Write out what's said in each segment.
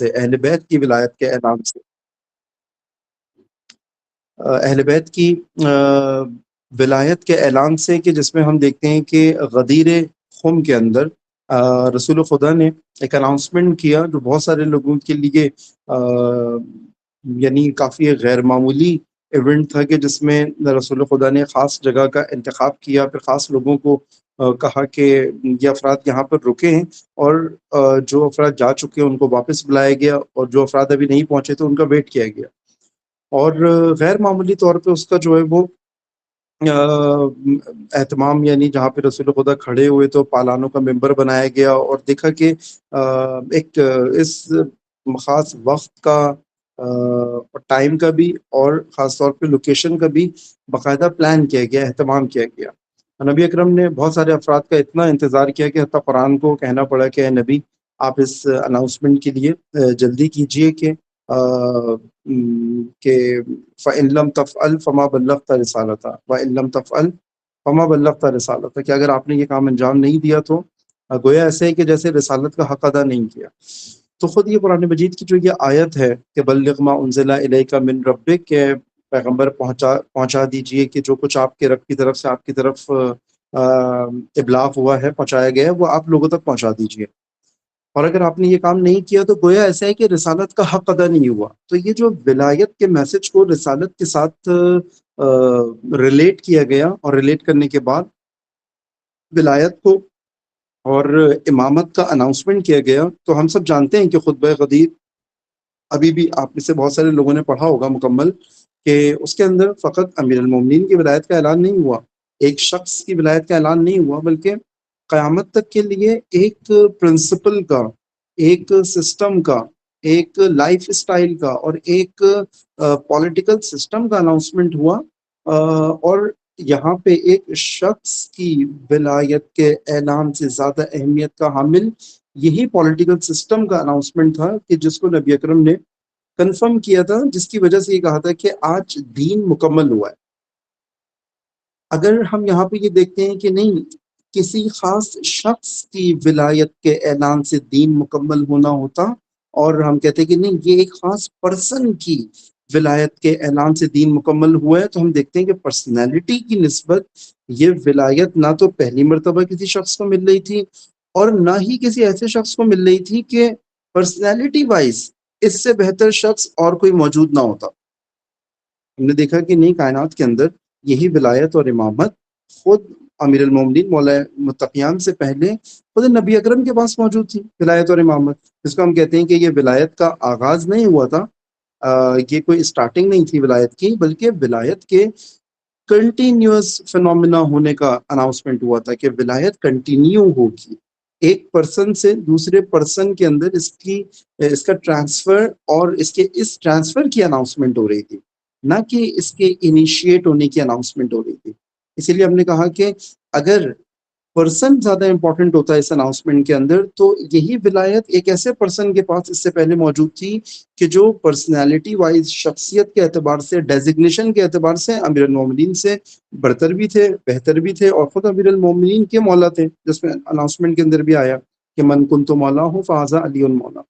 سے، اہل بیت کی ولایت کے اعلان سے، اہل بیت کی ولایت کے اعلان سے، کہ جس میں ہم دیکھتے ہیں کہ غدیر خم کے اندر رسول خدا نے ایک اناؤنسمنٹ کیا جو بہت سارے لوگوں کے لیے یعنی کافی غیر معمولی ایونٹ تھا، کہ جس میں رسول خدا نے خاص جگہ کا انتخاب کیا، پھر خاص لوگوں کو کہا کہ یہ افراد یہاں پر رکے ہیں، اور جو افراد جا چکے ہیں ان کو واپس بلایا گیا، اور جو افراد ابھی نہیں پہنچے تو ان کا ویٹ کیا گیا، اور غیر معمولی طور پہ اس کا جو ہے وہ اہتمام، یعنی جہاں پہ رسول خدا کھڑے ہوئے تو پالانوں کا ممبر بنایا گیا، اور دیکھا کہ ایک اس خاص وقت کا ٹائم کا بھی اور خاص طور پہ لوکیشن کا بھی باقاعدہ پلان کیا گیا، اہتمام کیا گیا۔ نبی اکرم نے بہت سارے افراد کا اتنا انتظار کیا کہ حتیٰ قرآن کو کہنا پڑا کہ اے نبی، آپ اس اناؤنسمنٹ کے لیے جلدی کیجئے کہ فَإِن لَمْ تَفْعَلْ فَمَا بَلَّغْتَ رِسَالَتَهَ وَإِن لَمْ تَفْعَلْ فَمَا بَلَّغْتَ رِسَالَتَهَ، کہ اگر آپ نے یہ کام انجام نہیں دیا تو گویا ایسے ہے کہ جیسے رسالت کا حق ادا نہیں کیا۔ تو خود یہ قرآن مجید کی جو یہ آیت ہے کہ بلغ ما انزل الیک من ربک، کہ پیغمبر پہنچا دیجئے کہ جو کچھ آپ کے رب کی طرف سے آپ کی طرف ابلاغ ہوا ہے، پہنچایا گیا ہے، وہ آپ لوگوں تک پہنچا دیجئے، اور اگر آپ نے یہ کام نہیں کیا تو گویا ایسا ہے کہ رسالت کا حق ادا نہیں ہوا۔ تو یہ جو ولایت کے میسج کو رسالت کے ساتھ ریلیٹ کیا گیا، اور ریلیٹ کرنے کے بعد ولایت کو اور امامت کا اناؤنسمنٹ کیا گیا، تو ہم سب جانتے ہیں کہ خطبہ غدیر ابھی بھی آپ میں سے بہت سارے لوگوں نے پڑھا ہوگا مکمل، کہ اس کے اندر فقط امیر المومنین کی ولایت کا اعلان نہیں ہوا، ایک شخص کی ولایت کا اعلان نہیں ہوا، بلکہ قیامت تک کے لیے ایک پرنسپل کا، ایک سسٹم کا، ایک لائف اسٹائل کا، اور ایک پولیٹیکل سسٹم کا اناؤنسمنٹ ہوا، اور یہاں پہ ایک شخص کی ولایت کے اعلان سے زیادہ اہمیت کا حامل یہی پولیٹیکل سسٹم کا اناؤنسمنٹ تھا، کہ جس کو نبی اکرم نے کنفرم کیا تھا، جس کی وجہ سے یہ کہا تھا کہ آج دین مکمل ہوا ہے۔ اگر ہم یہاں پہ یہ دیکھتے ہیں کہ نہیں، کسی خاص شخص کی ولایت کے اعلان سے دین مکمل ہونا ہوتا، اور ہم کہتے ہیں کہ نہیں، یہ ایک خاص پرسن کی ولایت کے اعلان سے دین مکمل ہوا ہے، تو ہم دیکھتے ہیں کہ پرسنالٹی کی نسبت یہ ولایت نہ تو پہلی مرتبہ کسی شخص کو مل رہی تھی، اور نہ ہی کسی ایسے شخص کو مل رہی تھی کہ پرسنالٹی وائز اس سے بہتر شخص اور کوئی موجود نہ ہوتا۔ ہم نے دیکھا کہ نئی کائنات کے اندر یہی ولایت اور امامت خود امیر المومنین مولا متقیان سے پہلے خود نبی اکرم کے پاس موجود تھی، ولایت اور امامت، جس کو ہم کہتے ہیں کہ یہ ولایت کا آغاز نہیں ہوا تھا، یہ کوئی اسٹارٹنگ نہیں تھی ولایت کی، بلکہ ولایت کے کنٹینیوس فینومینا ہونے کا اناؤنسمنٹ ہوا تھا، کہ ولایت کنٹینیو ہوگی، ایک پرسن سے دوسرے پرسن کے اندر اس کا ٹرانسفر، اور اس ٹرانسفر کی اناؤنسمنٹ ہو رہی تھی، نہ کہ اس کے انیشیٹ ہونے کی اناؤنسمنٹ ہو رہی تھی۔ اسی لیے ہم نے کہا کہ اگر پرسن زیادہ امپورٹنٹ ہوتا ہے اس اناؤنسمنٹ کے اندر، تو یہی ولایت ایک ایسے پرسن کے پاس اس سے پہلے موجود تھی کہ جو پرسنالٹی وائز، شخصیت کے اعتبار سے، ڈیزگنیشن کے اعتبار سے امیر المومنین سے برتر بھی تھے، بہتر بھی تھے، اور خود امیر المومنین کے مولا تھے، جس میں اناؤنسمنٹ کے اندر بھی آیا کہ من کنت مولا ہوں فہذا علی مولا۔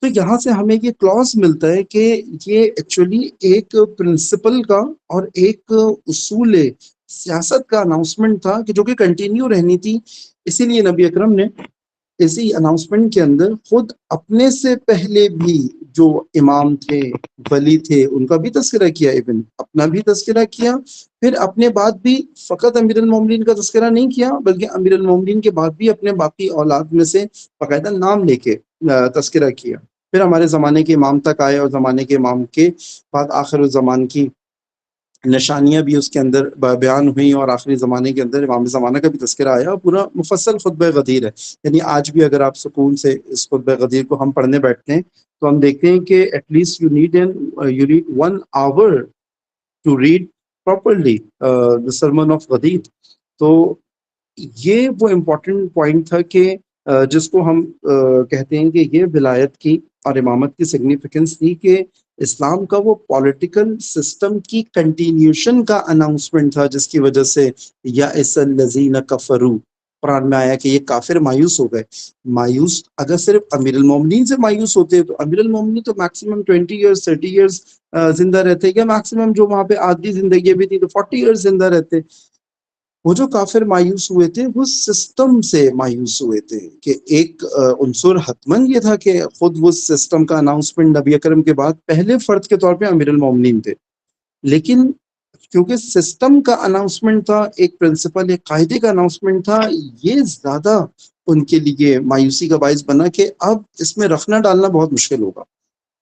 تو یہاں سے ہمیں یہ کلوز ملتا ہے کہ یہ ایکچولی ایک پرنسپل کا اور ایک اصول سیاست کا اناؤنسمنٹ تھا، کہ جو کہ کنٹینیو رہنی تھی۔ اسی لیے نبی اکرم نے اسی اناؤنسمنٹ کے اندر خود اپنے سے پہلے بھی جو امام تھے، ولی تھے، ان کا بھی تذکرہ کیا، ایون اپنا بھی تذکرہ کیا، پھر اپنے بعد بھی فقط امیر المومنین کا تذکرہ نہیں کیا، بلکہ امیر المومنین کے بعد بھی اپنے باقی اولاد میں سے باقاعدہ نام لے کے تذکرہ کیا۔ پھر ہمارے زمانے کے امام تک آئے، اور زمانے کے امام کے بعد آخر الزمان کی نشانیاں بھی اس کے اندر بیان ہوئیں، اور آخری زمانے کے اندر امام زمانہ کا بھی تذکرہ آیا، پورا مفصل خطبہ غدیر ہے۔ یعنی آج بھی اگر آپ سکون سے اس خطبہ غدیر کو ہم پڑھنے بیٹھتے ہیں تو ہم دیکھتے ہیں کہ at least you need 1 hour to read properly the sermon of Ghadir. تو یہ وہ امپورٹنٹ پوائنٹ تھا کہ جس کو ہم کہتے ہیں کہ یہ ولایت کی اور امامت کی سگنیفیکنس تھی، کہ اسلام کا وہ پولیٹیکل سسٹم کی کنٹینیوشن کا اناؤنسمنٹ تھا، جس کی وجہ سے یائس الذین کفروا، قرآن میں آیا کہ یہ کافر مایوس ہو گئے. مایوس اگر صرف امیر المومنین سے مایوس ہوتے تو امیر المومنین تو میکسیمم 20 ایئرس 30 ایئرس زندہ رہتے، یا میکسیمم جو وہاں پہ آدھی زندگی بھی تھی تو 40 ایئرس زندہ رہتے. وہ جو کافر مایوس ہوئے تھے وہ سسٹم سے مایوس ہوئے تھے کہ ایک عنصر حتمن یہ تھا کہ خود وہ سسٹم کا اناؤنسمنٹ نبی اکرم کے بعد پہلے فرد کے طور پہ امیر المومنین تھے، لیکن کیونکہ سسٹم کا اناؤنسمنٹ تھا، ایک پرنسپل ایک قاعدے کا اناؤنسمنٹ تھا، یہ زیادہ ان کے لیے مایوسی کا باعث بنا کہ اب اس میں رکھنا ڈالنا بہت مشکل ہوگا.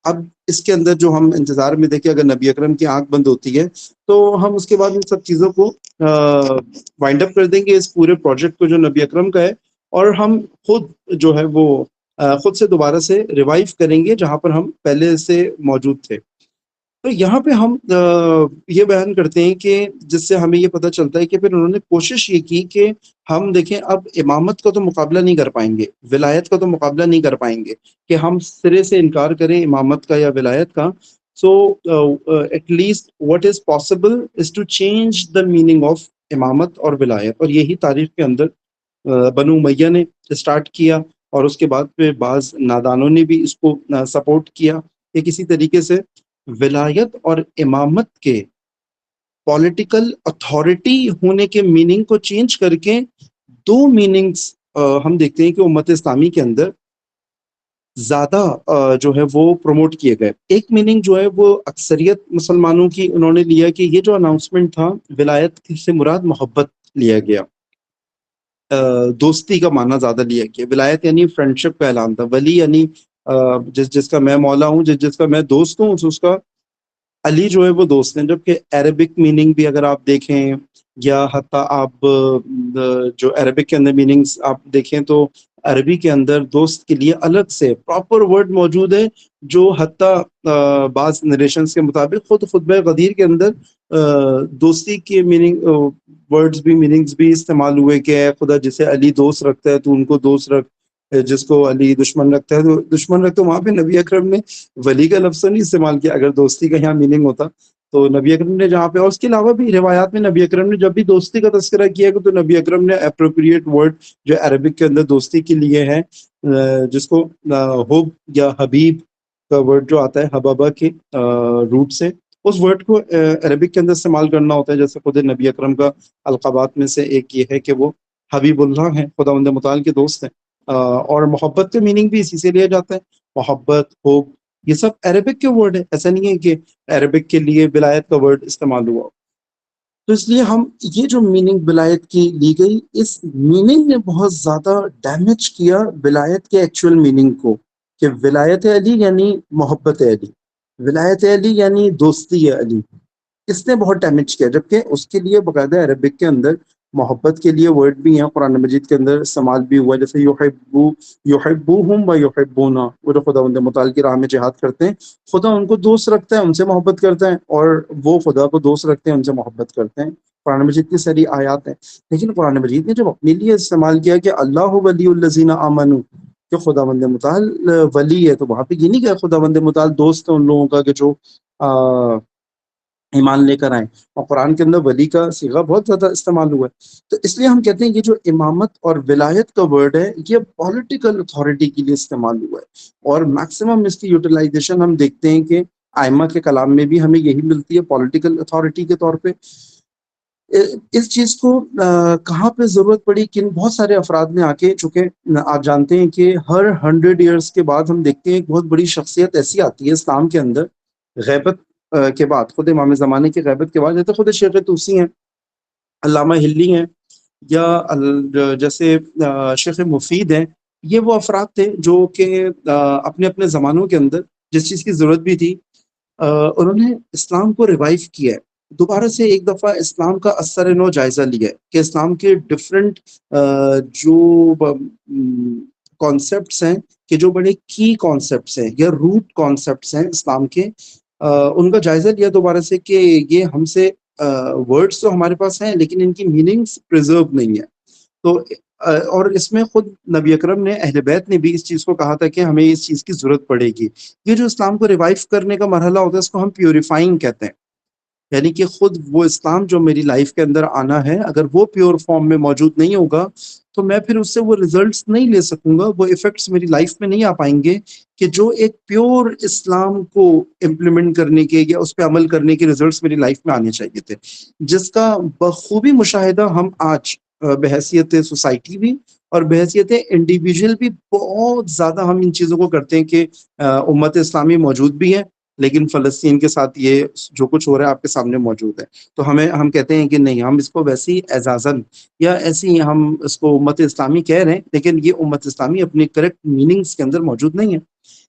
اب اس کے اندر جو ہم انتظار میں دیکھیں، اگر نبی اکرم کی آنکھ بند ہوتی ہے تو ہم اس کے بعد ان سب چیزوں کو وائنڈ اپ کر دیں گے، اس پورے پروجیکٹ کو جو نبی اکرم کا ہے، اور ہم خود جو ہے وہ خود سے دوبارہ سے ریوائیو کریں گے جہاں پر ہم پہلے سے موجود تھے. تو یہاں پہ ہم یہ بیان کرتے ہیں کہ جس سے ہمیں یہ پتہ چلتا ہے کہ پھر انہوں نے کوشش یہ کی کہ ہم دیکھیں اب امامت کا تو مقابلہ نہیں کر پائیں گے، ولایت کا تو مقابلہ نہیں کر پائیں گے کہ ہم سرے سے انکار کریں امامت کا یا ولایت کا. So at least what is possible is to change the meaning of امامت اور ولایت. اور یہی تاریخ کے اندر بنو امیہ نے اسٹارٹ کیا، اور اس کے بعد پہ بعض نادانوں نے بھی اس کو سپورٹ کیا کہ کسی طریقے سے ولایت اور امامت کے پولیٹیکل اتھارٹی ہونے کے میننگ کو چینج کر کے دو میننگز ہم دیکھتے ہیں کہ امت اسلامی کے اندر زیادہ جو ہے وہ پروموٹ کیے گئے. ایک میننگ جو ہے وہ اکثریت مسلمانوں کی انہوں نے لیا کہ یہ جو اناؤنسمنٹ تھا ولایت سے مراد محبت لیا گیا، دوستی کا معنی زیادہ لیا گیا. ولایت یعنی فرینڈشپ کا اعلان تھا، ولی یعنی جس کا میں مولا ہوں، جس کا میں دوست ہوں، اس کا علی جو ہے وہ دوست ہیں. جبکہ عربک میننگ بھی اگر آپ دیکھیں، یا حتیٰ آپ جو عربک کے اندر میننگز آپ دیکھیں تو عربی کے اندر دوست کے لیے الگ سے پراپر ورڈ موجود ہے، جو حتیٰ بعض نریشنز کے مطابق خود خطبہ غدیر کے اندر دوستی کے میننگ ورڈز بھی میننگز بھی استعمال ہوئے کہ اے خدا جسے علی دوست رکھتا ہے تو ان کو دوست رکھ، جس کو علی دشمن رکھتا ہے تو دشمن رکھ. تو وہاں پہ نبی اکرم نے ولی کا لفظ نہیں استعمال کیا. اگر دوستی کا یہاں میننگ ہوتا تو نبی اکرم نے جہاں پہ، اور اس کے علاوہ بھی روایات میں نبی اکرم نے جب بھی دوستی کا تذکرہ کیا تو نبی اکرم نے اپروپریٹ ورڈ جو عربک کے اندر دوستی کے لیے ہے، جس کو حب یا حبیب کا ورڈ جو آتا ہے حبابہ کے روٹ سے، اس ورڈ کو عربک کے اندر استعمال کرنا ہوتا ہے. جیسے خود نبی اکرم کا القابات میں سے ایک یہ ہے کہ وہ حبیب اللہ ہیں، خداوند متعال کے دوست ہیں. اور محبت کا میننگ بھی اسی سے لیا جاتا ہے، محبت، ہوپ، یہ سب عربک کے ورڈ ہے. ایسا نہیں ہے کہ عربک کے لیے ولایت کا ورڈ استعمال ہوا. تو اس لیے ہم یہ جو میننگ ولایت کی لی گئی، اس میننگ نے بہت زیادہ ڈیمیج کیا ولایت کے ایکچوئل میننگ کو، کہ ولایت علی یعنی محبت علی، ولایت علی یعنی دوستی علی. اس نے بہت ڈیمیج کیا. جبکہ اس کے لیے باقاعدہ عربک کے اندر محبت کے لیے ورڈ بھی ہیں، قرآن مجید کے اندر استعمال بھی ہوا ہے. جیسے یحبوہم و یحبونا، وہ جو خداوند متعال کی راہ میں جہاد کرتے ہیں، خدا ان کو دوست رکھتا ہے، ان سے محبت کرتا ہے، اور وہ خدا کو دوست رکھتے ہیں، ان سے محبت کرتے ہیں. قرآن مجید کی ساری آیات ہیں. لیکن قرآن مجید نے جب اپنے لیے استعمال کیا کہ اللہ ولی الذین آمنوا، کہ خداوند متعال ولی ہے، تو وہاں پہ یہ نہیں کہ خداوند متعال دوست ہے ان لوگوں کا کہ جو ایمان لے کر آئیں. اور قرآن کے اندر ولی کا صیغہ بہت زیادہ استعمال ہوا ہے. تو اس لیے ہم کہتے ہیں کہ جو امامت اور ولایت کا ورڈ ہے یہ پولیٹیکل اتھارٹی کے لیے استعمال ہوا ہے، اور میکسیمم اس کی یوٹیلائزیشن ہم دیکھتے ہیں کہ ائمہ کے کلام میں بھی ہمیں یہی ملتی ہے پولیٹیکل اتھارٹی کے طور پہ. اس چیز کو کہاں پہ ضرورت پڑی، کن بہت سارے افراد نے آ کے، چونکہ آپ جانتے ہیں کہ ہر 100 ایئرس کے بعد ہم دیکھتے ہیں ایک بہت بڑی شخصیت ایسی آتی ہے اسلام کے اندر غیبت کے بعد، خود امام زمانے کی غیبت کے بعد. جیسے خود شیخ طوسی ہیں، علامہ ہلی ہیں، یا جیسے شیخ مفید ہیں. یہ وہ افراد تھے جو کہ اپنے اپنے زمانوں کے اندر جس چیز کی ضرورت بھی تھی انہوں نے اسلام کو ریوائیو کیا ہے، دوبارہ سے ایک دفعہ اسلام کا اثر نو جائزہ لیا ہے کہ اسلام کے ڈفرینٹ جو کانسیپٹس ہیں، کہ جو بڑے کی کانسیپٹس ہیں یا روٹ کانسیپٹس ہیں اسلام کے، ان کا جائزہ لیا دوبارہ سے کہ یہ ہم سے ورڈز تو ہمارے پاس ہیں لیکن ان کی میننگز پریزرو نہیں ہے. تو اور اس میں خود نبی اکرم نے، اہل بیت نے بھی اس چیز کو کہا تھا کہ ہمیں اس چیز کی ضرورت پڑے گی. یہ جو اسلام کو ریوائیو کرنے کا مرحلہ ہوتا ہے اس کو ہم پیوریفائنگ کہتے ہیں. یعنی کہ خود وہ اسلام جو میری لائف کے اندر آنا ہے، اگر وہ پیور فارم میں موجود نہیں ہوگا تو میں پھر اس سے وہ ریزلٹس نہیں لے سکوں گا، وہ ایفیکٹس میری لائف میں نہیں آ پائیں گے کہ جو ایک پیور اسلام کو امپلیمنٹ کرنے کے یا اس پہ عمل کرنے کے ریزلٹس میری لائف میں آنے چاہیے تھے، جس کا بخوبی مشاہدہ ہم آج بحیثیت سوسائٹی بھی اور بحیثیت انڈیویجول بھی بہت زیادہ ہم ان چیزوں کو کرتے ہیں کہ امت اسلامی موجود بھی ہے، لیکن فلسطین کے ساتھ یہ جو کچھ ہو رہا ہے آپ کے سامنے موجود ہے، تو ہم کہتے ہیں کہ نہیں، ہم اس کو ویسی اعزازن یا ایسی ہم اس کو امت اسلامی کہہ رہے ہیں، لیکن یہ امت اسلامی اپنے کریکٹ میننگز کے اندر موجود نہیں ہے۔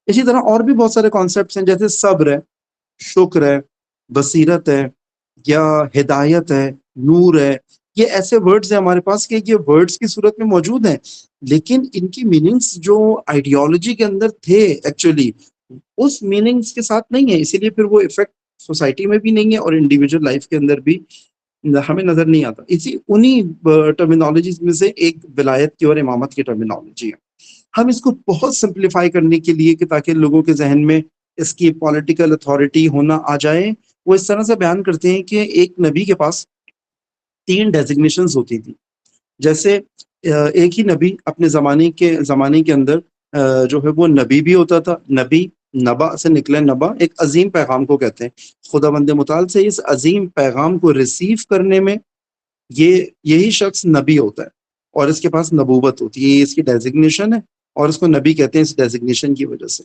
اسی طرح اور بھی بہت سارے کانسیپٹس ہیں، جیسے صبر ہے، شکر ہے، بصیرت ہے، یا ہدایت ہے، نور ہے، یہ ایسے ورڈز ہیں ہمارے پاس کہ یہ ورڈز کی صورت میں موجود ہیں، لیکن ان کی میننگز جو آئیڈیالوجی کے اندر تھے ایکچولی اس میننگز کے ساتھ نہیں ہے، اسی لیے پھر وہ افیکٹ سوسائٹی میں بھی نہیں ہے اور انڈیویجول لائف کے اندر بھی ہمیں نظر نہیں آتا۔ انہی ٹرمینالوجیز میں سے ایک ولایت کی اور امامت کی ٹرمینالوجی ہے۔ ہم اس کو بہت سمپلیفائی کرنے کے لیے کہ تاکہ لوگوں کے ذہن میں اس کی پولیٹیکل اتھارٹی ہونا آ جائے، وہ اس طرح سے بیان کرتے ہیں کہ ایک نبی کے پاس 3 ڈیزگنیشنز ہوتی تھی۔ جیسے ایک ہی نبی اپنے زمانے کے اندر جو ہے وہ نبی بھی ہوتا تھا۔ نبی نبا سے نکلے، نبا ایک عظیم پیغام کو کہتے ہیں، خدا بند متعال سے اس عظیم پیغام کو ریسیو کرنے میں یہی شخص نبی ہوتا ہے اور اس کے پاس نبوت ہوتی ہے، یہ اس کی ڈیزگنیشن ہے اور اس کو نبی کہتے ہیں اس ڈیزگنیشن کی وجہ سے۔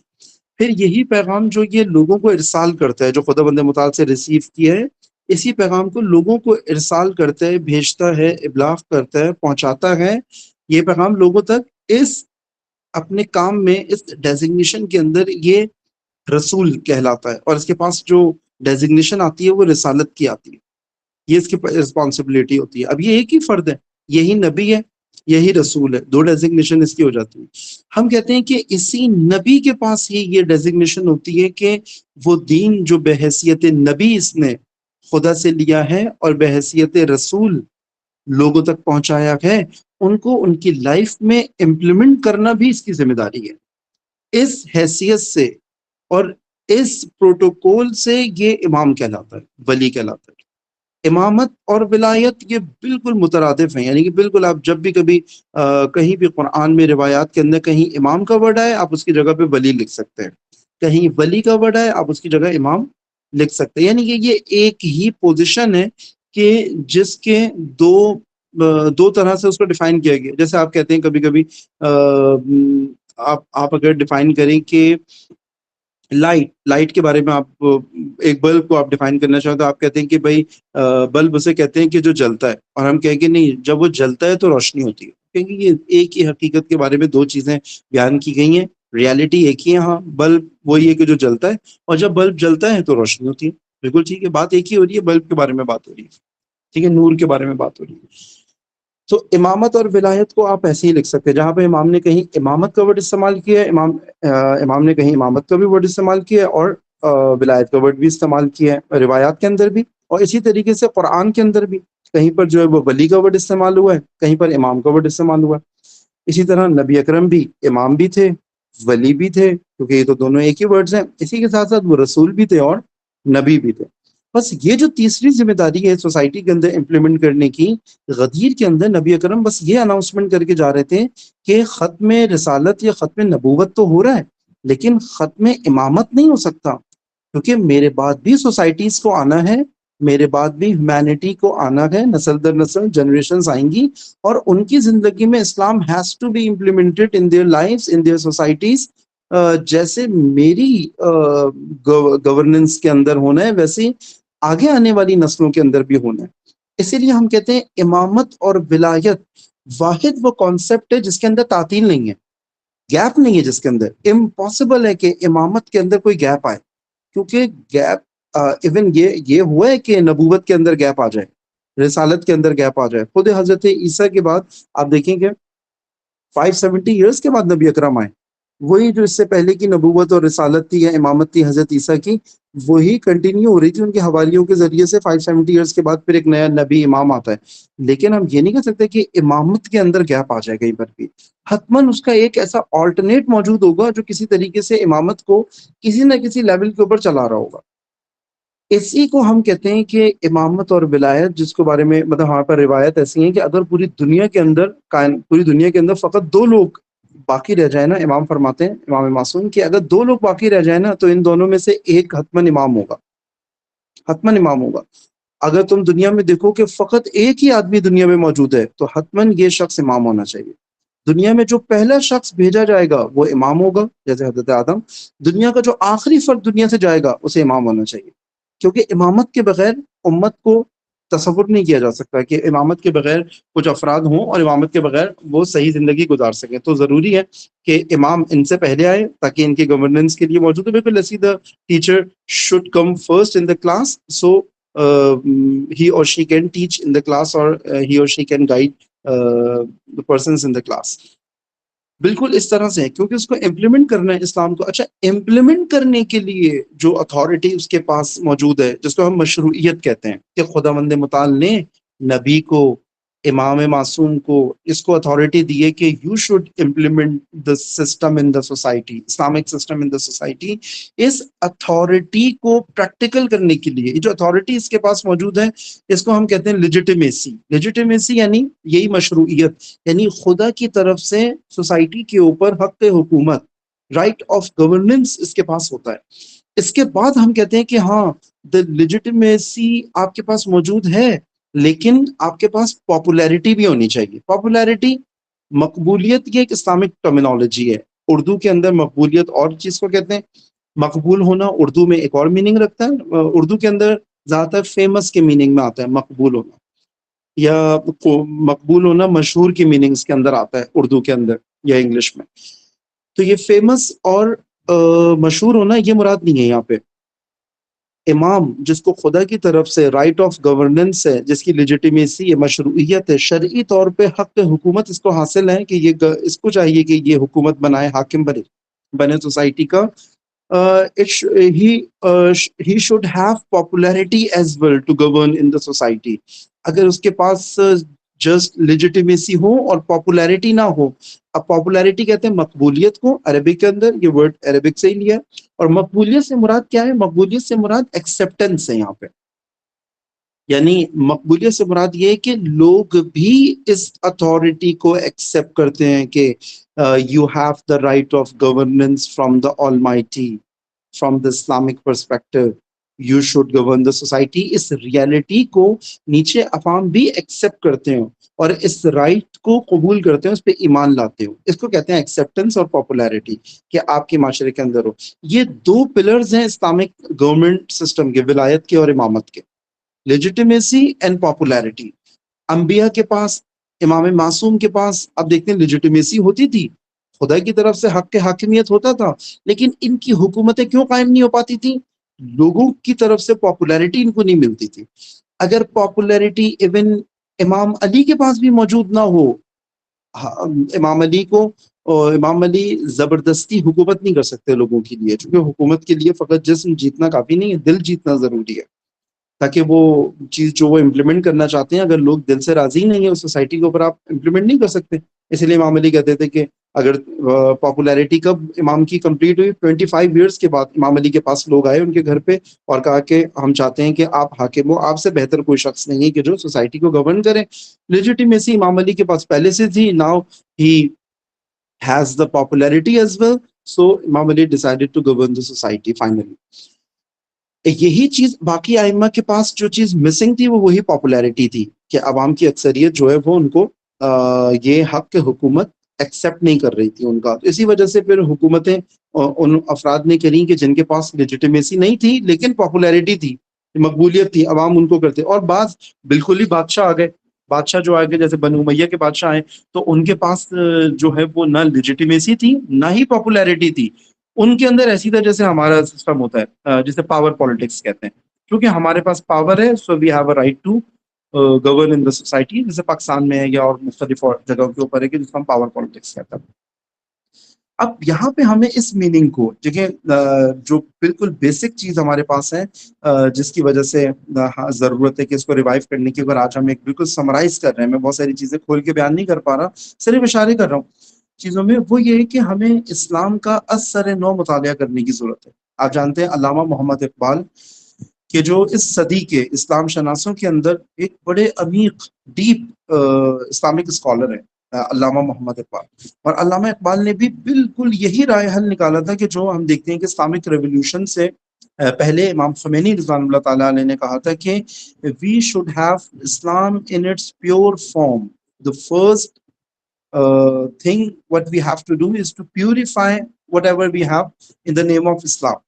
پھر یہی پیغام جو یہ لوگوں کو ارسال کرتا ہے، جو خدا بند متعال سے ریسیو کیا ہے، اسی پیغام کو لوگوں کو ارسال کرتا ہے، بھیجتا ہے، ابلاغ کرتا ہے، پہنچاتا ہے۔ یہ پیغام لوگوں تک اس اپنے کام میں اس ڈیزگنیشن کے اندر یہ رسول کہلاتا ہے، اور اس کے پاس جو ڈیزگنیشن آتی ہے وہ رسالت کی آتی ہے، یہ اس کی رسپانسبلٹی ہوتی ہے۔ اب یہ ایک ہی فرد ہے، یہی نبی ہے، یہی رسول ہے، 2 ڈیزگنیشن اس کی ہو جاتی ہے۔ ہم کہتے ہیں کہ اسی نبی کے پاس ہی یہ ڈیزگنیشن ہوتی ہے کہ وہ دین جو بحیثیت نبی اس نے خدا سے لیا ہے اور بحیثیت رسول لوگوں تک پہنچایا ہے، ان کو ان کی لائف میں امپلیمنٹ کرنا بھی اس کی ذمہ داری ہے۔ اس حیثیت سے اور اس پروٹوکول سے یہ امام کہلاتا ہے، ولی کہلاتا ہے۔ امامت اور ولایت یہ بالکل مترادف ہیں، یعنی کہ بالکل آپ جب بھی کبھی کہیں بھی قرآن میں روایات کے اندر کہیں امام کا ورڈ آئے، آپ اس کی جگہ پہ ولی لکھ سکتے ہیں، کہیں ولی کا ورڈ آئے آپ اس کی جگہ امام لکھ سکتے ہیں، یعنی کہ یہ ایک ہی پوزیشن ہے کہ جس کے دو طرح سے اس کو ڈیفائن کیا گیا۔ جیسے آپ کہتے ہیں کبھی کبھی آپ اگر ڈیفائن کریں کہ لائٹ کے بارے میں، آپ ایک بلب کو آپ ڈیفائن کرنا چاہو تو آپ کہتے ہیں کہ بھائی بلب اسے کہتے ہیں کہ جو جلتا ہے، اور ہم کہیں گے نہیں، جب وہ جلتا ہے تو روشنی ہوتی ہے، کیونکہ یہ ایک ہی حقیقت کے بارے میں 2 چیزیں بیان کی گئی ہیں، ریالٹی ایک ہی ہے۔ ہاں، بلب وہی ہے کہ جو جلتا ہے، اور جب بلب جلتا ہے تو روشنی ہوتی ہے، بالکل ٹھیک ہے، بات ایک ہی ہو رہی ہے، بلب کے بارے میں بات ہو رہی ہے، ٹھیک ہے، نور کے بارے میں بات ہو رہی ہے۔ تو امامت اور ولایت کو آپ ایسے ہی لکھ سکتے ہیں، جہاں پہ امام نے کہیں امامت کا ورڈ استعمال کیا ہے، امام نے کہیں امامت کا بھی ورڈ استعمال کیا ہے، اور ولایت کا ورڈ بھی استعمال کیا ہے روایات کے اندر بھی، اور اسی طریقے سے قرآن کے اندر بھی کہیں پر جو ہے وہ ولی کا ورڈ استعمال ہوا ہے، کہیں پر امام کا ورڈ استعمال ہوا ہے۔ اسی طرح نبی اکرم بھی امام بھی تھے، ولی بھی تھے، کیونکہ یہ تو دونوں ایک ہی ورڈز ہیں، اسی کے ساتھ ساتھ وہ رسول بھی تھے اور نبی بھی تھے۔ بس یہ جو تیسری ذمہ داری ہے سوسائٹی کے اندر امپلیمنٹ کرنے کی، غدیر کے اندر نبی اکرم بس یہ اناؤنسمنٹ کر کے جا رہے تھے کہ ختم رسالت یا ختم نبوت تو ہو رہا ہے، لیکن ختم امامت نہیں ہو سکتا، کیونکہ میرے بعد بھی سوسائٹیز کو آنا ہے، میرے بعد بھی ہیومینٹی کو آنا ہے، نسل در نسل جنریشنز آئیں گی، اور ان کی زندگی میں Islam has to be implemented in their lives, in their societies, جیسے میری گورننس کے اندر ہونا ہے، ویسے آگے آنے والی نسلوں کے اندر بھی ہونا ہے۔ اسی لیے ہم کہتے ہیں امامت اور ولایت واحد وہ کانسیپٹ ہے جس کے اندر تعطیل نہیں ہے، گیپ نہیں ہے، جس کے اندر امپاسبل ہے کہ امامت کے اندر کوئی گیپ آئے، کیونکہ گیپ ایون یہ ہوا ہے کہ نبوت کے اندر گیپ آ جائے، رسالت کے اندر گیپ آ جائے۔ خود حضرت عیسیٰ کے بعد آپ دیکھیں کہ 570 ایئرس کے بعد نبی اکرم آئے، وہی جو اس سے پہلے کی نبوت اور رسالت تھی یا امامت تھی حضرت عیسیٰ کی، وہی کنٹینیو ہو رہی تھی ان کے حواریوں کے ذریعے سے۔ 570 ایئرس کے بعد پھر ایک نیا نبی امام آتا ہے، لیکن ہم یہ نہیں کہہ سکتے کہ امامت کے اندر گیپ آ جائے کہیں پر بھی، حتماً اس کا ایک ایسا آلٹرنیٹ موجود ہوگا جو کسی طریقے سے امامت کو کسی نہ کسی لیول کے اوپر چلا رہا ہوگا۔ اسی کو ہم کہتے ہیں کہ امامت اور ولایت، جس کے بارے میں مطلب ہمارے پر روایت ایسی ہیں کہ اگر پوری دنیا کے اندر پوری دنیا کے اندر فقط دو لوگ باقی رہ جائیں نا، امام فرماتے ہیں امام معصوم کہ اگر دو لوگ باقی رہ جائیں نا تو ان دونوں میں سے ایک حتمن امام ہوگا، حتمن امام ہوگا۔ اگر تم دنیا میں دیکھو کہ فقط ایک ہی آدمی دنیا میں موجود ہے تو حتمن یہ شخص امام ہونا چاہیے۔ دنیا میں جو پہلا شخص بھیجا جائے گا وہ امام ہوگا، جیسے حضرت آدم۔ دنیا کا جو آخری فرد دنیا سے جائے گا اسے امام ہونا چاہیے، کیونکہ امامت کے بغیر امت کو تصور نہیں کیا جا سکتا کہ امامت کے بغیر کچھ افراد ہوں اور امامت کے بغیر وہ صحیح زندگی گزار سکیں۔ تو ضروری ہے کہ امام ان سے پہلے آئے تاکہ ان کی گورننس کے لیے موجود ہو۔ بالکل ایسی the teacher should come first in the class so he or she can teach in the class or he or she can guide the persons in the class۔ بالکل اس طرح سے ہے کیونکہ اس کو امپلیمنٹ کرنا ہے اسلام کو۔ اچھا، امپلیمنٹ کرنے کے لیے جو اتھارٹی اس کے پاس موجود ہے، جس کو ہم مشروعیت کہتے ہیں، کہ خداوند متعال نے نبی کو، امام معصوم کو اس کو اتھارٹی دی ہے کہ you should implement the system in the society, Islamic system in the society. اس اتھارٹی کو پریکٹیکل کرنے کے لیے جو اتھارٹی اس کے پاس موجود ہے، اس کو ہم کہتے ہیں لیجیٹیمیسی۔ لیجیٹیمیسی یعنی یہی مشروعیت، یعنی خدا کی طرف سے سوسائٹی کے اوپر حق حکومت، رائٹ آف گورننس اس کے پاس ہوتا ہے۔ اس کے بعد ہم کہتے ہیں کہ ہاں دا لیجیٹیمیسی آپ کے پاس موجود ہے، لیکن آپ کے پاس پاپولیرٹی بھی ہونی چاہیے۔ پاپولیرٹی، مقبولیت، یہ ایک اسلامک ٹرمینالوجی ہے۔ اردو کے اندر مقبولیت اور چیز کو کہتے ہیں، مقبول ہونا اردو میں ایک اور میننگ رکھتا ہے۔ اردو کے اندر زیادہ تر فیمس کے میننگ میں آتا ہے مقبول ہونا، یا مقبول ہونا مشہور کی میننگز کے اندر آتا ہے اردو کے اندر یا انگلش میں۔ تو یہ فیمس اور مشہور ہونا یہ مراد نہیں ہے یہاں پہ۔ امام جس کو خدا کی طرف سے رائٹ آف گورننس ہے، جس کی لیجیٹیمیسی ہے، مشروعیت ہے، شرعی طور پہ حق حکومت اس کو حاصل ہے کہ یہ اس کو چاہیے کہ یہ حکومت بنائے، حاکم بنے سوسائٹی کا۔ he should have popularity as well to govern in the society۔ اگر اس کے پاس جسٹ لیجیٹیمیسی ہو اور پاپولیرٹی نہ ہو، اب پاپولیرٹی کہتے ہیں مقبولیت کو عربک کے اندر، یہ ورڈ عربک سے ہی لیا ہے۔ اور مقبولیت سے مراد کیا ہے؟ مقبولیت سے مراد ایکسیپٹنس ہے یہاں پہ، یعنی مقبولیت سے مراد یہ ہے کہ لوگ بھی اس اتھارٹی کو ایکسیپٹ کرتے ہیں کہ you have the right of governance from the almighty, from the Islamic perspective you should govern the society. اس ریالٹی کو نیچے عوام بھی ایکسیپٹ کرتے ہیں اور اس رائٹ کو قبول کرتے ہیں، اس پہ ایمان لاتے ہو۔ اس کو کہتے ہیں ایکسیپٹنس اور پاپولیرٹی، کہ آپ کے معاشرے کے اندر ہو۔ یہ دو پلرز ہیں اسلامک گورنمنٹ سسٹم کے، ولایت کے اور امامت کے، لیجیٹیمیسی اینڈ پاپولیرٹی۔ انبیاء کے پاس، امام معصوم کے پاس آپ دیکھتے ہیں لیجیٹیمیسی ہوتی تھی، خدا کی طرف سے حق حاکمیت ہوتا تھا، لیکن ان کی حکومتیں کیوں قائم نہیں ہو پاتی تھیں؟ لوگوں کی طرف سے پاپولیرٹی ان کو نہیں ملتی تھی۔ اگر پاپولیرٹی ایون امام علی کے پاس بھی موجود نہ ہو، امام علی کو، امام علی زبردستی حکومت نہیں کر سکتے لوگوں کے لیے، کیونکہ حکومت کے لیے فقط جسم جیتنا کافی نہیں ہے، دل جیتنا ضروری ہے، تاکہ وہ چیز جو وہ امپلیمنٹ کرنا چاہتے ہیں، اگر لوگ دل سے راضی نہیں ہیں اس سوسائٹی کے اوپر، آپ امپلیمنٹ نہیں کر سکتے۔ اس لیے امام علی کہتے تھے کہ اگر پاپولیرٹی کب امام کی کمپلیٹ ہوئی، 25 ایئرس کے بعد امام علی کے پاس لوگ آئے ان کے گھر پہ اور کہا کہ ہم چاہتے ہیں کہ آپ حاکم ہو، آپ سے بہتر کوئی شخص نہیں ہے کہ جو سوسائٹی کو گورن کرے۔ لیجیٹیمیسی امام علی کے پاس پہلے سے تھی، now he has the popularity as well, so Imam Ali decided to govern the society finally۔ یہی چیز باقی ائمہ کے پاس جو چیز مسنگ تھی وہ وہی پاپولیرٹی تھی، کہ عوام کی اکثریت جو ہے وہ ان کو یہ حق حکومت ایکسیپٹ نہیں کر رہی تھی ان کا۔ تو اسی وجہ سے پھر حکومتیں ان افراد نے کریں کہ جن کے پاس لیجیٹیمیسی نہیں تھی لیکن پاپولیرٹی تھی، مقبولیت تھی، عوام ان کو کرتے۔ اور بعض بالکل ہی بادشاہ آ گئے، بادشاہ جو آگے جیسے بنو امیہ کے بادشاہ آئے، تو ان کے پاس جو ہے وہ نہ لیجیٹیمیسی تھی نہ ہی پاپولیرٹی تھی۔ ان کے اندر ایسی تھا جیسے ہمارا سسٹم ہوتا ہے، جسے پاور پالیٹکس کہتے ہیں، کیونکہ ہمارے پاس پاور ہے، so we have a right to govern in the society, جیسے پاکستان میں ہے یا اور مختلف اور جگہوں کے اوپر ہے کہ جس کو ہم پاور پالیٹکس کہتے ہیں۔ اب یہاں پہ ہمیں اس میننگ کو جو بالکل بیسک چیز ہمارے پاس ہے، جس کی وجہ سے ضرورت ہے کہ اس کو ریوائیو کرنے کی، اگر آج ہم ایک بالکل سمرائز کر رہے ہیں، میں بہت ساری چیزیں کھول کے بیان نہیں کر پا رہا، صرف اشارے کر رہا ہوں چیزوں میں، وہ یہ ہے کہ ہمیں اسلام کا از سر نو مطالعہ کرنے کی ضرورت ہے۔ آپ جانتے ہیں علامہ محمد اقبال کہ جو اس صدی کے اسلام شناسوں کے اندر ایک بڑے عمیق ڈیپ اسلامک اسکالر ہیں، علامہ محمد اقبال. اور علامہ اقبال نے بھی بالکل یہی رائے حل نکالا تھا کہ جو ہم دیکھتے ہیں کہ اسلامک ریولیوشن سے پہلے امام خمینی رضوان اللہ تعالیٰ علیہ نے کہا تھا کہ we should have Islam in its pure form. The first thing what we have to do is to purify whatever we have in the name of Islam.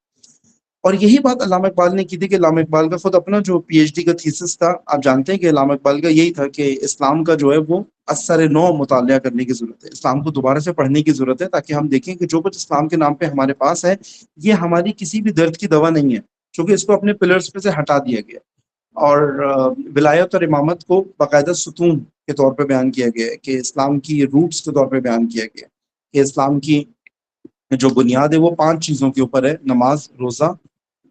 اور یہی بات علامہ اقبال نے کی تھی کہ علامہ اقبال کا خود اپنا جو پی ایچ ڈی کا تھیسس تھا، آپ جانتے ہیں کہ علامہ اقبال کا یہی تھا کہ اسلام کا جو ہے وہ اثر نو مطالعہ کرنے کی ضرورت ہے، اسلام کو دوبارہ سے پڑھنے کی ضرورت ہے، تاکہ ہم دیکھیں کہ جو کچھ اسلام کے نام پہ ہمارے پاس ہے یہ ہماری کسی بھی درد کی دوا نہیں ہے، چونکہ اس کو اپنے پلرز پہ سے ہٹا دیا گیا. اور ولایت اور امامت کو باقاعدہ ستون کے طور پہ بیان کیا گیا ہے، کہ اسلام کی روٹس کے طور پہ بیان کیا گیا ہے کہ اسلام کی جو بنیاد ہے وہ 5 چیزوں کے اوپر ہے: نماز، روزہ،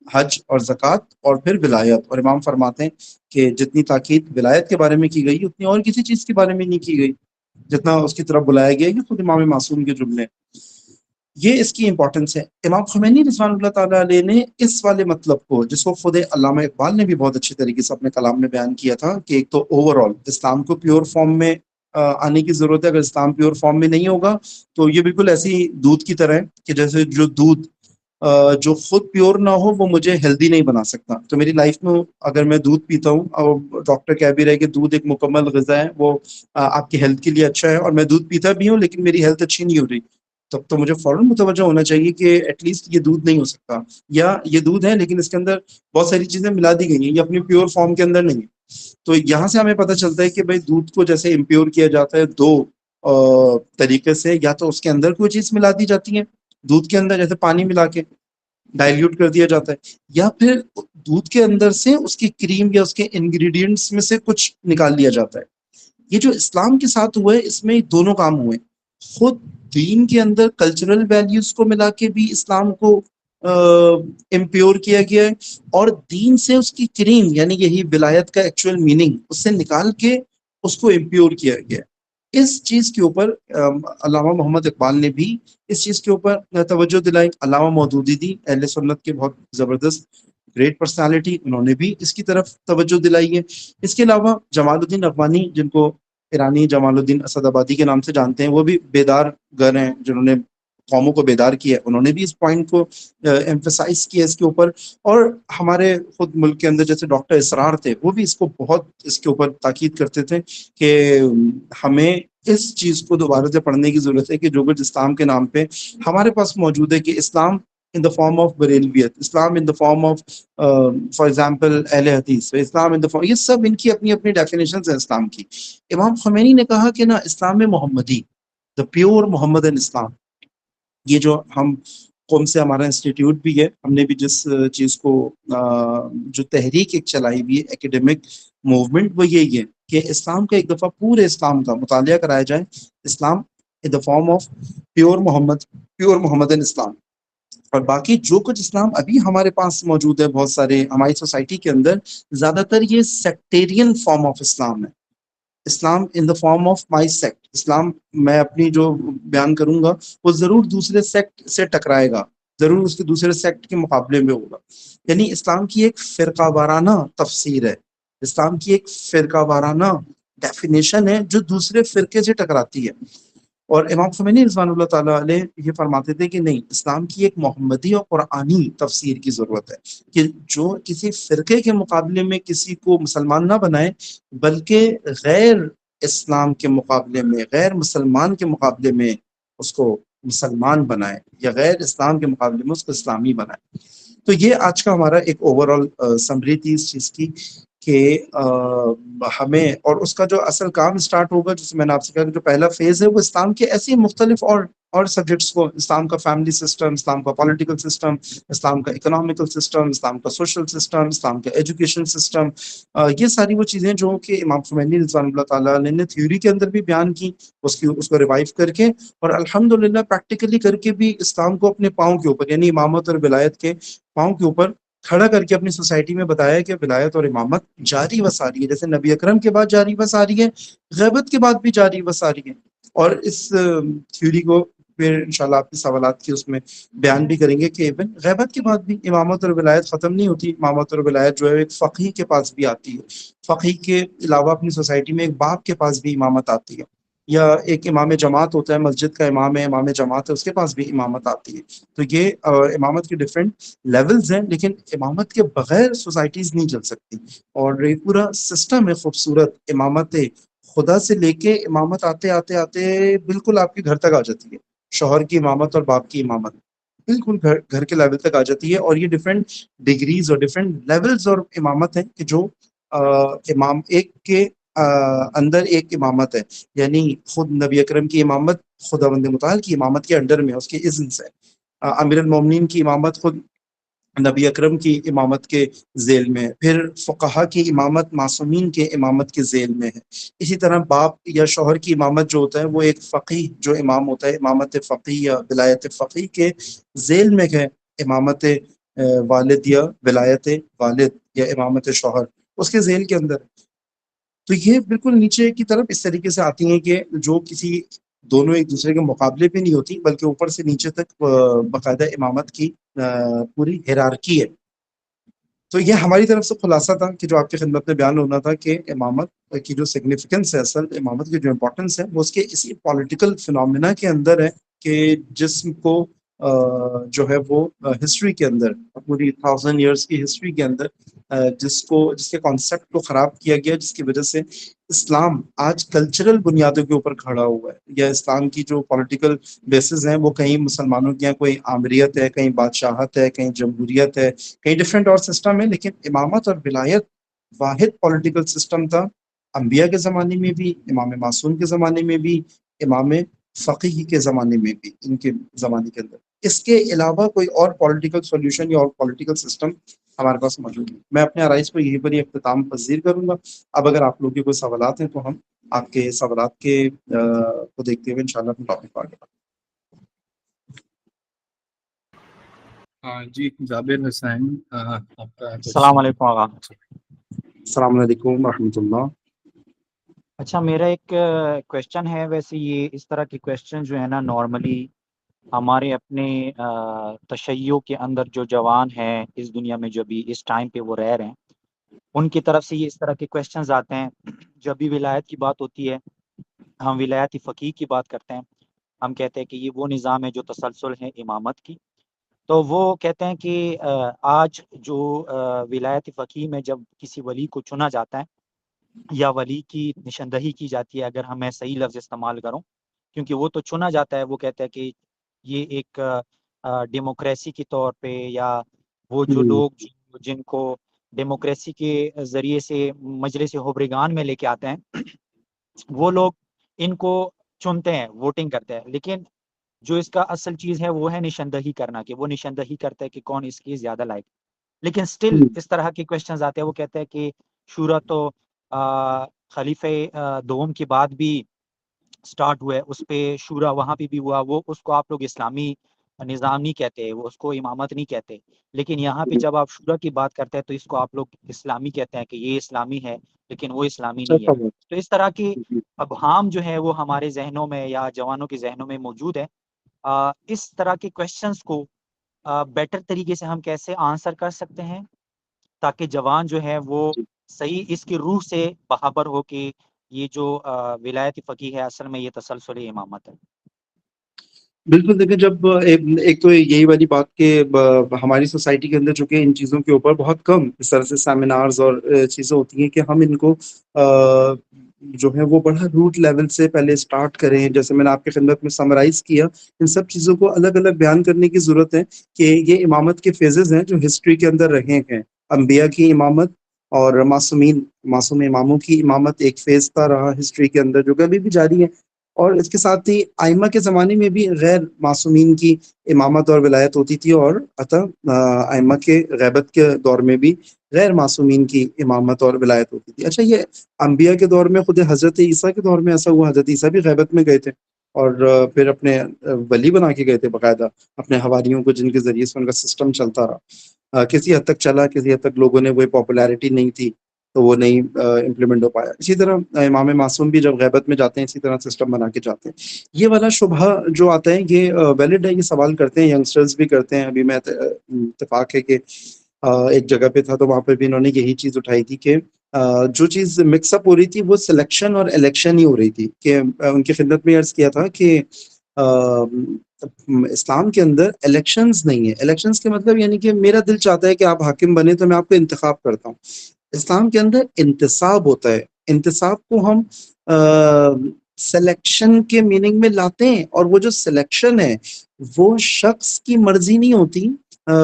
حج اور زکوٰۃ، اور پھر ولایت. اور امام فرماتے ہیں کہ جتنی تاکید ولایت کے بارے میں کی گئی اتنی اور کسی چیز کے بارے میں نہیں کی گئی جتنا اس کی طرف بلایا گیا ہے خود امام معصوم کے جملے. یہ اس کی امپورٹنس ہے. امام خمینی رضوان اللہ تعالیٰ علیہ نے اس والے مطلب کو، جس کو خود علامہ اقبال نے بھی بہت اچھے طریقے سے اپنے کلام میں بیان کیا تھا، کہ ایک تو اوور آل اسلام کو پیور فارم میں آنے کی ضرورت ہے. اگر اسلام پیور فارم میں نہیں ہوگا تو یہ بالکل ایسی دودھ کی طرح ہے کہ جیسے جو دودھ جو خود پیور نہ ہو وہ مجھے ہیلدی نہیں بنا سکتا. تو میری لائف میں اگر میں دودھ پیتا ہوں اور ڈاکٹر کہہ بھی رہے کہ دودھ ایک مکمل غذا ہے، وہ آپ کی ہیلتھ کے لیے اچھا ہے، اور میں دودھ پیتا بھی ہوں لیکن میری ہیلتھ اچھی نہیں ہو رہی، تب تو مجھے فوراً متوجہ ہونا چاہیے کہ ایٹ لیسٹ یہ دودھ نہیں ہو سکتا، یا یہ دودھ ہے لیکن اس کے اندر بہت ساری چیزیں ملا دی گئی ہیں، یہ اپنی پیور فارم کے اندر نہیں ہے. تو یہاں سے ہمیں پتہ چلتا ہے کہ بھائی دودھ کو جیسے امپیور کیا جاتا ہے دو طریقے سے، یا تو اس کے اندر کوئی چیز ملا دی جاتی ہے دودھ کے اندر، جیسے پانی ملا کے ڈائلیوٹ کر دیا جاتا ہے، یا پھر دودھ کے اندر سے اس کی کریم یا اس کے انگریڈینٹس میں سے کچھ نکال لیا جاتا ہے. یہ جو اسلام کے ساتھ ہوا ہے اس میں دونوں کام ہوئے. خود دین کے اندر کلچرل ویلیوز کو ملا کے بھی اسلام کو امپیور کیا گیا ہے، اور دین سے اس کی کریم یعنی یہی ولایت کا ایکچوئل میننگ اس سے نکال کے اس کو امپیور کیا گیا ہے. اس چیز کے اوپر علامہ محمد اقبال نے بھی اس چیز کے اوپر توجہ دلائی. علامہ مودودی دی اہل سنت کے بہت زبردست گریٹ پرسنالٹی، انہوں نے بھی اس کی طرف توجہ دلائی ہے. اس کے علاوہ جمال الدین افغانی، جن کو ایرانی جمال الدین اسد آبادی کے نام سے جانتے ہیں، وہ بھی بیدار گر ہیں جنہوں نے قوموں کو بیدار کیا. انہوں نے بھی اس پوائنٹ کو ایمفیسائز کیا اس کے اوپر. اور ہمارے خود ملک کے اندر جیسے ڈاکٹر اسرار تھے، وہ بھی اس کو بہت اس کے اوپر تاکید کرتے تھے کہ ہمیں اس چیز کو دوبارہ سے پڑھنے کی ضرورت ہے کہ جو کچھ اسلام کے نام پہ ہمارے پاس موجود ہے، کہ اسلام in the form of بریلویت، Islam in the form of for example اہل حدیث، اسلام in the form، یہ سب ان کی اپنی اپنی ڈیفینیشنز ہیں اسلام کی. امام خمینی نے کہا کہ نا اسلام محمدی، the pure Mohammedan اسلام، یہ جو ہم قوم سے ہمارا انسٹیٹیوٹ بھی ہے، ہم نے بھی جس چیز کو جو تحریک ایک چلائی ہوئی ہے ایکیڈیمک موومنٹ، وہ یہی ہے کہ اسلام کا ایک دفعہ پورے اسلام کا مطالعہ کرایا جائے. اسلام in the form of pure Mohammedan اسلام. اور باقی جو کچھ اسلام ابھی ہمارے پاس موجود ہے بہت سارے ہماری سوسائٹی کے اندر، زیادہ تر یہ سیکٹیرین فارم آف اسلام ہے. Islam in the form of my sect, اسلام میں اپنی جو بیان کروں گا وہ ضرور دوسرے سیکٹ سے ٹکرائے گا، ضرور اس کے دوسرے سیکٹ کے مقابلے میں ہوگا. یعنی اسلام کی ایک فرقہ وارانہ تفسیر ہے، اسلام کی ایک فرقہ وارانہ ڈیفینیشن ہے جو دوسرے فرقے سے ٹکراتی ہے. اور امام خمینی رضوان اللہ تعالیٰ علیہ یہ فرماتے تھے کہ نہیں، اسلام کی ایک محمدی اور قرآنی تفسیر کی ضرورت ہے، کہ جو کسی فرقے کے مقابلے میں کسی کو مسلمان نہ بنائے، بلکہ غیر اسلام کے مقابلے میں، غیر مسلمان کے مقابلے میں اس کو مسلمان بنائے، یا غیر اسلام کے مقابلے میں اس کو اسلامی بنائے. تو یہ آج کا ہمارا ایک اوور آل سمری تھی اس چیز کی، کہ ہمیں، اور اس کا جو اصل کام سٹارٹ ہوگا، جسے میں نے آپ سے کہا کہ جو پہلا فیز ہے وہ اسلام کے ایسی مختلف اور سبجیکٹس کو، اسلام کا فیملی سسٹم، اسلام کا پولیٹیکل سسٹم، اسلام کا اکنامیکل سسٹم، اسلام کا سوشل سسٹم، اسلام کا ایجوکیشن سسٹم، یہ ساری وہ چیزیں جو کہ امام خمینی رضوان اللہ تعالیٰ علیہ نے تھیوری کے اندر بھی بیان کی، اس کو ریوائیو کر کے، اور الحمدللہ پریکٹیکلی کر کے بھی اسلام کو اپنے پاؤں کے اوپر، یعنی امامت اور ولایت کے پاؤں کے اوپر کھڑا کر کے اپنی سوسائٹی میں بتایا کہ ولایت اور امامت جاری و ساری ہے، جیسے نبی اکرم کے بعد جاری و ساری ہے، غیبت کے بعد بھی جاری و ساری ہے. اور اس تھیوری کو پھر انشاءاللہ آپ کے سوالات کی اس میں بیان بھی کریں گے کہ ایون غیبت کے بعد بھی امامت اور ولایت ختم نہیں ہوتی. امامت اور ولایت جو ہے ایک فقیہ کے پاس بھی آتی ہے. فقیہ کے علاوہ اپنی سوسائٹی میں ایک باپ کے پاس بھی امامت آتی ہے, یا ایک امام جماعت ہوتا ہے, مسجد کا امام ہے, امام جماعت ہے, اس کے پاس بھی امامت آتی ہے. تو یہ امامت کے ڈفرینٹ لیولز ہیں, لیکن امامت کے بغیر سوسائٹیز نہیں چل سکتی. اور یہ پورا سسٹم ہے خوبصورت. امامت خدا سے لے کے امامت آتے آتے آتے بالکل آپ کے گھر تک آ جاتی ہے. شوہر کی امامت اور باپ کی امامت بالکل گھر کے لیول تک آ جاتی ہے. اور یہ ڈفرینٹ ڈگریز اور ڈفرینٹ لیولز اور امامت ہیں کہ جو امام ایک کے اندر ایک امامت ہے. یعنی خود نبی اکرم کی امامت خداوند متعال کی امامت کے انڈر میں, اس کے اذن سے. امیر المومنین کی امامت خود نبی اکرم کی امامت کے ذیل میں ہے. پھر فقہا کی امامت معصومین کے امامت کے ذیل میں ہے. اسی طرح باپ یا شوہر کی امامت جو ہوتا ہے وہ ایک فقیہ جو امام ہوتا ہے, امامت فقیہ یا ولایت فقیہ کے ذیل میں ہے. امامت والد یا ولایت والد یا امامت شوہر اس کے ذیل کے اندر. تو یہ بالکل نیچے کی طرف اس طریقے سے آتی ہیں کہ جو کسی دونوں ایک دوسرے کے مقابلے پہ نہیں ہوتی, بلکہ اوپر سے نیچے تک باقاعدہ امامت کی پوری ہیرارکی ہے. تو یہ ہماری طرف سے خلاصہ تھا کہ جو آپ کی خدمت میں بیان ہونا تھا کہ امامت کی جو سگنیفیکنس ہے, اصل امامت کی جو امپورٹنس ہے وہ اس کے اسی پولیٹیکل فنومینا کے اندر ہے کہ جس کو جو ہے وہ ہسٹری کے اندر, پوری 1000 ایئرس کی ہسٹری کے اندر جس کے کانسیپٹ کو خراب کیا گیا, جس کی وجہ سے اسلام آج کلچرل بنیادوں کے اوپر کھڑا ہوا ہے. یا اسلام کی جو پولیٹیکل بیسز ہیں وہ کہیں مسلمانوں کی ہیں, کوئی آمریت ہے, کہیں بادشاہت ہے, کہیں جمہوریت ہے, کئی ڈفرینٹ اور سسٹم ہے. لیکن امامت اور ولایت واحد پولیٹیکل سسٹم تھا, انبیاء کے زمانے میں بھی, امام معصوم کے زمانے میں بھی, امام فقیہ کے زمانے میں بھی, ان کے زمانے کے اندر. اس کے علاوہ کوئی اور پولیٹیکل سولوشن یا اور پولیٹیکل سسٹم ہمارے پاس موجود ہے. میں اپنے آرائز کو یہیں پر ہی اختتام پذیر کروں گا. اب اگر آپ لوگوں کے کوئی سوالات ہیں تو ہم آپ کے سوالات کے کو دیکھتے ہوئے انشاءاللہ اپنے ٹاپک پر آگے بڑھیں. جی جابر حسین, آپ کا السلام علیکم آقا. السلام علیکم ورحمۃ اللہ. اچھا, میرا ایک کویشچن ہے. ویسے یہ اس طرح کے کویشچن جو ہے نا نارملی ہمارے اپنے تشیع کے اندر جو جوان ہیں اس دنیا میں, جو بھی اس ٹائم پہ وہ رہ رہے ہیں, ان کی طرف سے یہ اس طرح کے کویشچنز آتے ہیں. جب بھی ولایت کی بات ہوتی ہے, ہم ولایت فقیہ کی بات کرتے ہیں, ہم کہتے ہیں کہ یہ وہ نظام ہے جو تسلسل ہے امامت کی. تو وہ کہتے ہیں کہ آج جو ولایت فقیہ میں جب کسی ولی کو چنا جاتا ہے یا ولی کی نشاندہی کی جاتی ہے, اگر میں صحیح لفظ استعمال کروں, کیونکہ وہ تو چنا جاتا ہے, وہ کہتا ہے کہ یہ ایک ڈیموکریسی کے طور پہ, یا وہ جو لوگ جن کو ڈیموکریسی کے ذریعے سے مجلس حبرگان میں لے کے آتے ہیں, وہ لوگ ان کو چنتے ہیں, ووٹنگ کرتے ہیں. لیکن جو اس کا اصل چیز ہے وہ ہے نشاندہی کرنا, کہ وہ نشاندہی کرتا ہے کہ کون اس کی زیادہ لائق. لیکن سٹل اس طرح کے کویشچنز آتے ہیں. وہ کہتے ہیں کہ شورا تو خلیفہ دوم کے بعد بھی سٹارٹ ہوا ہے, اس پہ شورا وہاں پہ بھی ہوا, وہ اس کو آپ لوگ اسلامی نظام نہیں کہتے, وہ اس کو امامت نہیں کہتے. لیکن یہاں پہ جب آپ شورا کی بات کرتے ہیں تو اس کو آپ لوگ اسلامی کہتے ہیں کہ یہ اسلامی ہے, لیکن وہ اسلامی نہیں ہے. تو اس طرح کی ابہام جو ہے وہ ہمارے ذہنوں میں یا جوانوں کے ذہنوں میں موجود ہے. اس طرح کے کویشچنز کو بیٹر طریقے سے ہم کیسے آنسر کر سکتے ہیں تاکہ جوان جو ہے وہ صحیح اس کی روح سے باخبر ہو کہ یہ جو ولایت فقیہ ہے اصل میں یہ تسلسل امامت ہے. بالکل. دیکھیں, جب ایک تو یہی والی بات کہ ہماری سوسائٹی کے اندر چونکہ ان چیزوں کے اوپر بہت کم اس طرح سے سیمینارز اور چیزیں ہوتی ہیں کہ ہم ان کو جو ہے وہ بڑا روٹ لیول سے پہلے سٹارٹ کریں. جیسے میں نے آپ کی خدمت میں سمرائز کیا, ان سب چیزوں کو الگ الگ بیان کرنے کی ضرورت ہے کہ یہ امامت کے فیزز ہیں جو ہسٹری کے اندر رہے ہیں. انبیاء کی امامت اور معصوم اماموں کی امامت ایک فیز تھا رہا ہسٹری کے اندر, جو کہ ابھی بھی جاری ہے. اور اس کے ساتھ ہی ائمہ کے زمانے میں بھی غیر معصومین کی امامت اور ولایت ہوتی تھی, اور ائمہ کے غیبت کے دور میں بھی غیر معصومین کی امامت اور ولایت ہوتی تھی. اچھا, یہ انبیاء کے دور میں خود حضرت عیسیٰ کے دور میں ایسا ہوا. حضرت عیسیٰ بھی غیبت میں گئے تھے اور پھر اپنے ولی بنا کے گئے تھے باقاعدہ اپنے حواریوں کو, جن کے ذریعے سے ان کا سسٹم چلتا رہا. کسی حد تک چلا, کسی حد تک لوگوں نے وہ پاپولیرٹی نہیں تھی, تو وہ نہیں امپلیمنٹ ہو پایا. اسی طرح امام معصوم بھی جب غیبت میں جاتے ہیں اسی طرح سسٹم بنا کے جاتے ہیں. یہ والا شبہ جو آتا ہے یہ ویلڈ ہے, یہ سوال کرتے ہیں ینگسٹرز بھی کرتے ہیں. ابھی میں اتفاق ہے کہ ایک جگہ پہ تھا تو وہاں پہ بھی انہوں نے یہی چیز اٹھائی تھی کہ جو چیز مکس اپ ہو رہی تھی وہ سلیکشن اور الیکشن ہی ہو رہی تھی. کہ ان کی خدمت میں عرض کیا تھا کہ اسلام کے اندر الیکشنز نہیں ہے. الیکشنز کے مطلب یعنی کہ میرا دل چاہتا ہے کہ آپ حاکم بنے تو میں آپ کو انتخاب کرتا ہوں. اسلام کے اندر انتصاب ہوتا ہے. انتصاب کو ہم سلیکشن کے میننگ میں لاتے ہیں, اور وہ جو سلیکشن ہے وہ شخص کی مرضی نہیں ہوتی,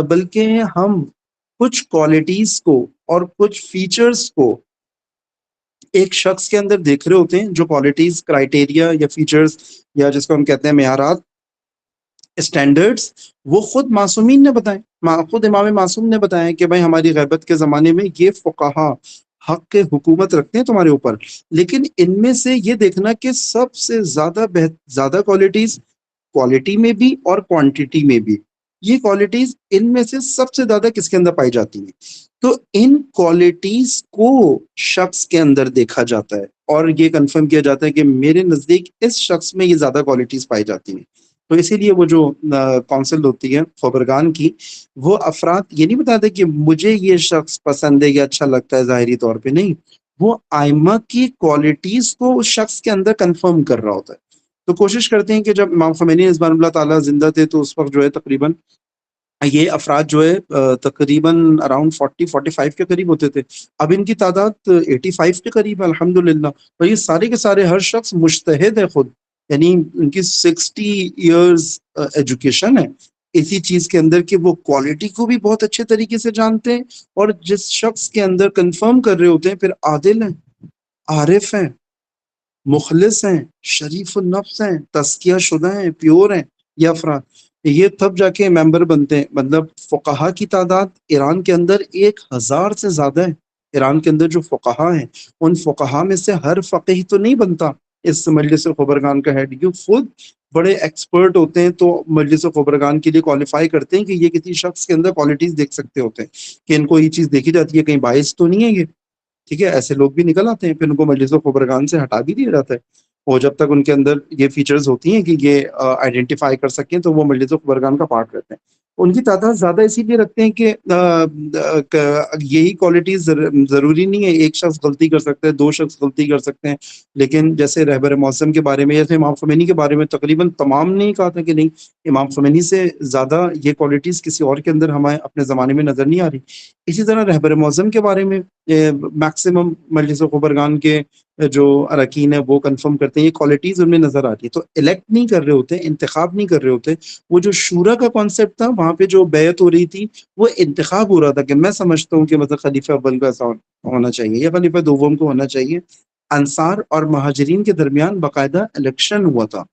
بلکہ ہم کچھ کوالٹیز کو اور کچھ فیچرز کو ایک شخص کے اندر دیکھ رہے ہوتے ہیں, جو کوالٹیز, کرائٹیریا یا فیچرز یا جس کو ہم کہتے ہیں معیارات, اسٹینڈرڈز, وہ خود معصومین نے بتائے. خود امام معصوم نے بتایا کہ بھائی ہماری غیبت کے زمانے میں یہ فقہا حق کے حکومت رکھتے ہیں تمہارے اوپر, لیکن ان میں سے یہ دیکھنا کہ سب سے زیادہ کوالٹیز, کوالٹی میں بھی اور کوانٹیٹی میں بھی, یہ کوالٹیز ان میں سے سب سے زیادہ کس کے اندر پائی جاتی ہیں. تو ان کوالٹیز کو شخص کے اندر دیکھا جاتا ہے اور یہ کنفرم کیا جاتا ہے کہ میرے نزدیک اس شخص میں یہ زیادہ کوالٹیز پائی جاتی ہیں. تو اسی لیے وہ جو کونسل ہوتی ہے خبرگان کی, وہ افراد یہ نہیں بتاتے کہ مجھے یہ شخص پسند ہے یا اچھا لگتا ہے ظاہری طور پہ, نہیں, وہ ائمہ کی کوالٹیز کو اس شخص کے اندر کنفرم کر رہا ہوتا ہے. تو کوشش کرتے ہیں کہ جب امام خمینی رضوان اللہ تعالیٰ زندہ تھے تو اس وقت جو ہے تقریباً یہ افراد جو ہے تقریباً اراؤنڈ 40-45 کے قریب ہوتے تھے. اب ان کی تعداد 85 کے قریب ہے الحمدللہ. اور یہ سارے کے سارے ہر شخص مجتہد ہے خود, یعنی ان کی 60 ایئرز ایجوکیشن ہے اسی چیز کے اندر کہ وہ کوالٹی کو بھی بہت اچھے طریقے سے جانتے ہیں, اور جس شخص کے اندر کنفرم کر رہے ہوتے ہیں پھر عادل ہیں, عارف ہیں, مخلص ہیں, شریف النفس ہیں, تزکیہ شدہ ہیں, پیور ہیں. یہ افراد یہ تب جا کے ممبر بنتے ہیں. مطلب فقہا کی تعداد ایران کے اندر 1000 سے زیادہ ہے. ایران کے اندر جو فقہا ہیں ان فقہا میں سے ہر فقیہ تو نہیں بنتا اس مجلس خبرگان کا ہیڈ, کیوں خود بڑے ایکسپرٹ ہوتے ہیں تو مجلس خبرگان کے لیے کوالیفائی کرتے ہیں کہ یہ کسی شخص کے اندر کوالٹیز دیکھ سکتے ہوتے ہیں کہ ان کو یہ چیز دیکھی جاتی ہے کہیں باعث تو نہیں ہے یہ, ٹھیک ہے. ایسے لوگ بھی نکل آتے ہیں, پھر ان کو مجلس خبرگان سے ہٹا بھی دیا جاتا ہے, اور جب تک ان کے اندر یہ فیچرز ہوتی ہیں کہ یہ آئیڈینٹیفائی کر سکیں تو وہ مجلس خبرگان کا پارٹ رہتے ہیں. ان کی تعداد زیادہ اسی لیے رکھتے ہیں کہ یہی کوالٹیز ضروری نہیں ہے, ایک شخص غلطی کر سکتا ہے, 2 شخص غلطی کر سکتے ہیں, لیکن جیسے رہبر معظم کے بارے میں, جیسے امام خمینی کے بارے میں تقریباً تمام نے کہا تھا کہ نہیں, امام خمینی سے زیادہ یہ کوالٹیز کسی اور کے اندر ہمیں اپنے زمانے میں نظر نہیں آ رہی. اسی طرح رہبر معظم کے بارے میں میکسیمم مجلس خبرگان کے جو اراکین ہیں وہ کنفرم کرتے ہیں یہ کوالٹیز ان میں نظر آتی ہے. تو الیکٹ نہیں کر رہے ہوتے, انتخاب نہیں کر رہے ہوتے. وہ جو شورا کا کانسیپٹ تھا وہاں پہ جو بیعت ہو رہی تھی وہ انتخاب ہو رہا تھا کہ میں سمجھتا ہوں کہ مطلب خلیفہ اول کا ایسا ہونا چاہیے یا خلیفہ دوم کو ہونا چاہیے. انصار اور مہاجرین کے درمیان باقاعدہ الیکشن ہوا تھا,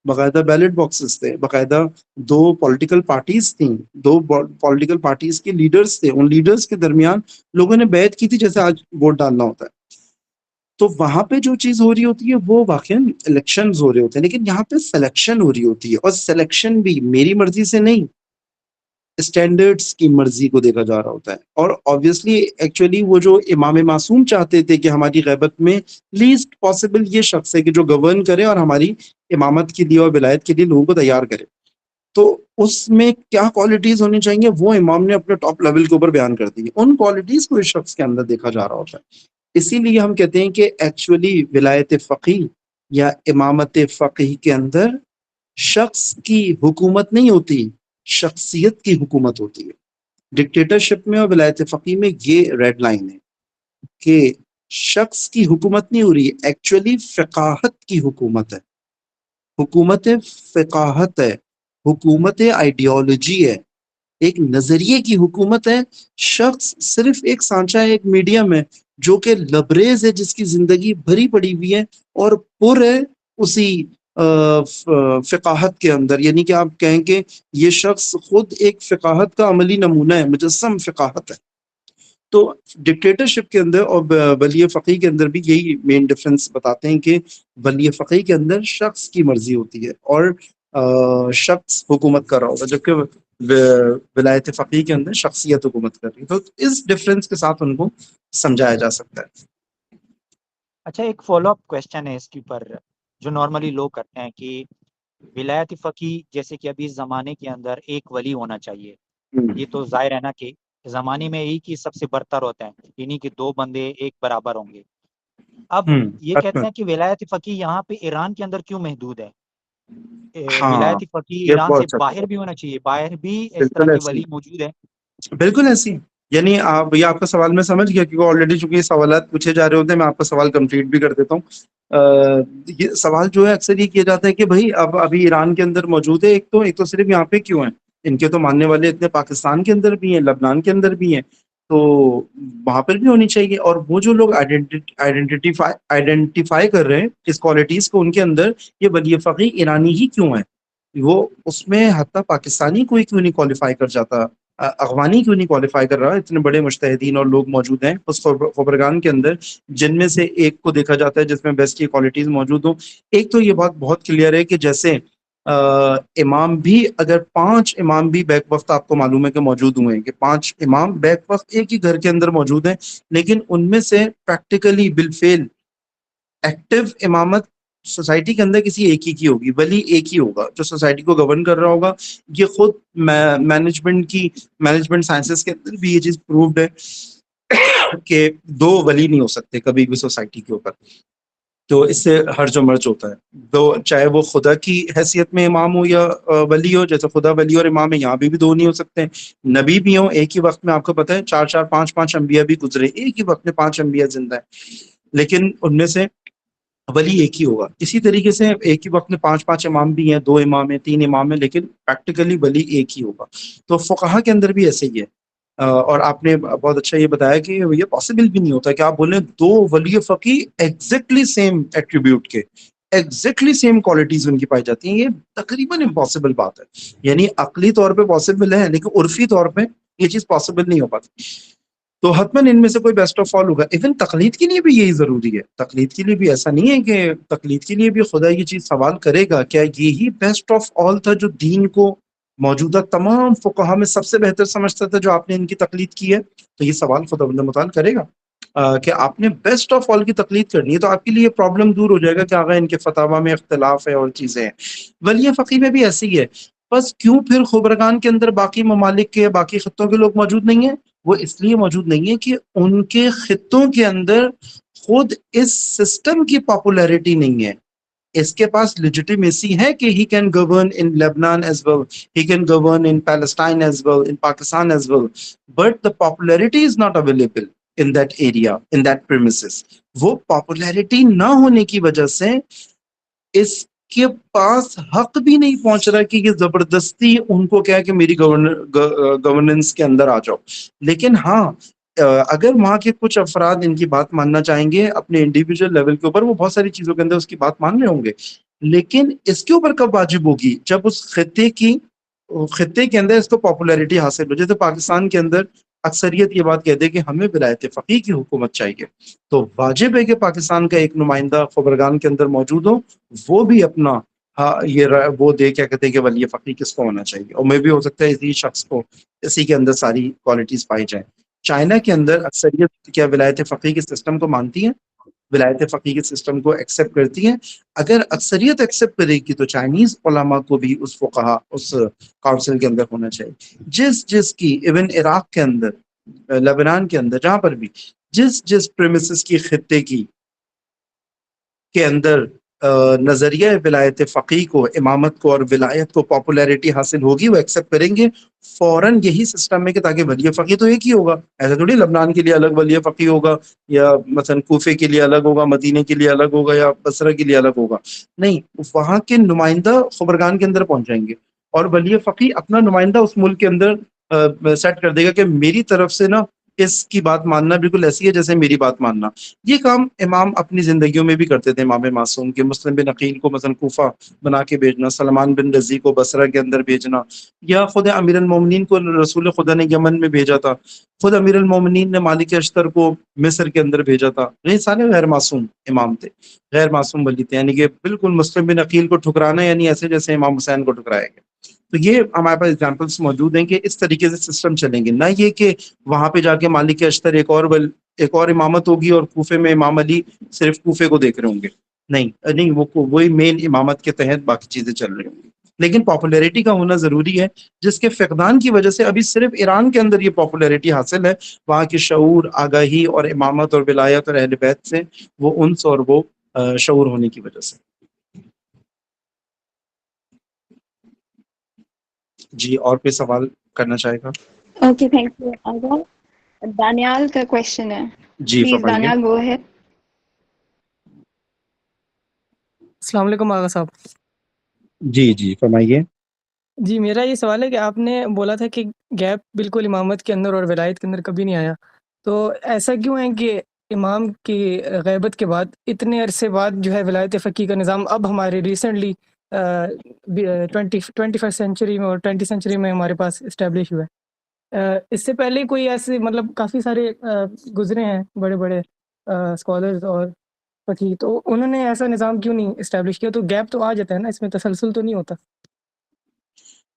باقاعدہ بیلٹ باکسز تھے, باقاعدہ 2 پولیٹیکل پارٹیز تھیں, 2 پولیٹیکل پارٹیز کے لیڈرز تھے, ان لیڈرز کے درمیان لوگوں نے بیعت کی تھی جیسے آج ووٹ ڈالنا ہوتا ہے. تو وہاں پہ جو چیز ہو رہی ہوتی ہے وہ واقعاً الیکشنز ہو رہے ہوتے ہیں, لیکن یہاں پہ سلیکشن ہو رہی ہوتی ہے, اور سلیکشن بھی میری مرضی سے نہیں, اسٹینڈرڈز کی مرضی کو دیکھا جا رہا ہوتا ہے. اور آبویسلی ایکچولی وہ جو امام معصوم چاہتے تھے کہ ہماری غیبت میں لیسٹ پاسبل یہ شخص ہے کہ جو گورن کرے اور ہماری امامت کے لیے اور ولایت کے لیے لوگوں کو تیار کرے, تو اس میں کیا کوالٹیز ہونی چاہیے وہ امام نے اپنے ٹاپ لیول کے اوپر بیان کر دی. ان کوالٹیز کو اس شخص کے اندر دیکھا جا رہا ہوتا ہے. اسی لیے ہم کہتے ہیں کہ ایکچولی ولایت فقیہ یا امامت فقیہ کے اندر شخص کی حکومت نہیں ہوتی, شخصیت کی حکومت ہوتی ہے. ڈکٹیٹرشپ میں اور ولایت فقیہ میں یہ ریڈ لائن ہے کہ شخص کی حکومت نہیں ہو رہی, ایکچولی فقاہت کی حکومت ہے. حکومت فقاہت ہے, حکومت آئیڈیالوجی ہے, ایک نظریے کی حکومت ہے. شخص صرف ایک سانچہ ہے, ایک میڈیم ہے جو کہ لبریز ہے, جس کی زندگی بھری پڑی ہوئی ہے اور پر ہے اسی فقاہت کے اندر. یعنی کہ آپ کہیں کہ یہ شخص خود ایک فقاہت کا عملی نمونہ ہے, مجسم فقاہت ہے. تو ڈکٹیٹرشپ کے اندر اور ولی فقیہ کے اندر بھی یہی مین ڈفرنس بتاتے ہیں کہ ولی فقیہ کے اندر شخص کی مرضی ہوتی ہے اور شخص حکومت کر رہا ہوگا, جبکہ ولایت فقیہ کے اندر شخصیت حکومت کر رہی ہے. تو اس ڈفرینس کے ساتھ ان کو سمجھایا جا سکتا ہے. اچھا ایک فالو اپ کویسچن ہے اس کے اوپر جو نارملی لوگ کرتے ہیں کہ ولایت فقیہ جیسے کہ ابھی اس زمانے کے اندر ایک ولی ہونا چاہیے، یہ تو ظاہر ہے نا کہ زمانے میں ایک ہی سب سے برتر ہوتا ہے، یعنی کہ دو بندے ایک برابر ہوں گے. اب یہ کہتے ہیں کہ ولایت فقیہ یہاں پہ ایران کے اندر کیوں محدود ہے؟ ہاں ولایت فقیہ یہ ایران سے بہت اچھا باہر بھی ہونا چاہیے، باہر بھی اس طرح بالکل کے ایسی ولی موجود ہیں. بالکل ایسی. یعنی یہ آپ کا سوال میں سمجھ گیا کیونکہ آلریڈی چونکہ یہ سوالات پوچھے جا رہے ہوتے ہیں، میں آپ کا سوال کمپلیٹ بھی کر دیتا ہوں. یہ سوال جو ہے اکثر یہ کیا جاتا ہے کہ بھائی اب ابھی ایران کے اندر موجود ہے، ایک تو صرف یہاں پہ کیوں ہیں، ان کے تو ماننے والے اتنے پاکستان کے اندر بھی ہیں، لبنان کے اندر بھی ہیں، تو وہاں پر بھی ہونی چاہیے. اور وہ جو لوگ آئیڈینٹیفائی کر رہے ہیں اس کوالٹیز کو ان کے اندر، یہ ولی فقیہ ایرانی ہی کیوں ہے، وہ اس میں حتیٰ پاکستانی کوئی کیوں نہیں کوالیفائی کر جاتا، افغانی کیوں نہیں کوالیفائی کر رہا. اتنے بڑے مجتہدین اور لوگ موجود ہیں اس خبرگان کے اندر، جن میں سے ایک کو دیکھا جاتا ہے جس میں بیسٹ کی کوالٹیز موجود ہوں. ایک تو یہ بات بہت کلیئر ہے کہ جیسے امام بھی، اگر 5 امام بھی بیک وقت آپ کو معلوم ہے کہ موجود ہوئے ہیں، کہ 5 امام بیک وقت ایک ہی گھر کے اندر موجود ہیں، لیکن ان میں سے پریکٹیکلی بالفعل ایکٹیو امامت سوسائٹی کے اندر کسی ایک ہی کی ہوگی، ولی ایک ہی ہوگا جو سوسائٹی کو گورن کر رہا ہوگا. یہ خود مینجمنٹ سائنسز کے اندر بھی یہ چیز پرووڈ ہے کہ 2 ولی نہیں ہو سکتے کبھی بھی سوسائٹی کے اوپر. تو اس سے ہرج و مرج ہوتا ہے. چاہے وہ خدا کی حیثیت میں امام ہو یا ولی ہو، جیسے خدا ولی اور امام ہے، یہاں بھی 2 نہیں ہو سکتے. نبی بھی ہوں ایک ہی وقت میں، آپ کو پتہ ہے 4 5 انبیاء بھی گزرے، ایک ہی وقت میں 5 انبیاء زندہ ہیں، لیکن ان میں سے ولی ایک ہی ہوگا. اسی طریقے سے ایک ہی وقت میں 5 امام بھی ہیں، 2 امام ہیں، 3 امام ہیں، لیکن پریکٹیکلی ولی ایک ہی ہوگا. تو فقہا کے اندر بھی ایسے ہی ہے. اور آپ نے بہت اچھا یہ بتایا کہ یہ پاسبل بھی نہیں ہوتا کہ آپ بولیں 2 ولی فقیہ ایگزیکٹلی سیم ایٹریبیوٹ کے، ایگزیکٹلی سیم کوالٹیز ان کی پائی جاتی ہیں. یہ تقریباً امپاسبل بات ہے. یعنی عقلی طور پہ پاسبل ہے لیکن عرفی طور پہ یہ چیز پاسبل نہیں ہو پاتی. تو حتماً ان میں سے کوئی بیسٹ آف آل ہوگا. ایون تقلید کے لیے بھی یہی ضروری ہے. تقلید کے لیے بھی ایسا نہیں ہے کہ تقلید کے لیے بھی خدا یہ چیز سوال کرے گا کیا یہی بیسٹ آف آل تھا جو دین کو موجودہ تمام فقہا میں سب سے بہتر سمجھتا تھا جو آپ نے ان کی تقلید کی ہے. تو یہ سوال خدا بند متعال کرے گا کہ آپ نے بیسٹ آف آل کی تقلید کرنی ہے. تو آپ کے لیے پرابلم دور ہو جائے گا کہ آگا ان کے فتاوا میں اختلاف ہے اور چیزیں ہیں. ولی فقیہ میں بھی ایسی ہی ہے. بس کیوں پھر خبرگان کے اندر باقی ممالک کے، باقی خطوں کے لوگ موجود نہیں ہیں؟ وہ اس لیے موجود نہیں ہے کہ ان کے خطوں کے اندر خود اس سسٹم کی پاپولیرٹی نہیں ہے. اس کے پاس لیجیٹیمیسی ہے کہ he can govern in Lebanon as well, he can govern in Palestine as well, in Pakistan as well, but the popularity is not available in that area, in that premises. وہ popularity نہ ہونے کی وجہ سے اس کے پاس حق بھی نہیں پہنچ رہا کہ یہ زبردستی ان کو کیا ہے کہ میری گورننس کے اندر آ جاؤ. لیکن ہاں اگر وہاں کے کچھ افراد ان کی بات ماننا چاہیں گے اپنے انڈیویجول لیول کے اوپر، وہ بہت ساری چیزوں کے اندر اس کی بات مان رہے ہوں گے، لیکن اس کے اوپر کب واجب ہوگی؟ جب اس خطے کے اندر اس کو پاپولیرٹی حاصل ہو. جیسے پاکستان کے اندر اکثریت یہ بات کہتے ہیں کہ ہمیں ولایت فقیہ کی حکومت چاہیے، تو واجب ہے کہ پاکستان کا ایک نمائندہ خبرگان کے اندر موجود ہو، وہ بھی اپنا وہ دے کیا کہتے ہیں کہ ولی فقیہ کس کو ہونا چاہیے. اور میں بھی ہو سکتا ہے اسی شخص کو، اسی کے اندر ساری کوالٹیز پائی جائیں. چائنا کے اندر اکثریت کیا ولایت فقیہ کے سسٹم کو مانتی ہیں؟ ولایت فقیہ کے سسٹم کو ایکسیپٹ کرتی ہیں؟ اگر اکثریت ایکسیپٹ کرے گی تو چائنیز علماء کو بھی اس فقہا اس کاؤنسل کے اندر ہونا چاہیے. جس کی ایون عراق کے اندر، لبنان کے اندر، جہاں پر بھی جس پریمیسز کی خطے کی کے اندر نظریہ ولایت فقیہ کو، امامت کو اور ولایت کو پاپولیرٹی حاصل ہوگی، وہ ایکسیپٹ کریں گے فوراً. یہی سسٹم ہے کہ تاکہ ولی فقیہ تو ایک ہی ہوگا، ایسا تھوڑی لبنان کے لیے الگ ولی فقیہ ہوگا، یا مثلا کوفے کے لیے الگ ہوگا، مدینے کے لیے الگ ہوگا، یا بصرہ کے لیے الگ ہوگا. نہیں، وہاں کے نمائندہ خبرگان کے اندر پہنچ جائیں گے اور ولی فقیہ اپنا نمائندہ اس ملک کے اندر سیٹ کر دے گا کہ میری طرف سے نا اس کی بات ماننا بالکل ایسی ہے جیسے میری بات ماننا. یہ کام امام اپنی زندگیوں میں بھی کرتے تھے. امام معصوم کے مسلم بن عقیل کو مثلا کوفہ بنا کے بھیجنا، سلمان بن رضی کو بصرہ کے اندر بھیجنا، یا خود امیر المومنین کو رسول خدا نے یمن میں بھیجا تھا، خود امیر المومنین نے مالک اشتر کو مصر کے اندر بھیجا تھا. یہ سارے غیر معصوم امام تھے، غیر معصوم ولی تھے. یعنی کہ بالکل مسلم بن عقیل کو ٹھکرانا یعنی ایسے جیسے امام حسین کو ٹھکرایا گیا. تو یہ ہمارے پاس ایگزامپلس موجود ہیں کہ اس طریقے سے سسٹم چلیں گے، نہ یہ کہ وہاں پہ جا کے مالک اشتر ایک اور امامت ہوگی اور کوفے میں امام علی صرف کوفے کو دیکھ رہے ہوں گے، نہیں وہی مین امامت کے تحت باقی چیزیں چل رہی ہوں گی. لیکن پاپولیرٹی کا ہونا ضروری ہے، جس کے فقدان کی وجہ سے ابھی صرف ایران کے اندر یہ پاپولیرٹی حاصل ہے، وہاں کی شعور، آگاہی اور امامت اور ولایت اور اہل بیت سے وہ انس اور وہ شعور ہونے کی وجہ سے. جی اور کوئی سوال کرنا چاہے گا؟ Okay thank you. آگا دانیال کا کوشچن ہے، جی پلیز فرمائیے. دانیال وہ ہے. السلام علیکم آغا صاحب. جی فرمائیے. جی میرا یہ سوال ہے کہ آپ نے بولا تھا کہ گیپ بالکل امامت کے اندر اور ولایت کے اندر کبھی نہیں آیا، تو ایسا کیوں ہے کہ امام کی غیبت کے بعد اتنے عرصے بعد جو ہے ولایت فقیہ کا نظام اب ہمارے ریسنٹلی 21 سینچری میں اور 20 سینچری میں ہمارے پاس اسٹیبلش ہوا ہے؟ اس سے پہلے کوئی ایسے مطلب کافی سارے گزرے ہیں بڑے بڑے اسکالرز اور فقیہ، تو انہوں نے ایسا نظام کیوں نہیں اسٹیبلش کیا؟ تو گیپ تو آ جاتا ہے نا، اس میں تسلسل تو نہیں ہوتا.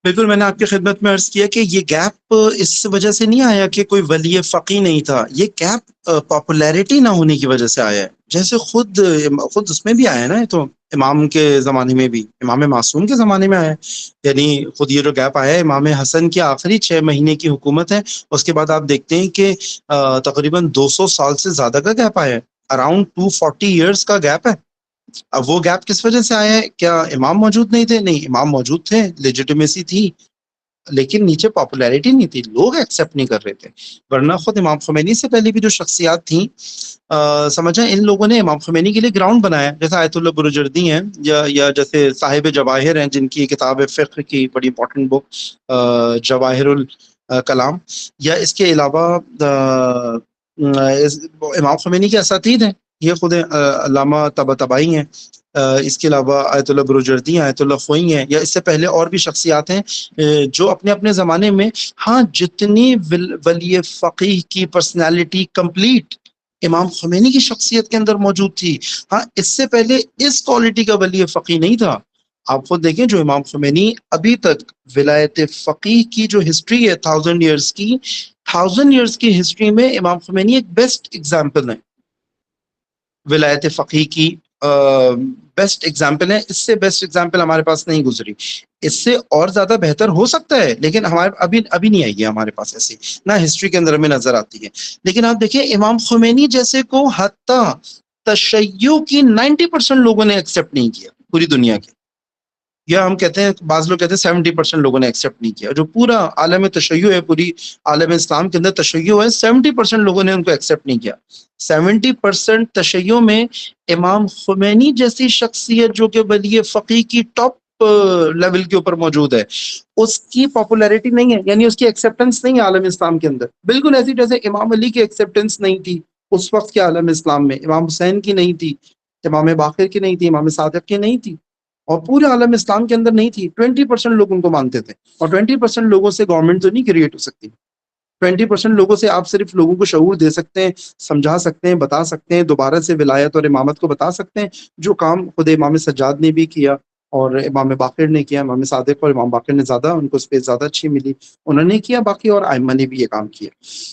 بالکل، میں نے آپ کی خدمت میں عرض کیا کہ یہ گیپ اس وجہ سے نہیں آیا کہ کوئی ولی فقی نہیں تھا، یہ گیپ پاپولیرٹی نہ ہونے کی وجہ سے آیا ہے. جیسے خود اس میں بھی آیا ہے نا، یہ تو امام کے زمانے میں بھی، امام معصوم کے زمانے میں آیا ہے. یعنی خود یہ جو گیپ آیا ہے امام حسن کی آخری 6 مہینے کی حکومت ہے، اس کے بعد آپ دیکھتے ہیں کہ تقریباً 200 سال سے زیادہ کا گیپ آیا ہے، اراؤنڈ 240 ایئرس کا گیپ ہے. اب وہ گیپ کس وجہ سے آیا ہے؟ کیا امام موجود نہیں تھے؟ نہیں، امام موجود تھے، لیجیٹیمیسی تھی، لیکن نیچے پاپولیرٹی نہیں تھی، لوگ ایکسیپٹ نہیں کر رہے تھے. ورنہ خود امام خمینی سے پہلے بھی جو شخصیات تھیں، سمجھیں ان لوگوں نے امام خمینی کے لیے گراؤنڈ بنایا، جیسے آیت اللہ بروجردی ہیں یا جیسے صاحب جواہر ہیں، جن کی کتاب فقہ کی بڑی امپورٹنٹ بک جواہر الکلام، یا اس کے علاوہ امام خمینی کے اساتید ہیں، یہ خود علامہ طباطبائی ہیں، اس کے علاوہ آیت اللہ بروجردی ہیں، آیت اللہ خوئی ہیں، یا اس سے پہلے اور بھی شخصیات ہیں جو اپنے اپنے زمانے میں، ہاں جتنی ولی فقیہ کی پرسنالٹی کمپلیٹ امام خمینی کی شخصیت کے اندر موجود تھی، ہاں اس سے پہلے اس کوالٹی کا ولی فقیہ نہیں تھا. آپ خود دیکھیں جو امام خمینی ابھی تک ولایت فقیہ کی جو ہسٹری ہے 1000 ایئرس کی، 1000 ایئرس کی ہسٹری میں امام خمینی ایک بیسٹ ایگزامپل ہے ولایت فقیہ کی، بیسٹ ایگزامپل ہے. اس سے بیسٹ ایگزامپل ہمارے پاس نہیں گزری. اس سے اور زیادہ بہتر ہو سکتا ہے، لیکن ہمارے ابھی نہیں آئی ہے ہمارے پاس ایسی، نہ ہسٹری کے اندر ہمیں نظر آتی ہے. لیکن آپ دیکھیں امام خمینی جیسے کو حتیٰ تشیع کی 90% لوگوں نے ایکسیپٹ نہیں کیا پوری دنیا کے، یا ہم کہتے ہیں بعض لوگ کہتے ہیں 70% لوگوں نے ایکسیپٹ نہیں کیا. جو پورا عالم تشیع ہے، پوری عالم اسلام کے اندر تشیع ہے، 70% لوگوں نے ان کو ایکسیپٹ نہیں کیا. 70% تشیع میں امام خمینی جیسی شخصیت جو کہ ولی فقیہ کی ٹاپ لیول کے اوپر موجود ہے، اس کی پاپولیرٹی نہیں ہے، یعنی اس کی ایکسیپٹنس نہیں ہے عالم اسلام کے اندر. بالکل ایسی جیسے امام علی کی ایکسیپٹنس نہیں تھی اس وقت کے عالم اسلام میں، امام حسین کی نہیں تھی، امام باقر کی نہیں تھی، امام صادق کی نہیں تھی، اور پورے عالم اسلام کے اندر نہیں تھی. 20% لوگ ان کو مانتے تھے، اور 20% لوگوں سے گورنمنٹ تو نہیں کریٹ ہو سکتی. 20% لوگوں سے آپ صرف لوگوں کو شعور دے سکتے ہیں، سمجھا سکتے ہیں، بتا سکتے ہیں، دوبارہ سے ولایت اور امامت کو بتا سکتے ہیں، جو کام خود امام سجاد نے بھی کیا اور امام باقر نے کیا. امام صادق اور امام باقر نے زیادہ، ان کو اسپیس زیادہ اچھی ملی، انہوں نے کیا، باقی اور ائمہ نے بھی یہ کام کیا.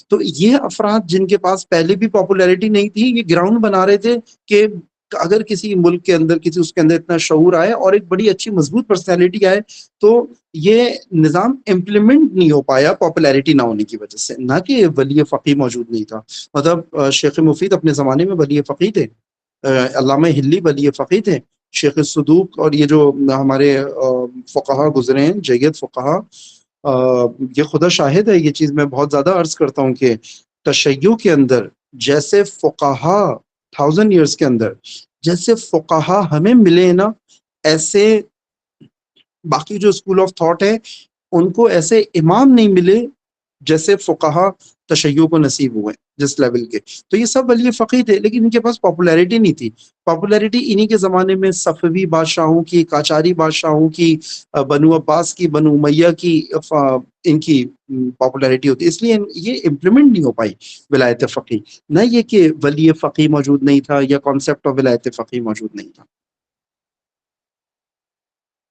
تو یہ افراد جن کے پاس پہلے بھی پاپولیرٹی نہیں تھی، یہ گراؤنڈ بنا رہے تھے کہ اگر کسی ملک کے اندر کسی اس کے اندر اتنا شعور آئے اور ایک بڑی اچھی مضبوط پرسنالٹی آئے، تو یہ نظام امپلیمنٹ نہیں ہو پایا پاپولیرٹی نہ ہونے کی وجہ سے، نہ کہ ولی فقیہ موجود نہیں تھا. مطلب شیخ مفید اپنے زمانے میں ولی فقیہ تھے، علامہ ہلی ولی فقیہ تھے، شیخ صدوق اور یہ جو ہمارے فقہا گزرے ہیں، جید فقہا، یہ خدا شاہد ہے یہ چیز میں بہت زیادہ عرض کرتا ہوں کہ تشیع کے اندر جیسے فقہا 1000 ایئرس کے اندر جیسے فقہا ہمیں ملے نا، ایسے باقی جو اسکول آف تھاٹ ہے ان کو ایسے امام نہیں ملے جیسے فقہا تشیع کو نصیب ہوئے جس لیول کے. تو یہ سب ولی فقیہ تھے، لیکن ان کے پاس پاپولیرٹی نہیں تھی. پاپولیرٹی انہی کے زمانے میں صفوی بادشاہوں کی، قاجاری بادشاہوں کی، بنو عباس کی، بنو امیہ کی، ان کی پاپولیرٹی ہوتی، اس لیے یہ امپلیمنٹ نہیں ہو پائی ولایت فقیہ. نہ یہ کہ ولی فقیہ موجود نہیں تھا یا کانسیپٹ آف ولایت فقیہ موجود نہیں تھا.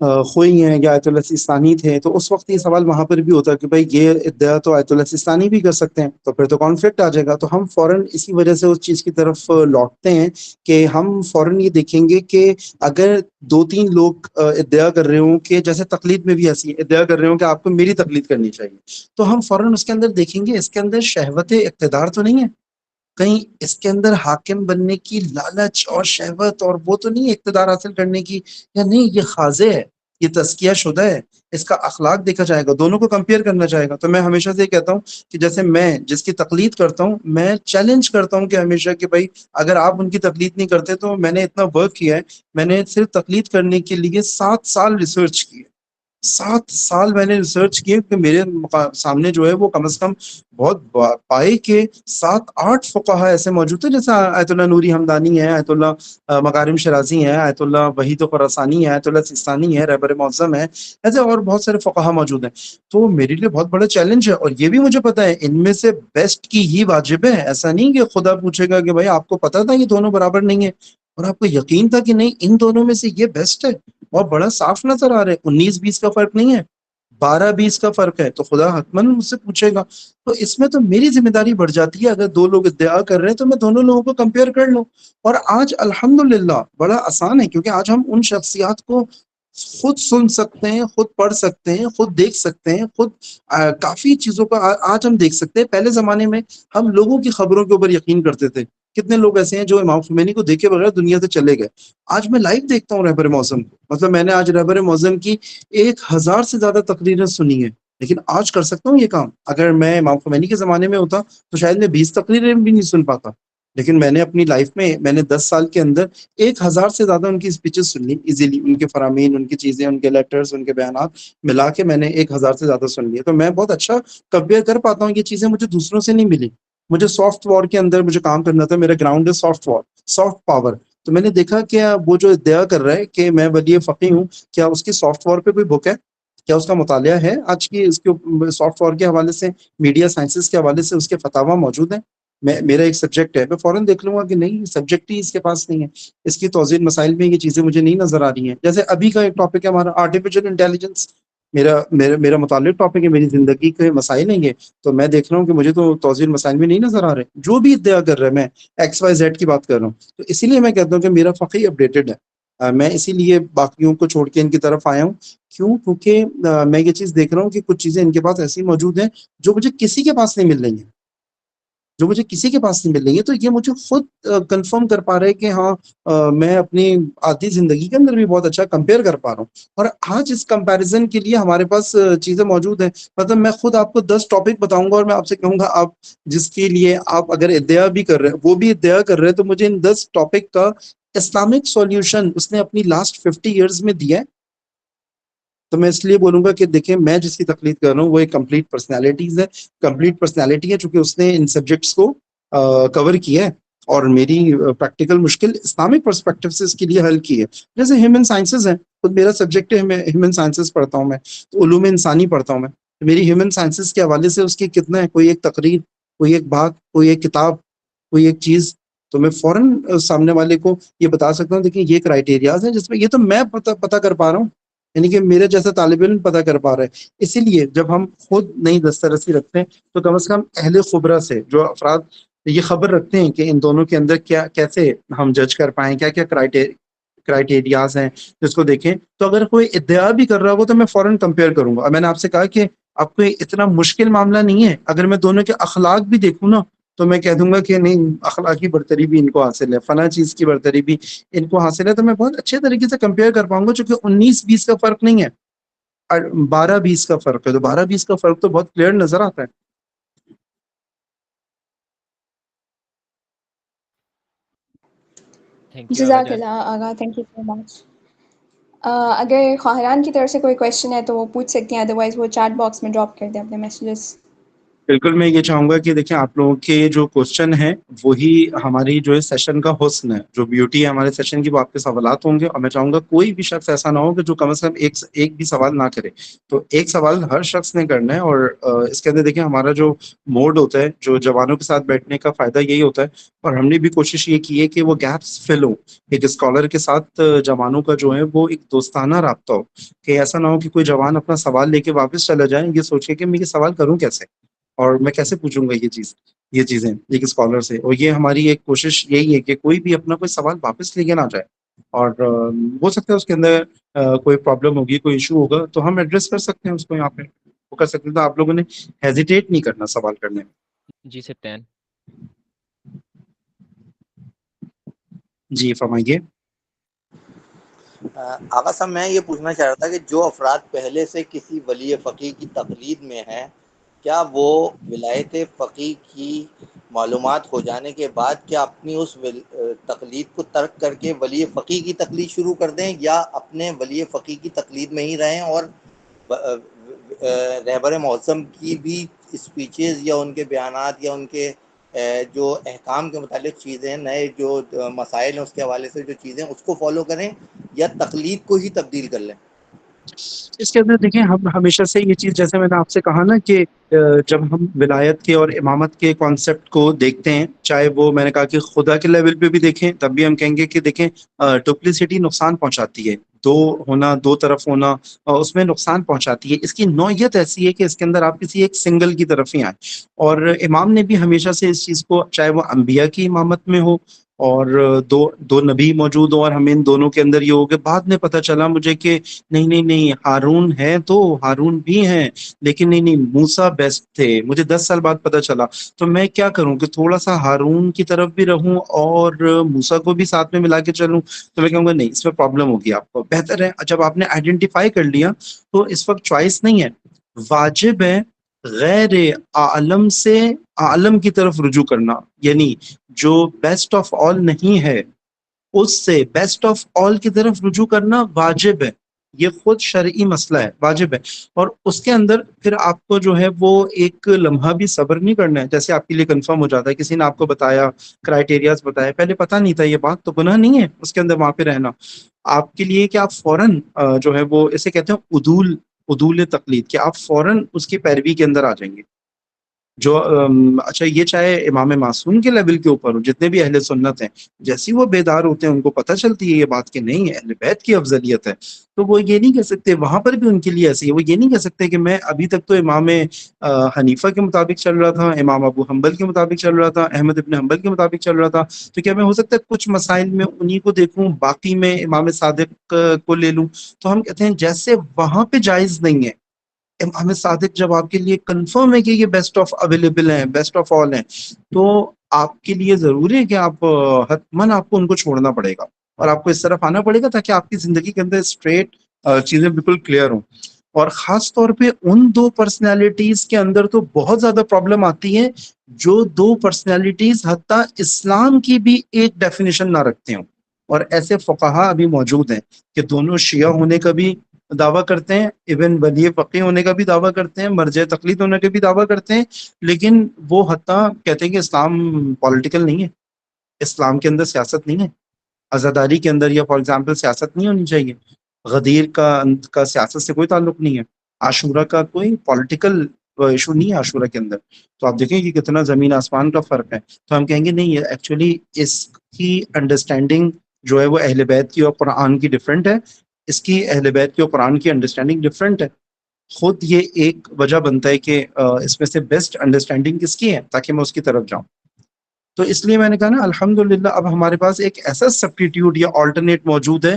خوئی ہیں یا آیت اللہ سیستانی تھے، تو اس وقت یہ سوال وہاں پر بھی ہوتا کہ بھائی یہ ادعا تو آیت اللہ سیستانی بھی کر سکتے ہیں، تو پھر تو کانفلکٹ آ جائے گا. تو ہم فوراً اسی وجہ سے اس چیز کی طرف لوٹتے ہیں کہ ہم فوراً یہ دیکھیں گے کہ اگر 2-3 لوگ ادعا کر رہے ہوں کہ جیسے تقلید میں بھی ایسی ادعا کر رہے ہوں کہ آپ کو میری تقلید کرنی چاہیے، تو ہم فوراً اس کے اندر دیکھیں گے اس کے اندر شہوت اقتدار تو نہیں ہے، کہیں اس کے اندر حاکم بننے کی لالچ اور شہوت اور وہ تو نہیں ہے اقتدار حاصل کرنے کی، یا نہیں یہ خاضع ہے، یہ تزکیہ شدہ ہے، اس کا اخلاق دیکھا جائے گا، دونوں کو کمپیئر کرنا چاہے گا. تو میں ہمیشہ سے یہ کہتا ہوں کہ جیسے میں جس کی تقلید کرتا ہوں میں چیلنج کرتا ہوں کہ ہمیشہ کہ بھائی اگر آپ ان کی تقلید نہیں کرتے تو میں نے اتنا ورک کیا ہے، میں نے صرف تقلید کرنے کے لیے 7 سال ریسرچ کی ہے. 7 سال میں نے ریسرچ کی کہ میرے سامنے جو ہے وہ کم از کم بہت پائے کہ 7-8 فقہا ایسے موجود ہیں، جیسے آیت اللہ نوری ہمدانی ہے، آیت اللہ مکارم شرازی ہیں، آیت اللہ وحید خراسانی ہے، آیت اللہ سیستانی ہے، رہبر معظم ہے، ایسے اور بہت سارے فقہا موجود ہیں. تو میرے لیے بہت بڑا چیلنج ہے، اور یہ بھی مجھے پتا ہے ان میں سے بیسٹ کی ہی واجب ہے. ایسا نہیں کہ خدا پوچھے گا کہ بھائی آپ کو پتا تھا یہ دونوں برابر نہیں ہے اور آپ کو یقین تھا کہ نہیں ان دونوں میں سے یہ بیسٹ ہے، اور بڑا صاف نظر آ رہا ہے، 19-20 کا فرق نہیں ہے، 12-20 کا فرق ہے، تو خدا حتماً مجھ سے پوچھے گا. تو اس میں تو میری ذمہ داری بڑھ جاتی ہے، اگر 2 لوگ ادعا کر رہے ہیں تو میں دونوں لوگوں کو کمپیئر کر لوں. اور آج الحمدللہ بڑا آسان ہے، کیونکہ آج ہم ان شخصیات کو خود سن سکتے ہیں، خود پڑھ سکتے ہیں، خود دیکھ سکتے ہیں، خود کافی چیزوں کا آج ہم دیکھ سکتے ہیں. پہلے زمانے میں ہم لوگوں کی خبروں کے اوپر یقین کرتے تھے، کتنے لوگ ایسے ہیں جو امام خمینی کو دیکھے بغیر دنیا سے چلے گئے. آج میں لائیو دیکھتا ہوں رہبر معظم کو، مطلب میں نے آج رہبر معظم کی 1000 سے زیادہ تقریریں سنی ہیں، لیکن آج کر سکتا ہوں یہ کام. اگر میں امام خمینی کے زمانے میں ہوتا تو شاید میں 20 تقریریں بھی نہیں سن پاتا، لیکن میں نے اپنی لائف میں نے 10 سال کے اندر 1000 سے زیادہ ان کی اسپیچز سن لی ایزیلی، ان کے فرامین، ان کی چیزیں، ان کے لیٹرز، ان کے بیانات ملا کے میں نے 1000 سے زیادہ سن لیے. تو میں بہت اچھا کمپیئر کر پاتا ہوں. یہ چیزیں مجھے دوسروں سے نہیں ملی. مجھے سافٹ وار کے اندر مجھے کام کرنا تھا، میرا گراؤنڈ ہے سافٹ وار، سافٹ پاور. تو میں نے دیکھا کہ وہ جو ادعا کر رہا ہے کہ میں ولی فقیہ ہوں، کیا اس کی سافٹ وار پہ کوئی بک ہے؟ کیا اس کا مطالعہ ہے؟ آج کی اس کے سافٹ وار کے حوالے سے، میڈیا سائنسز کے حوالے سے اس کے فتاویٰ موجود ہیں؟ میرا ایک سبجیکٹ ہے، میں فوراً دیکھ لوں گا کہ نہیں سبجیکٹ ہی اس کے پاس نہیں ہے، اس کی توضیح مسائل میں یہ چیزیں مجھے نہیں نظر آ رہی ہیں. جیسے ابھی کا ایک ٹاپک ہے ہمارا آرٹیفیشل انٹیلیجنس، میرا متعلق ٹاپک ہے، میری زندگی کے مسائل ہیں یہ. تو میں دیکھ رہا ہوں کہ مجھے تو توضیح مسائل میں نہیں نظر آ رہے، جو بھی ادعا کر رہا ہے میں XYZ کی بات کر رہا ہوں. تو اسی لیے میں کہتا ہوں کہ میرا فقہ اپڈیٹڈ ہے. میں اسی لیے باقیوں کو چھوڑ کے ان کی طرف آیا ہوں. کیوں؟ کیونکہ میں یہ چیز دیکھ رہا ہوں کہ کچھ چیزیں ان کے پاس ایسی موجود ہیں جو مجھے کسی کے پاس نہیں مل رہی ہیں، جو مجھے کسی کے پاس نہیں مل رہی ہے. تو یہ مجھے خود کنفرم کر پا رہے کہ ہاں میں اپنی آدھی زندگی کے اندر بھی بہت اچھا کمپیئر کر پا رہا ہوں. اور آج اس کمپیریزن کے لیے ہمارے پاس چیزیں موجود ہیں. مطلب میں خود آپ کو 10 ٹاپک بتاؤں گا اور میں آپ سے کہوں گا آپ جس کے لیے آپ اگر ادعا بھی کر رہے ہیں، وہ بھی ادعا کر رہے ہیں، تو مجھے ان 10 ٹاپک کا اسلامک سولوشن اس نے اپنی لاسٹ 50 ایئرز میں دیا ہے. تو میں اس لیے بولوں گا کہ دیکھیں میں جس کی تقلید کر رہا ہوں وہ ایک کمپلیٹ پرسنالٹیز ہے، کمپلیٹ پرسنالٹی ہے، چونکہ اس نے ان سبجیکٹس کو کور کیا ہے اور میری پریکٹیکل مشکل اسلامک پرسپیکٹو سے اس کے لیے حل کی ہے. جیسے ہیومن سائنسز ہیں، خود میرا سبجیکٹ ہے، ہیومن سائنسز پڑھتا ہوں میں، تو علوم انسانی پڑھتا ہوں میں. میری ہیومن سائنسز کے حوالے سے اس کی کتنا ہے، کوئی ایک تقریر، کوئی ایک بات، کوئی ایک کتاب، کوئی ایک چیز، تو میں فوراً سامنے والے کو یہ بتا سکتا ہوں دیکھیں یہ کرائٹیریاز ہیں جس میں یہ تو میں پتہ کر پا رہا ہوں، یعنی کہ میرے جیسا طالب علم پتہ کر پا رہا ہے. اسی لیے جب ہم خود نئی دسترسی رکھتے ہیں تو کم از کم اہل خبرہ سے جو افراد یہ خبر رکھتے ہیں کہ ان دونوں کے اندر کیا کیسے ہم جج کر پائیں، کیا کیا کرائٹیریاز ہیں جس کو دیکھیں. تو اگر کوئی ادعا بھی کر رہا ہوگا تو میں فوراً کمپیئر کروں گا. میں نے آپ سے کہا کہ آپ کو اتنا مشکل معاملہ نہیں ہے، اگر میں دونوں کے اخلاق بھی دیکھوں نا تو میں کہہ دوں گا کہ نہیں اخلاقی برتری بھی ان کو حاصل ہے، فلاں چیز کی برتری بھی ان کو حاصل ہے. تو میں بہت اچھے طریقے سے کمپیئر کر پاؤں گا، چونکہ 19-20 کا فرق نہیں ہے، 12-20 کا فرق ہے. تو 12-20 کا فرق تو بہت کلیئر نظر آتا ہے. جزاک اللہ آغا، تھینک یو سو مچ. اگر خواہران کی طرف سے کوئی کویشچن ہے تو وہ پوچھ سکتی ہیں، ادروائز وہ چیٹ باکس میں ڈراپ کر دیں اپنے میسیجز. بالکل میں یہ چاہوں گا کہ دیکھیں آپ لوگوں کے جو کوشچن ہیں وہی ہماری جو ہے سیشن کا حسن ہے، جو بیوٹی ہے ہمارے سیشن کی، وہ آپ کے سوالات ہوں گے، اور میں چاہوں گا کوئی بھی شخص ایسا نہ ہو کہ جو کم از کم ایک بھی سوال نہ کرے. تو ایک سوال ہر شخص نے کرنا ہے، اور اس کے اندر دیکھیں ہمارا جو موڈ ہوتا ہے، جو جوانوں کے ساتھ بیٹھنے کا فائدہ یہی ہوتا ہے، اور ہم نے بھی کوشش یہ کی ہے کہ وہ گیپس فل ہوں. ایک اسکالر کے ساتھ جوانوں کا جو ہے وہ ایک دوستانہ رابطہ ہو، کہ ایسا نہ ہو کہ کوئی جوان اپنا سوال لے کے واپس چلا جائے یہ سوچ کے کہ میں یہ سوال کروں کیسے، اور میں کیسے پوچھوں گا یہ چیزیں ایک اسکالر سے. اور یہ ہماری ایک کوشش یہی ہے کہ کوئی بھی اپنا کوئی سوال واپس لے کے نہ جائے، اور ہو سکتا ہے اس کے اندر کوئی پرابلم ہوگی، کوئی ایشو ہوگا، تو ہم ایڈریس کر سکتے ہیں اس کو یہاں پہ، وہ کر سکتے ہیں. تو آپ لوگوں نے ہیزیٹیٹ نہیں کرنا سوال کرنے میں. جی سر 10. جی فرمائیے. آغا صاحب میں یہ پوچھنا چاہ رہا تھا کہ جو افراد پہلے سے کسی ولی فقیہ کی تقلید میں ہیں، کیا وہ ولایت فقیہ کی معلومات ہو جانے کے بعد کیا اپنی اس تقلید کو ترک کر کے ولی فقیہ کی تقلید شروع کر دیں، یا اپنے ولی فقیہ کی تقلید میں ہی رہیں اور رہبر معظم کی بھی اسپیچز یا ان کے بیانات یا ان کے جو احکام کے متعلق چیزیں ہیں، نئے جو مسائل ہیں اس کے حوالے سے جو چیزیں اس کو فالو کریں، یا تقلید کو ہی تبدیل کر لیں؟ اس کے اندر دیکھیں ہم ہمیشہ سے یہ چیز، جیسے میں نے آپ سے کہا نا کہ جب ہم ولایت کے اور امامت کے کانسیپٹ کو دیکھتے ہیں، چاہے وہ میں نے کہا کہ خدا کے لیول پہ بھی دیکھیں، تب بھی ہم کہیں گے کہ دیکھیں ڈپلیسٹی نقصان پہنچاتی ہے، دو طرف ہونا اس میں نقصان پہنچاتی ہے. اس کی نوعیت ایسی ہے کہ اس کے اندر آپ کسی ایک سنگل کی طرف ہی آئیں. اور امام نے بھی ہمیشہ سے اس چیز کو، چاہے وہ انبیاء کی امامت میں ہو اور دو نبی موجود ہوں، اور ہمیں ان دونوں کے اندر یہ ہو کہ بعد میں پتہ چلا مجھے کہ نہیں ہارون ہے، تو ہارون بھی ہیں، لیکن نہیں موسیٰ بیسٹ تھے، مجھے 10 سال بعد پتہ چلا. تو میں کیا کروں کہ تھوڑا سا ہارون کی طرف بھی رہوں اور موسیٰ کو بھی ساتھ میں ملا کے چلوں. تو میں کہوں گا نہیں، اس میں پرابلم ہوگی آپ کو. بہتر ہے جب آپ نے آئیڈینٹیفائی کر لیا تو اس وقت چوائس نہیں ہے، واجب ہے غیر عالم سے عالم کی طرف رجوع کرنا. یعنی جو بیسٹ آف آل نہیں ہے اس سے بیسٹ آف آل کی طرف رجوع کرنا واجب ہے. یہ خود شرعی مسئلہ ہے، واجب ہے. اور اس کے اندر پھر آپ کو جو ہے وہ ایک لمحہ بھی صبر نہیں کرنا ہے. جیسے آپ کے لیے کنفرم ہو جاتا ہے، کسی نے آپ کو بتایا، کرائیٹیریاز بتایا، پہلے پتہ نہیں تھا یہ بات، تو گناہ نہیں ہے اس کے اندر وہاں پہ رہنا آپ کے لیے، کہ آپ فوراً جو ہے وہ اسے کہتے ہیں عدول تقلید، کہ آپ فوراً اس کی پیروی کے اندر آ جائیں گے. جو اچھا یہ چاہے امام معصوم کے لیول کے اوپر ہو، جتنے بھی اہل سنت ہیں، جیسی وہ بیدار ہوتے ہیں ان کو پتہ چلتی ہے یہ بات کہ نہیں اہل بیت کی افضلیت ہے، تو وہ یہ نہیں کہہ سکتے، وہاں پر بھی ان کے لیے ایسی ہے، وہ یہ نہیں کہہ سکتے کہ میں ابھی تک تو امام حنیفہ کے مطابق چل رہا تھا، امام ابو حنبل کے مطابق چل رہا تھا، احمد ابن حنبل کے مطابق چل رہا تھا، تو کیا میں ہو سکتا ہے کچھ مسائل میں انہی کو دیکھوں، باقی میں امام صادق کو لے لوں. تو ہم کہتے ہیں جیسے وہاں پہ جائز نہیں ہے، امام صادق جب آپ کے لیے کنفرم ہے کہ یہ بیسٹ آف اویلیبل ہیں، بیسٹ آف آل ہیں، تو آپ کے لیے ضروری ہے کہ آپ حتماً آپ کو ان کو چھوڑنا پڑے گا اور آپ کو اس طرف آنا پڑے گا، تاکہ آپ کی زندگی کے اندر اسٹریٹ چیزیں بالکل کلیئر ہوں. اور خاص طور پہ ان دو پرسنالٹیز کے اندر تو بہت زیادہ پرابلم آتی ہے جو دو پرسنالٹیز حتیٰ اسلام کی بھی ایک ڈیفینیشن نہ رکھتے ہوں. اور ایسے فقہا ابھی موجود ہیں کہ دونوں شیعہ ہونے کا بھی دعویٰ کرتے ہیں، ایون ولی فقیہ ہونے کا بھی دعویٰ کرتے ہیں، مرجع تقلید ہونے کا بھی دعویٰ کرتے ہیں، لیکن وہ حتیٰ کہتے ہیں کہ اسلام پولیٹیکل نہیں ہے، اسلام کے اندر سیاست نہیں ہے، عزاداری کے اندر یا فار ایگزامپل سیاست نہیں ہونی چاہیے، غدیر کا سیاست سے کوئی تعلق نہیں ہے، عاشورہ کا کوئی پولیٹیکل ایشو نہیں ہے عاشورہ کے اندر. تو آپ دیکھیں کہ کتنا زمین آسمان کا فرق ہے. تو ہم کہیں گے نہیں، ایکچولی اس کی انڈرسٹینڈنگ جو ہے وہ اہل بیت کی اور قرآن کی ڈفرینٹ ہے، اس کی اہل بیت کی اور قرآن کی انڈرسٹینڈنگ ڈفرینٹ ہے. خود یہ ایک وجہ بنتا ہے کہ اس میں سے بیسٹ انڈرسٹینڈنگ کس کی ہے تاکہ میں اس کی طرف جاؤں. تو اس لیے میں نے کہا نا الحمدللہ اب ہمارے پاس ایک ایسا سبسٹیٹیوٹ یا آلٹرنیٹ موجود ہے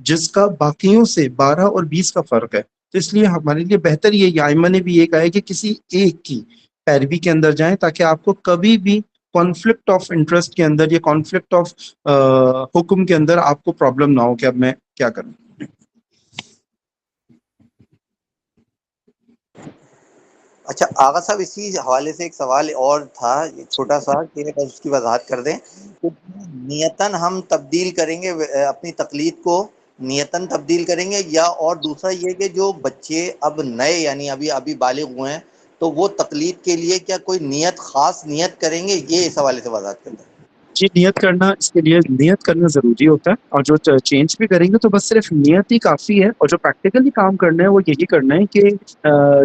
جس کا باقیوں سے 12 اور 20 کا فرق ہے. تو اس لیے ہمارے لیے بہتر یہ ائمہ نے بھی یہ کہا ہے کہ کسی ایک کی پیروی کے اندر جائیں، تاکہ آپ کو کبھی بھی کانفلکٹ آف انٹرسٹ کے اندر یا کانفلکٹ آف حکم کے اندر آپ کو پرابلم نہ ہو کہ اب میں کیا کروں. اچھا آغا صاحب، اسی حوالے سے ایک سوال اور تھا چھوٹا سا، کہ بس اس کی وضاحت کر دیں کہ نیتاً ہم تبدیل کریں گے اپنی تقلید کو، نیتاً تبدیل کریں گے، یا اور دوسرا یہ کہ جو بچے اب نئے یعنی ابھی بالغ ہوئے ہیں تو وہ تقلید کے لیے کیا کوئی نیت، خاص نیت کریں گے؟ یہ اس حوالے سے وضاحت کرتا ہے. جی نیت کرنا، اس کے لیے نیت کرنا ضروری ہوتا ہے، اور جو چینج بھی کریں گے تو بس صرف نیت ہی کافی ہے، اور جو پریکٹیکلی کام کرنا ہے وہ یہی کرنا ہے کہ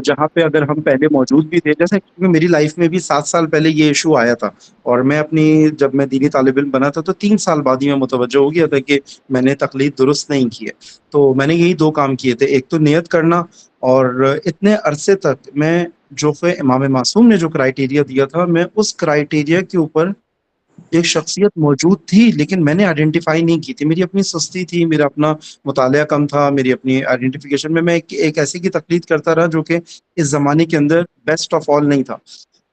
جہاں پہ اگر ہم پہلے موجود بھی تھے، جیسے کیونکہ میری لائف میں بھی 7 سال پہلے یہ ایشو آیا تھا، اور میں جب میں دینی طالب علم بنا تھا تو 3 سال بعد ہی میں متوجہ ہو گیا تھا کہ میں نے تقلید درست نہیں کی ہے. تو میں نے یہی 2 کام کیے تھے، ایک تو نیت کرنا، اور اتنے عرصے تک میں جو امام معصوم نے جو کرائیٹیریا دیا تھا، میں اس کرائیٹیریا کے اوپر ایک شخصیت موجود تھی، لیکن میں نے آئیڈینٹیفائی نہیں کی تھی. میری اپنی سستی تھی، میرا اپنا مطالعہ کم تھا، میری اپنی آئیڈینٹیفیکیشن میں ایک ایسی کی تقلید کرتا رہا جو کہ اس زمانے کے اندر بیسٹ آف آل نہیں تھا.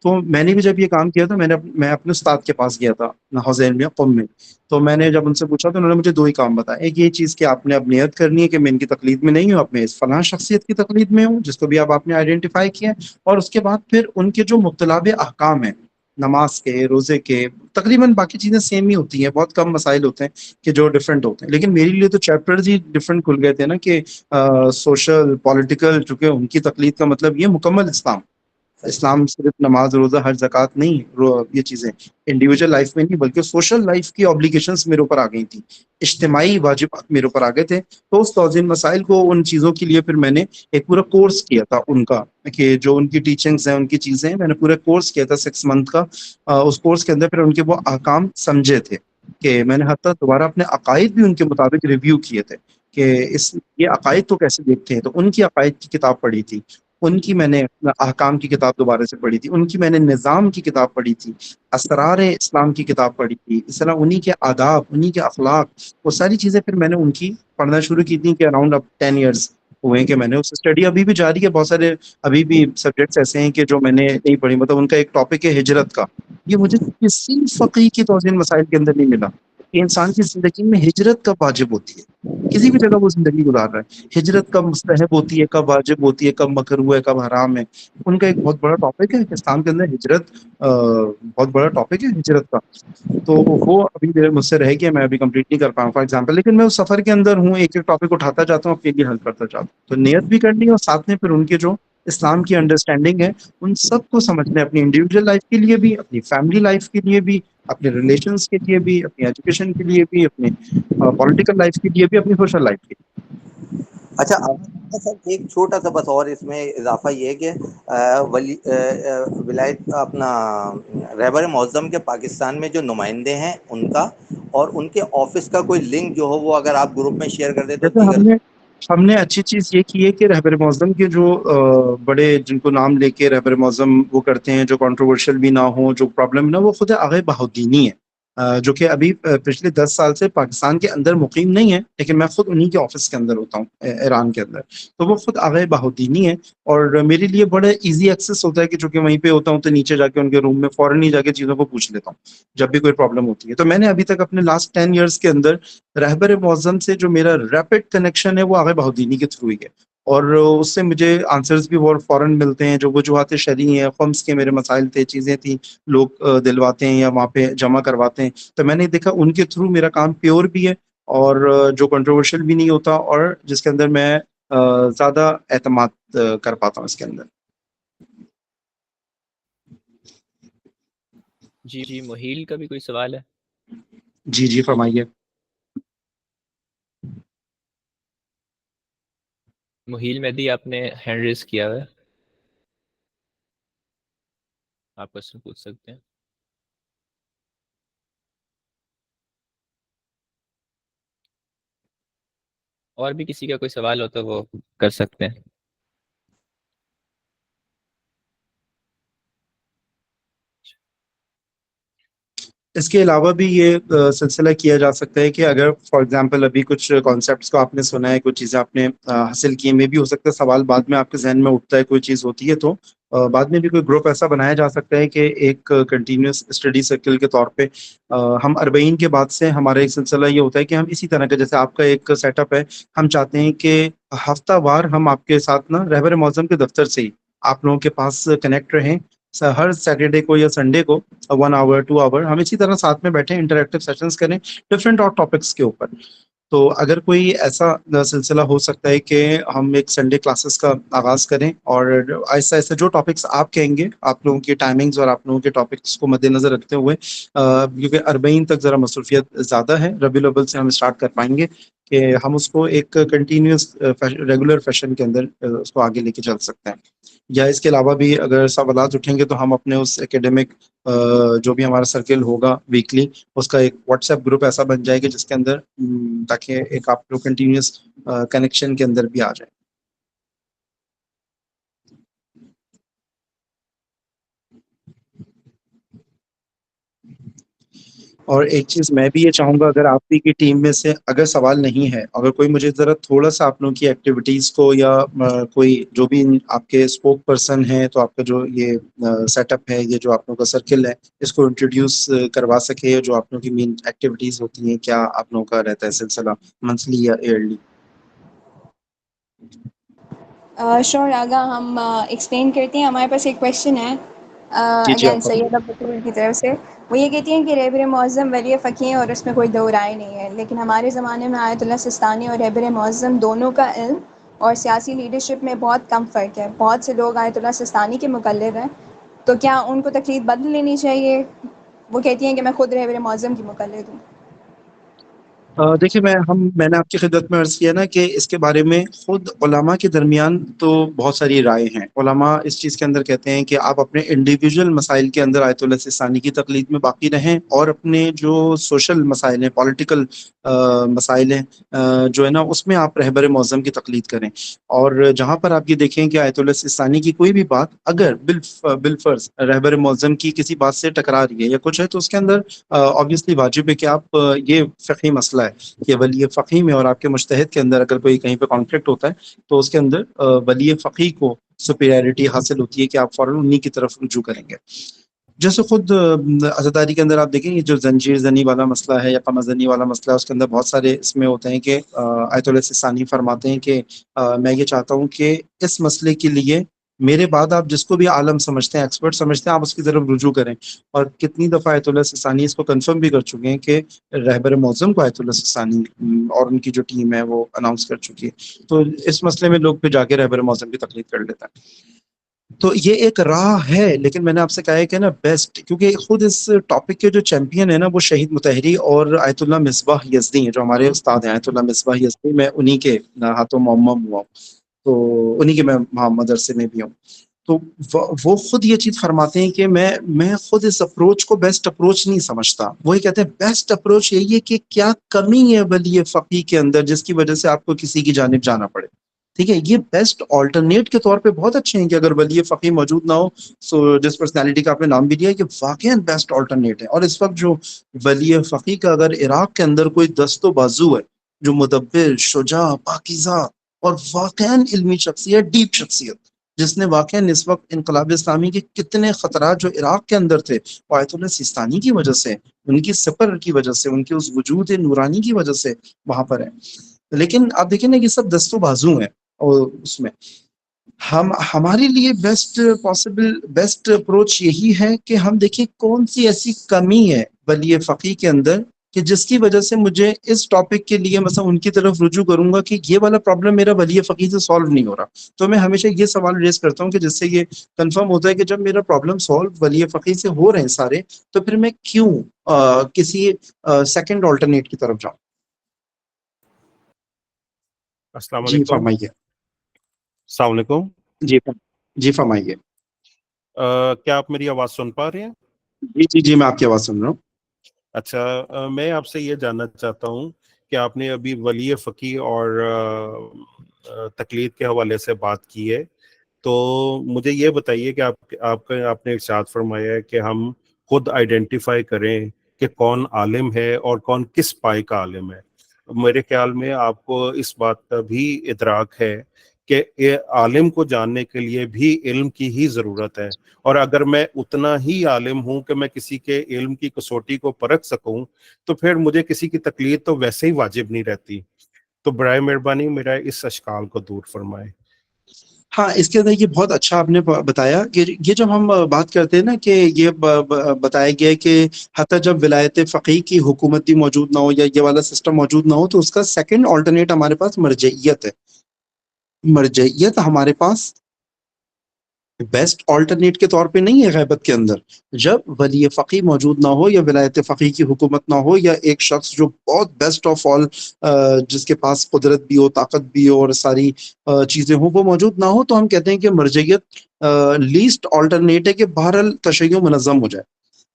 تو میں نے بھی جب یہ کام کیا تھا، میں اپنے استاد کے پاس گیا تھا حسین میں قم میں. تو میں نے جب ان سے پوچھا تو انہوں نے مجھے 2 ہی کام بتایا. ایک یہ چیز کہ آپ نے اب نیت کرنی ہے کہ میں ان کی تقلید میں نہیں ہوں، اب میں اس فلاں شخصیت کی تقلید میں ہوں جس کو بھی آپ نے آئیڈینٹیفائی کیا ہے. اور اس کے بعد پھر ان کے جو مطلب احکام ہیں، نماز کے، روزے کے، تقریباً باقی چیزیں سیم ہی ہوتی ہیں، بہت کم مسائل ہوتے ہیں کہ جو ڈفرینٹ ہوتے ہیں، لیکن میرے لیے تو چیپٹرز ہی ڈفرینٹ کھل گئے تھے نا، کہ سوشل، پولیٹیکل، چونکہ ان کی تقلید کا مطلب یہ مکمل اسلام صرف نماز، روزہ، حج، زکوٰۃ نہیں، یہ چیزیں انڈیویجول لائف میں نہیں بلکہ سوشل لائف کی اوبلیگیشنز میرے اوپر آ گئی تھیں، اجتماعی واجبات میرے اوپر آ گئے تھے. تو اس توزین مسائل کو، ان چیزوں کے لیے پھر میں نے ایک پورا کورس کیا تھا ان کا، کہ جو ان کی ٹیچنگز ہیں، ان کی چیزیں ہیں، میں نے پورا کورس کیا تھا 6 منتھ کا. اس کورس کے اندر پھر ان کے وہ احکام سمجھے تھے، کہ میں نے حتیٰ دوبارہ اپنے عقائد بھی ان کے مطابق ریویو کیے تھے کہ یہ عقائد تو کیسے دیکھتے ہیں. تو ان کی عقائد کی کتاب پڑھی تھی، ان کی میں نے احکام کی کتاب دوبارہ سے پڑھی تھی، ان کی میں نے نظام کی کتاب پڑھی تھی، اسرار اسلام کی کتاب پڑھی تھی، اس طرح انہی کے آداب، انہی کے اخلاق، وہ ساری چیزیں پھر میں نے ان کی پڑھنا شروع کی تھی. کہ اراؤنڈ اب 10 ایئرس ہوئے کہ میں نے اس اسٹڈی ابھی بھی جاری ہے. بہت سارے ابھی بھی سبجیکٹس ایسے ہیں کہ جو میں نے نہیں پڑھی. مطلب ان کا ایک ٹاپک ہے ہجرت کا، یہ مجھے کسی فقیہ کی توزین مسائل کے اندر نہیں ملا کہ انسان کی زندگی میں ہجرت کب واجب ہوتی ہے، کسی بھی جگہ وہ زندگی گزار رہا ہے، ہجرت کب مستحب ہوتی ہے، کب واجب ہوتی ہے، کب مکروہ ہے، کب حرام ہے. ان کا ایک بہت بڑا ٹاپک ہے کہ اسلام کے اندر ہجرت بہت بڑا ٹاپک ہے ہجرت کا. تو وہ ابھی مجھ سے رہ گیا، میں ابھی کمپلیٹ نہیں کر پاؤں فار ایگزامپل، لیکن میں اس سفر کے اندر ہوں، ایک ایک ٹاپک اٹھاتا جاتا ہوں، اپنے لیے حل کرتا جاتا ہوں. تو نیت بھی کرنی ہے، اور ساتھ میں پھر ان کے جو اسلام کی انڈرسٹینڈنگ ہے ان سب کو سمجھنا ہے، اپنی انڈیویجول لائف کے لیے بھی، اپنی فیملی لائف کے لیے بھی، اپنے ریلیشنس کے لیے بھی، اپنی ایجوکیشن کے لیے بھی، اپنے پولیٹیکل لائف کے لیے بھی، اپنی سوشل لائف کے لیے. اچھا سر، ایک چھوٹا سا بس اور اس میں اضافہ یہ ہے کہ ولایت اپنا رہبر معظم کے پاکستان میں جو نمائندے ہیں ان کا اور ان کے آفس کا کوئی لنک جو ہو وہ اگر آپ گروپ میں شیئر کر دیں تو جیسے دیگر. ہم نے اچھی چیز یہ کی ہے کہ رہبر معظم کے جو بڑے، جن کو نام لے کے رہبر معظم وہ کرتے ہیں، جو کنٹروورشل بھی نہ ہو، جو پرابلم نہ، وہ خود آغا بہاؤالدینی ہے، جو کہ ابھی پچھلے 10 سال سے پاکستان کے اندر مقیم نہیں ہے، لیکن میں خود انہی کے آفس کے اندر ہوتا ہوں ایران کے اندر. تو وہ خود آغا بہاؤالدینی ہے، اور میرے لیے بڑا ایزی ایکسیس ہوتا ہے کہ چونکہ وہیں پہ ہوتا ہوں تو نیچے جا کے ان کے روم میں فوراً ہی جا کے چیزوں کو پوچھ لیتا ہوں جب بھی کوئی پرابلم ہوتی ہے. تو میں نے ابھی تک اپنے لاسٹ 10 ایئرس کے اندر رہبر معظم سے جو میرا ریپڈ کنیکشن ہے وہ آغا بہاؤالدینی کے تھرو ہی ہے، اور اس سے مجھے آنسرز بھی بہت فوراً ملتے ہیں. جو وجوہات شرعی ہیں، خمس کے میرے مسائل تھے، چیزیں تھیں، لوگ دلواتے ہیں یا وہاں پہ جمع کرواتے ہیں، تو میں نے دیکھا ان کے تھرو میرا کام پیور بھی ہے، اور جو کنٹروورشل بھی نہیں ہوتا، اور جس کے اندر میں زیادہ اعتماد کر پاتا ہوں اس کے اندر. جی محیل کا بھی کوئی سوال ہے؟ جی فرمائیے. محیل مہدی، آپ نے ہینڈ ریز کیا ہے، آپ کوشچن پوچھ سکتے ہیں. اور بھی کسی کا کوئی سوال ہو تو وہ کر سکتے ہیں. اس کے علاوہ بھی یہ سلسلہ کیا جا سکتا ہے کہ اگر فار ایگزامپل ابھی کچھ کانسیپٹس کو آپ نے سنا ہے، کچھ چیزیں آپ نے حاصل کی ہیں، میں بھی ہو سکتا ہے سوال بعد میں آپ کے ذہن میں اٹھتا ہے، کوئی چیز ہوتی ہے تو بعد میں بھی کوئی گروپ ایسا بنایا جا سکتا ہے کہ ایک کنٹینیوس اسٹڈی سرکل کے طور پہ ہم 40 کے بعد سے ہمارا ایک سلسلہ یہ ہوتا ہے کہ ہم اسی طرح کا، جیسے آپ کا ایک سیٹ اپ ہے، ہم چاہتے ہیں کہ ہفتہ وار ہم آپ کے ساتھ نا رہبر معظم کے دفتر سے ہی آپ لوگوں کے پاس کنیکٹ رہیں، ہر سیٹرڈے کو یا سنڈے کو 1 آور 2 آور ہم اسی طرح ساتھ میں بیٹھے انٹریکٹیو سیشنز کریں ڈفرینٹ اور ٹاپکس کے اوپر. تو اگر کوئی ایسا سلسلہ ہو سکتا ہے کہ ہم ایک سنڈے کلاسز کا آغاز کریں اور ایسا ایسا جو ٹاپکس آپ کہیں گے، آپ لوگوں کی ٹائمنگز اور آپ لوگوں کے ٹاپکس کو مد نظر رکھتے ہوئے، کیونکہ 40 تک ذرا مصروفیت زیادہ ہے، ربیع الاول سے ہم اسٹارٹ کر پائیں گے کہ ہم اس کو ایک کنٹینیوس ریگولر فیشن کے اندر اس کو آگے لے کے چل سکتے ہیں. یا اس کے علاوہ بھی اگر سوالات اٹھیں گے تو ہم اپنے اس اکیڈمک جو بھی ہمارا سرکل ہوگا ویکلی، اس کا ایک واٹس ایپ گروپ ایسا بن جائے گا جس کے اندر تاکہ ایک آپ لوگ کنٹینیوس کنیکشن کے اندر بھی آ جائیں. اور ایک چیز میں بھی یہ چاہوں گا، اگر آپ کی ٹیم میں سے اگر سوال نہیں ہے، اگر کوئی مجھے ذرا تھوڑا سا آپ لوگوں کی ایکٹیویٹیز کو یا کوئی جو بھی آپ کے اسپوک پرسن ہیں، تو آپ کا جو یہ سیٹ اپ ہے، یہ جو آپ لوگوں کا سرکل ہے، اس کو انٹروڈیوس کروا سکے، جو آپ لوگوں کی مین ایکٹیویٹیز ہوتی ہیں، کیا آپ لوگوں کا رہتا ہے سلسلہ منتھلی یا ایئرلی؟ شور آگا ہم ایکسپلین کرتے ہیں. ہمارے پاس ایک کویشچن ہے جی اگین آپ سیدہ بطول کی طرف سے. وہ یہ کہتی ہیں کہ رہبر معظم ولی فقیہ ہیں اور اس میں کوئی دو رائے نہیں ہے، لیکن ہمارے زمانے میں آیت اللہ سستانی اور رہبر معظم دونوں کا علم اور سیاسی لیڈرشپ میں بہت کم فرق ہے. بہت سے لوگ آیت اللہ سستانی کے مقلد ہیں، تو کیا ان کو تقلید بدل لینی چاہیے؟ وہ کہتی ہیں کہ میں خود رہبر معظم کی مقلد ہوں. دیکھیے، میں نے آپ کی خدمت میں عرض کیا نا کہ اس کے بارے میں خود علماء کے درمیان تو بہت ساری رائے ہیں. علماء اس چیز کے اندر کہتے ہیں کہ آپ اپنے انڈیویجول مسائل کے اندر آیت اللہ سستانی کی تقلید میں باقی رہیں، اور اپنے جو سوشل مسائل ہیں، پولیٹیکل مسائل ہیں جو ہے نا، اس میں آپ رہبر معظم کی تقلید کریں. اور جہاں پر آپ یہ دیکھیں کہ آیت اللہ سستانی کی کوئی بھی بات اگر بالفرض رہبر معظم کی کسی بات سے ٹکرا رہی ہے یا کچھ ہے، تو اس کے اندر آبویسلی واجب ہے کہ آپ یہ فقہی مسئلہ ہے کہ ولی فقیہ میں اور آپ کے مجتہد کے اندر اگر کوئی کہیں پہ کانفلکٹ ہوتا ہے، تو اس کے اندر ولی فقیہ کو سپیریورٹی حاصل ہوتی ہے کہ آپ فوراً انہی کی طرف رجوع کریں گے. جیسے خود عزاداری کے اندر آپ دیکھیں گے، جو زنجیر زنی والا مسئلہ ہے یا قمر زنی والا مسئلہ ہے، اس کے اندر بہت سارے اس میں ہوتے ہیں کہ آیت اللہ سستانی فرماتے ہیں کہ میں یہ چاہتا ہوں کہ اس مسئلے کے لیے میرے بعد آپ جس کو بھی عالم سمجھتے ہیں، ایکسپرٹ سمجھتے ہیں، آپ اس کی طرف رجوع کریں. اور کتنی دفعہ آیت اللہ سستانی اس کو کنفرم بھی کر چکے ہیں کہ رہبر معظم کو آیت اللہ سستانی اور ان کی جو ٹیم ہے وہ اناؤنس کر چکی ہے. تو اس مسئلے میں لوگ پہ جا کے رہبر معظم کی تقلید کر لیتا ہے. تو یہ ایک راہ ہے، لیکن میں نے آپ سے کہا ہے کہ نا بیسٹ، کیونکہ خود اس ٹاپک کے جو چیمپئن ہیں نا، وہ شہید مطہری اور آیت اللہ مصباح یزدی ہیں، جو ہمارے استاد ہیں. آیت اللہ مصباح یزدی، میں انہی کے ہاتھوں معمم ہوا ہوں، تو انہی کے میں مدرسے میں بھی ہوں. تو وہ خود یہ چیز فرماتے ہیں کہ میں خود اس اپروچ کو بیسٹ اپروچ نہیں سمجھتا. وہی کہتے ہیں بیسٹ اپروچ یہی ہے کہ کیا کمی ہے ولی فقیہ کے اندر جس کی وجہ سے آپ کو کسی کی جانب جانا پڑے. ٹھیک ہے، یہ بیسٹ آلٹرنیٹ کے طور پہ بہت اچھے ہیں کہ اگر ولی فقیہ موجود نہ ہو، سو جس پرسنالٹی کا آپ نے نام بھی دیا ہے کہ واقعا بیسٹ آلٹرنیٹ ہے. اور اس وقت جو ولی فقیہ کا اگر عراق کے اندر کوئی دست و بازو ہے جو مدبر، شجاع، پاکیزہ اور واقعا علمی شخصیت، ڈیپ شخصیت، جس نے واقعا اس وقت انقلاب اسلامی کے کتنے خطرات جو عراق کے اندر تھے وہ آیت اللہ سستانی کی وجہ سے، ان کی سپر کی وجہ سے، ان کے اس وجود نورانی کی وجہ سے وہاں پر ہے. لیکن آپ دیکھیں نا، یہ سب دست و بازو ہیں، اور اس میں ہمارے لیے بیسٹ اپروچ یہی ہے کہ ہم دیکھیں کون سی ایسی کمی ہے ولی فقیہ کے اندر کہ جس کی وجہ سے مجھے اس ٹاپک کے لیے مثلا ان کی طرف رجوع کروں گا کہ یہ والا پرابلم میرا ولی فقیہ سے سالو نہیں ہو رہا. تو میں ہمیشہ یہ سوال ریز کرتا ہوں کہ جس سے یہ کنفرم ہوتا ہے کہ جب میرا پرابلم سالو ولی فقیہ سے ہو رہے ہیں سارے، تو پھر میں کیوں کسی سیکنڈ آلٹرنیٹ کی طرف جاؤں. السلام جی علیکم. فرمائیے. السلام علیکم. جی فرمائیے. کیا آپ میری آواز سن پا رہے ہیں؟ جی میں آپ کی آواز سن رہا ہوں. اچھا، میں آپ سے یہ جاننا چاہتا ہوں کہ آپ نے ابھی ولی فقیہ اور تقلید کے حوالے سے بات کی ہے، تو مجھے یہ بتائیے کہ آپ نے ارشاد فرمایا ہے کہ ہم خود آئیڈینٹیفائی کریں کہ کون عالم ہے اور کون کس پائے کا عالم ہے. میرے خیال میں آپ کو اس بات کا بھی ادراک ہے کہ عالم کو جاننے کے لیے بھی علم کی ہی ضرورت ہے، اور اگر میں اتنا ہی عالم ہوں کہ میں کسی کے علم کی کسوٹی کو پرکھ سکوں، تو پھر مجھے کسی کی تقلید تو ویسے ہی واجب نہیں رہتی. تو برائے مہربانی میرا اس اشکال کو دور فرمائے. ہاں اس کے اندر یہ بہت اچھا آپ نے بتایا کہ یہ جب ہم بات کرتے ہیں نا کہ یہ بتایا گیا ہے کہ حتیٰ جب ولایت فقیہ کی حکومت بھی موجود نہ ہو یا یہ والا سسٹم موجود نہ ہو تو اس کا سیکنڈ آلٹرنیٹ ہمارے پاس مرجعیت ہے. مرجعیت ہمارے پاس بیسٹ آلٹرنیٹ کے طور پہ نہیں ہے غیبت کے اندر. جب ولی فقی موجود نہ ہو یا ولایت فقی کی حکومت نہ ہو یا ایک شخص جو بہت بیسٹ آف آل جس کے پاس قدرت بھی ہو طاقت بھی ہو اور ساری چیزیں ہوں وہ موجود نہ ہو تو ہم کہتے ہیں کہ مرجعیت لیسٹ آلٹرنیٹ ہے کہ بہرحال تشیع منظم ہو جائے.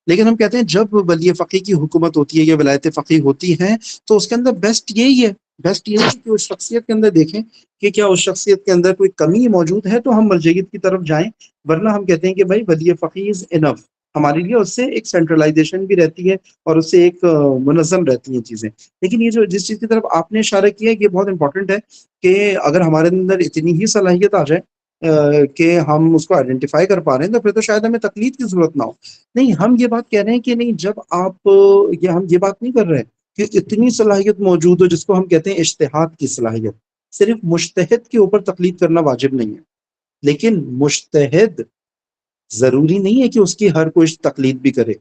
لیکن ہم کہتے ہیں جب ولی فقی کی حکومت ہوتی ہے یا ولایت فقی ہوتی ہے تو اس کے اندر بیسٹ یہی ہے. بیسٹ یہ ہے کہ اس شخصیت کے اندر دیکھیں کہ کیا اس شخصیت کے اندر کوئی کمی موجود ہے تو ہم مرجعیت کی طرف جائیں. ورنہ ہم کہتے ہیں کہ بھائی ولی فقی از انف. ہمارے لیے اس سے ایک سینٹرلائزیشن بھی رہتی ہے اور اس سے ایک منظم رہتی ہیں چیزیں. لیکن یہ جو جس چیز کی طرف آپ نے اشارہ کیا ہے یہ بہت امپورٹنٹ ہے کہ اگر ہمارے اندر اتنی ہی صلاحیت آ جائے کہ ہم اس کو آئیڈینٹیفائی کر پا رہے ہیں تو پھر تو شاید ہمیں تقلید کی ضرورت نہ ہو. نہیں ہم یہ بات کہہ رہے ہیں کہ نہیں جب آپ ہم یہ بات نہیں کر رہے کہ اتنی صلاحیت موجود ہو جس کو ہم کہتے ہیں اجتہاد کی صلاحیت. صرف مجتہد کے اوپر تقلید کرنا واجب نہیں ہے لیکن مجتہد ضروری نہیں ہے کہ اس کی ہر کوئی تقلید بھی کرے.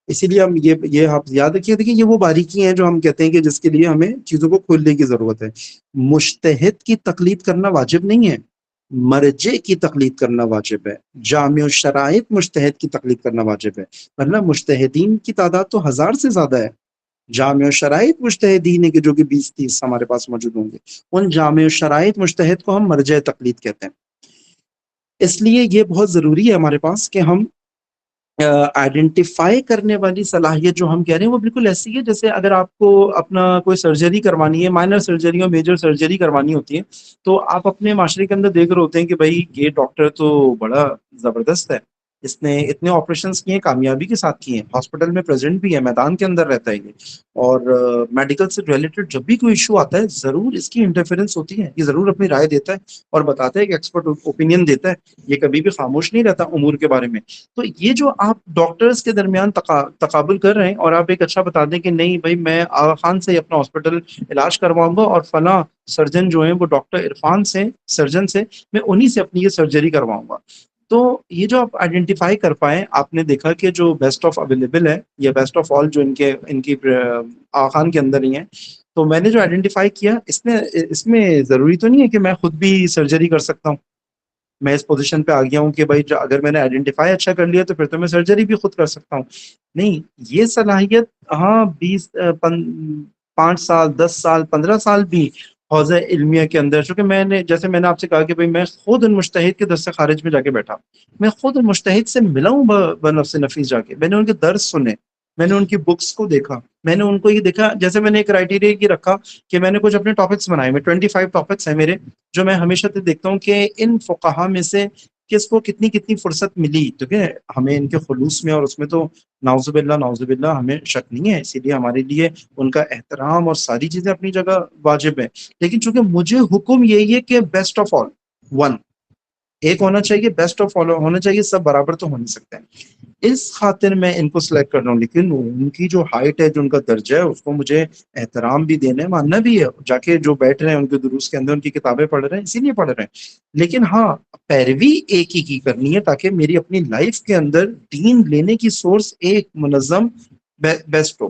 اسی لیے ہم یہ آپ یاد رکھیے دیکھیے یہ وہ باریکی ہیں جو ہم کہتے ہیں کہ جس کے لیے ہمیں چیزوں کو کھولنے کی ضرورت ہے. مجتہد کی تقلید کرنا واجب نہیں ہے مرجع کی تقلید کرنا واجب ہے. جامع الشرائط مجتہد کی تقلید کرنا واجب ہے ورنہ مجتہدین کی تعداد تو 1000 سے زیادہ ہے. جامع الشرائط مجتہدین ہے کہ جو کہ 20-30 ہمارے پاس موجود ہوں گے. ان جامع الشرائط مجتہد کو ہم مرجع تقلید کہتے ہیں. اس لیے یہ بہت ضروری ہے ہمارے پاس کہ ہم آئیڈینٹیفائی کرنے والی صلاحیت جو ہم کہہ رہے ہیں وہ بالکل ایسی ہے جیسے اگر آپ کو اپنا کوئی سرجری کروانی ہے مائنر سرجری اور میجر سرجری کروانی ہوتی ہے تو آپ اپنے معاشرے کے اندر دیکھ رہے ہوتے ہیں کہ بھائی یہ ڈاکٹر تو بڑا زبردست ہے اس نے اتنے آپریشنز کیے کامیابی کے ساتھ کیے ہیں ہاسپٹل میں پریزنٹ بھی ہے میدان کے اندر رہتا ہے یہ اور میڈیکل سے ریلیٹڈ جب بھی کوئی ایشو آتا ہے ضرور اس کی انٹرفیرنس ہوتی ہے یہ ضرور اپنی رائے دیتا ہے اور بتاتا ہے کہ ایکسپرٹ اوپینین دیتا ہے یہ کبھی بھی خاموش نہیں رہتا امور کے بارے میں. تو یہ جو آپ ڈاکٹرز کے درمیان تقابل کر رہے ہیں اور آپ ایک اچھا بتا دیں کہ نہیں بھائی میں آغا خان سے اپنا ہاسپٹل علاج کرواؤں گا اور فلاں سرجن جو ہیں وہ ڈاکٹر عرفان سے سرجن سے میں انہی سے اپنی یہ سرجری کرواؤں گا. تو یہ جو آپ آئیڈینٹیفائی کر پائیں آپ نے دیکھا کہ جو بیسٹ آف اویلیبل ہے یا بیسٹ آف آل جو ان کی آغا خان کے اندر ہی ہیں تو میں نے جو آئیڈینٹیفائی کیا اس میں ضروری تو نہیں ہے کہ میں خود بھی سرجری کر سکتا ہوں. میں اس پوزیشن پہ آ گیا ہوں کہ بھائی اگر میں نے آئیڈینٹیفائی اچھا کر لیا تو پھر تو میں سرجری بھی خود کر سکتا ہوں. نہیں یہ صلاحیت ہاں 5 سال 10 سال 15 سال بھی حوزہ علمیہ کے اندر چونکہ میں نے جیسے میں نے آپ سے کہا کہ بھائی میں خود ان مجتہد کے درس خارج میں جا کے بیٹھا میں خود ان مجتہد سے ملا ہوں بنفس نفیس جا کے میں نے ان کے درس سنے میں نے ان کی بکس کو دیکھا میں نے ان کو یہ دیکھا جیسے میں نے ایک کرائٹیریا یہ رکھا کہ میں نے کچھ اپنے ٹاپکس بنائے میں 25 ٹاپکس ہیں میرے جو میں ہمیشہ دیکھتا ہوں کہ ان فقہا میں سے کس کو کتنی فرصت ملی ٹھیک ہے ہمیں ان کے خلوص میں اور اس میں تو نعوذ باللہ ہمیں شک نہیں ہے اسی لیے ہمارے لیے ان کا احترام اور ساری چیزیں اپنی جگہ واجب ہے. لیکن چونکہ مجھے حکم یہی ہے کہ بیسٹ آف آل ون ایک ہونا چاہیے بیسٹ آف آل ہونا چاہیے سب برابر تو ہو نہیں سکتے ہیں اس خاطر میں ان کو سلیکٹ کر رہا ہوں. لیکن ان کی جو ہائٹ ہے جو ان کا درجہ ہے اس کو مجھے احترام بھی دینا ہے ماننا بھی ہے جا کے جو بیٹھ رہے ہیں ان کے دروس کے اندر ان کی کتابیں پڑھ رہے ہیں اسی لیے پڑھ رہے ہیں. لیکن ہاں پیروی ایک ہی کی کرنی ہے تاکہ میری اپنی لائف کے اندر دین لینے کی سورس ایک منظم بیسٹ ہو.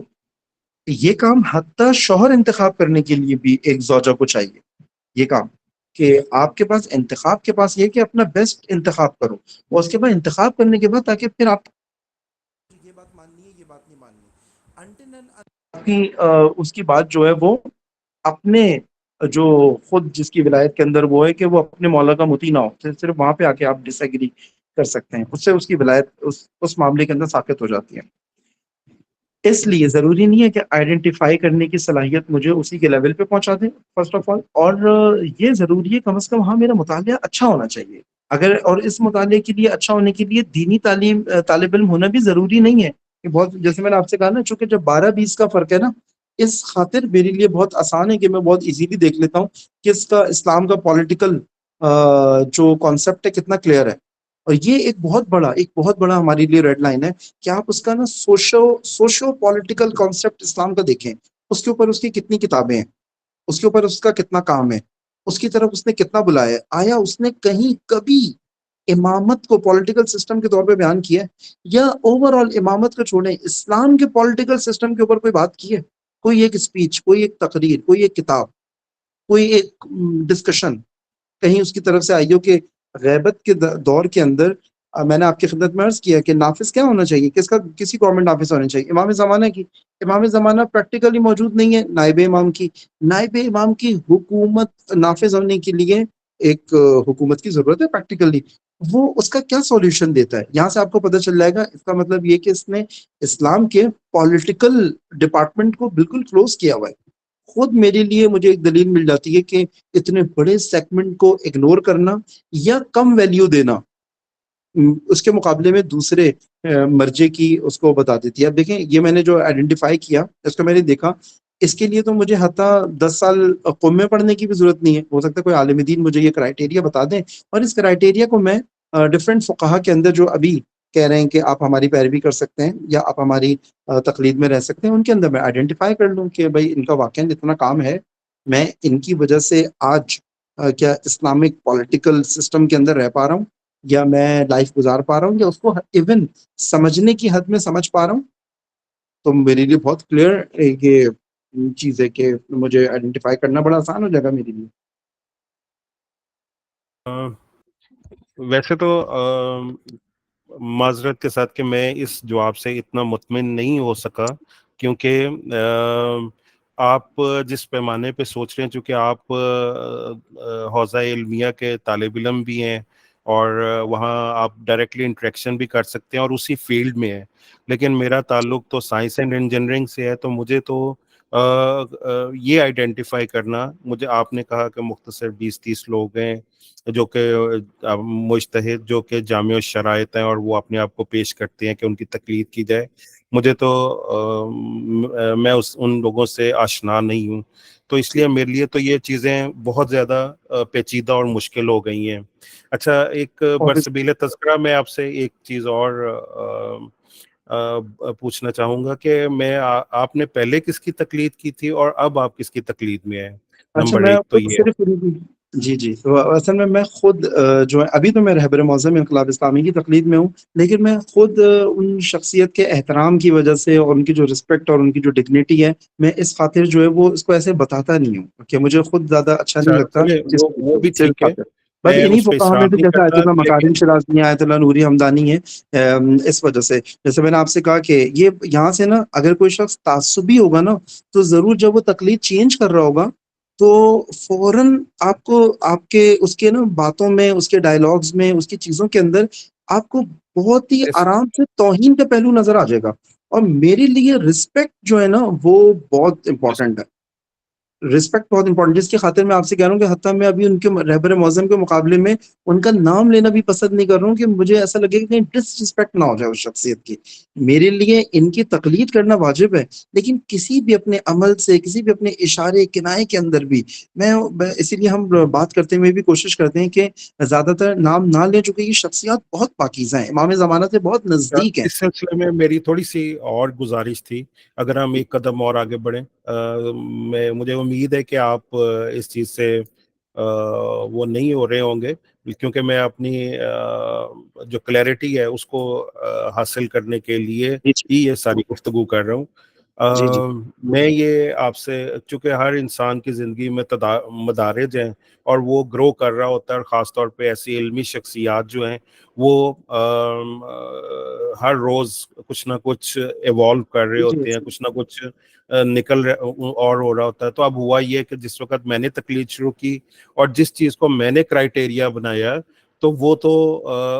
یہ کام حتیٰ شوہر انتخاب کرنے کے لیے بھی ایک زوجہ کو چاہیے یہ کام کہ آپ کے پاس انتخاب کے پاس یہ کہ اپنا بیسٹ انتخاب کرو اور اس کے بعد انتخاب کرنے کے بعد تاکہ پھر آپ یہ بات ماننی ہے یہ بات نہیں ماننی آپ کی اس کی بات جو ہے وہ اپنے جو خود جس کی ولایت کے اندر وہ ہے کہ وہ اپنے مولا کا مطیع نہ ہو صرف وہاں پہ آ کے آپ ڈس ایگری کر سکتے ہیں اس سے اس کی ولایت اس معاملے کے اندر ثابت ہو جاتی ہے. اس لیے ضروری نہیں ہے کہ آئیڈینٹیفائی کرنے کی صلاحیت مجھے اسی کے لیول پہ پہنچا دیں فرسٹ آف آل اور یہ ضروری ہے کم از کم ہاں میرا مطالعہ اچھا ہونا چاہیے اگر اور اس مطالعے کے لیے اچھا ہونے کے لیے دینی طالب علم ہونا بھی ضروری نہیں ہے کہ بہت جیسے میں نے آپ سے کہا نا چونکہ جب 12-20 کا فرق ہے نا اس خاطر میرے لیے بہت آسان ہے کہ میں بہت ایزیلی دیکھ لیتا ہوں کہ اس کا اسلام کا پولیٹیکل جو کانسیپٹ ہے کتنا کلیئر ہے. اور یہ ایک بہت بڑا ہمارے لیے ریڈ لائن ہے کہ آپ اس کا نا سوشو پولیٹیکل کانسیپٹ اسلام کا دیکھیں اس کے اوپر اس کی کتنی کتابیں ہیں اس کے اوپر اس کا کتنا کام ہے اس کی طرف اس نے کتنا بلایا ہے؟ آیا اس نے کہیں کبھی امامت کو پولیٹیکل سسٹم کے طور پہ بیان کیا ہے؟ یا اوور آل امامت کو چھوڑیں، اسلام کے پولیٹیکل سسٹم کے اوپر کوئی بات کی ہے؟ کوئی ایک اسپیچ، کوئی ایک تقریر، کوئی ایک کتاب، کوئی ایک ڈسکشن کہیں اس کی طرف سے آئی ہو کہ غیبت کے دور کے اندر میں نے آپ کی خدمت میں عرض کیا کہ نافذ کیا ہونا چاہیے، کس کا، کسی گورنمنٹ نافذ ہونا چاہیے؟ امام زمانہ کی. امام زمانہ پریکٹیکلی موجود نہیں ہے، نائب امام کی. نائب امام کی حکومت نافذ ہونے کے لیے ایک حکومت کی ضرورت ہے پریکٹیکلی. وہ اس کا کیا سولوشن دیتا ہے؟ یہاں سے آپ کو پتہ چل جائے گا. اس کا مطلب یہ کہ اس نے اسلام کے پولیٹیکل ڈپارٹمنٹ کو بالکل کلوز کیا ہوا ہے. خود میرے لیے مجھے ایک دلیل مل جاتی ہے کہ اتنے بڑے سیگمنٹ کو اگنور کرنا یا کم ویلیو دینا اس کے مقابلے میں دوسرے مرجے کی اس کو بتا دیتی ہے. اب دیکھیں یہ میں نے جو آئیڈینٹیفائی کیا اس کو میں نے دیکھا، اس کے لیے تو مجھے حتیٰ 10 سال قومیں پڑھنے کی بھی ضرورت نہیں ہے. ہو سکتا ہے کوئی عالم دین مجھے یہ کرائٹیریا بتا دیں اور اس کرائٹیریا کو میں ڈفرینٹ فقہا کے اندر جو ابھی کہہ رہے ہیں کہ آپ ہماری پیروی کر سکتے ہیں یا آپ ہماری تقلید میں رہ سکتے ہیں، ان کے اندر میں آئیڈینٹیفائی کر لوں کہ بھائی ان کا واقعا اتنا کام ہے، میں ان کی وجہ سے آج کیا اسلامک پولیٹیکل سسٹم کے اندر رہ پا رہا ہوں، یا میں لائف گزار پا رہا ہوں، یا اس کو ایون سمجھنے کی حد میں سمجھ پا رہا ہوں. تو میرے لیے بہت کلیئر یہ چیز ہے کہ مجھے آئیڈینٹیفائی کرنا بڑا آسان ہو جائے گا میرے لیے. ویسے تو معذرت کے ساتھ کہ میں اس جواب سے اتنا مطمئن نہیں ہو سکا، کیونکہ آپ جس پیمانے پہ سوچ رہے ہیں، چونکہ آپ حوزہ علمیہ کے طالب علم بھی ہیں اور وہاں آپ ڈائریکٹلی انٹریکشن بھی کر سکتے ہیں اور اسی فیلڈ میں ہے، لیکن میرا تعلق تو سائنس اینڈ انجینئرنگ سے ہے. تو مجھے تو یہ آئیڈینٹیفائی کرنا، مجھے آپ نے کہا کہ مختصر 20-30 لوگ ہیں جو کہ مجتہد جو کہ جامع الشرائط ہیں اور وہ اپنے آپ کو پیش کرتے ہیں کہ ان کی تقلید کی جائے. مجھے تو میں ان لوگوں سے آشنا نہیں ہوں، تو اس لیے میرے لیے تو یہ چیزیں بہت زیادہ پیچیدہ اور مشکل ہو گئی ہیں. اچھا، ایک برسبیل تذکرہ میں آپ سے ایک چیز اور پوچھنا چاہوں گا کہ آپ نے پہلے کس کی تقلید کی تھی اور اب آپ کس کی تقلید میں ہیں؟ اچھا، نمبر میں 1 تو یہ صرف جی اصل میں خود جو ہے ابھی تو میں رہبر معظم انقلاب اسلامی کی تقلید میں ہوں، لیکن میں خود ان شخصیت کے احترام کی وجہ سے اور ان کی جو رسپیکٹ اور ان کی جو ڈگنیٹی ہے، میں اس خاطر جو ہے وہ اس کو ایسے بتاتا نہیں ہوں کہ مجھے خود زیادہ اچھا نہیں لگتا. وہ بھی ٹھیک ہے، بس میں انہی اس پہ فقہا میں اصرار سے نہیں جیسے آیت کرتا، اللہ مکارم شرازی، آیت اللہ نوری ہمدانی ہے. اس وجہ سے جیسے میں نے آپ سے کہا کہ یہ یہاں سے نا اگر کوئی شخص تعصبی ہوگا نا تو ضرور جب وہ تقلید چینج کر رہا ہوگا تو فوراً آپ کو آپ کے اس کے نا باتوں میں، اس کے ڈائلاگز میں، اس کی چیزوں کے اندر آپ کو بہت ہی آرام سے توہین کا پہلو نظر آ جائے گا. اور میرے لیے رسپیکٹ جو ہے نا وہ بہت امپورٹنٹ ہے. رسپیکٹ بہت امپورٹنٹ، جس کی خاطر میں آپ سے کہہ رہا ہوں کہ حتیٰ میں ابھی ان کے رہبر معظم کے مقابلے میں ان کا نام لینا بھی پسند نہیں کر رہا ہوں کہ مجھے ایسا لگے کہ کہیں ڈس رسپیکٹ نہ ہو جائے اس شخصیت کی. میرے لیے ان کی تقلید کرنا واجب ہے، لیکن کسی بھی اپنے عمل سے، کسی بھی اپنے اشارے کنائے کے اندر بھی میں اسی لیے ہم بات کرتے ہوئے بھی کوشش کرتے ہیں کہ زیادہ تر نام نہ لیں، چونکہ یہ شخصیات بہت پاکیزہ ہیں، امام زمانہ سے بہت نزدیک ہیں. اس سلسلے میں میری تھوڑی سی اور گزارش تھی، اگر ہم ایک قدم اور آگے بڑھیں. مجھے امید ہے کہ آپ اس چیز سے وہ نہیں ہو رہے ہوں گے، کیونکہ میں اپنی جو کلیئرٹی ہے اس کو حاصل کرنے کے لیے ہی یہ ساری گفتگو کر رہا ہوں. میں یہ آپ سے، چونکہ ہر انسان کی زندگی میں مدارج ہیں اور وہ گرو کر رہا ہوتا ہے، اور خاص طور پہ ایسی علمی شخصیات جو ہیں وہ ہر روز کچھ نہ کچھ ایوالو کر رہے ہوتے ہیں، کچھ نہ کچھ نکل اور ہو رہا ہوتا ہے. تو اب ہوا یہ کہ جس وقت میں نے تقلید شروع کی اور جس چیز کو میں نے کرائٹیریا بنایا تو وہ تو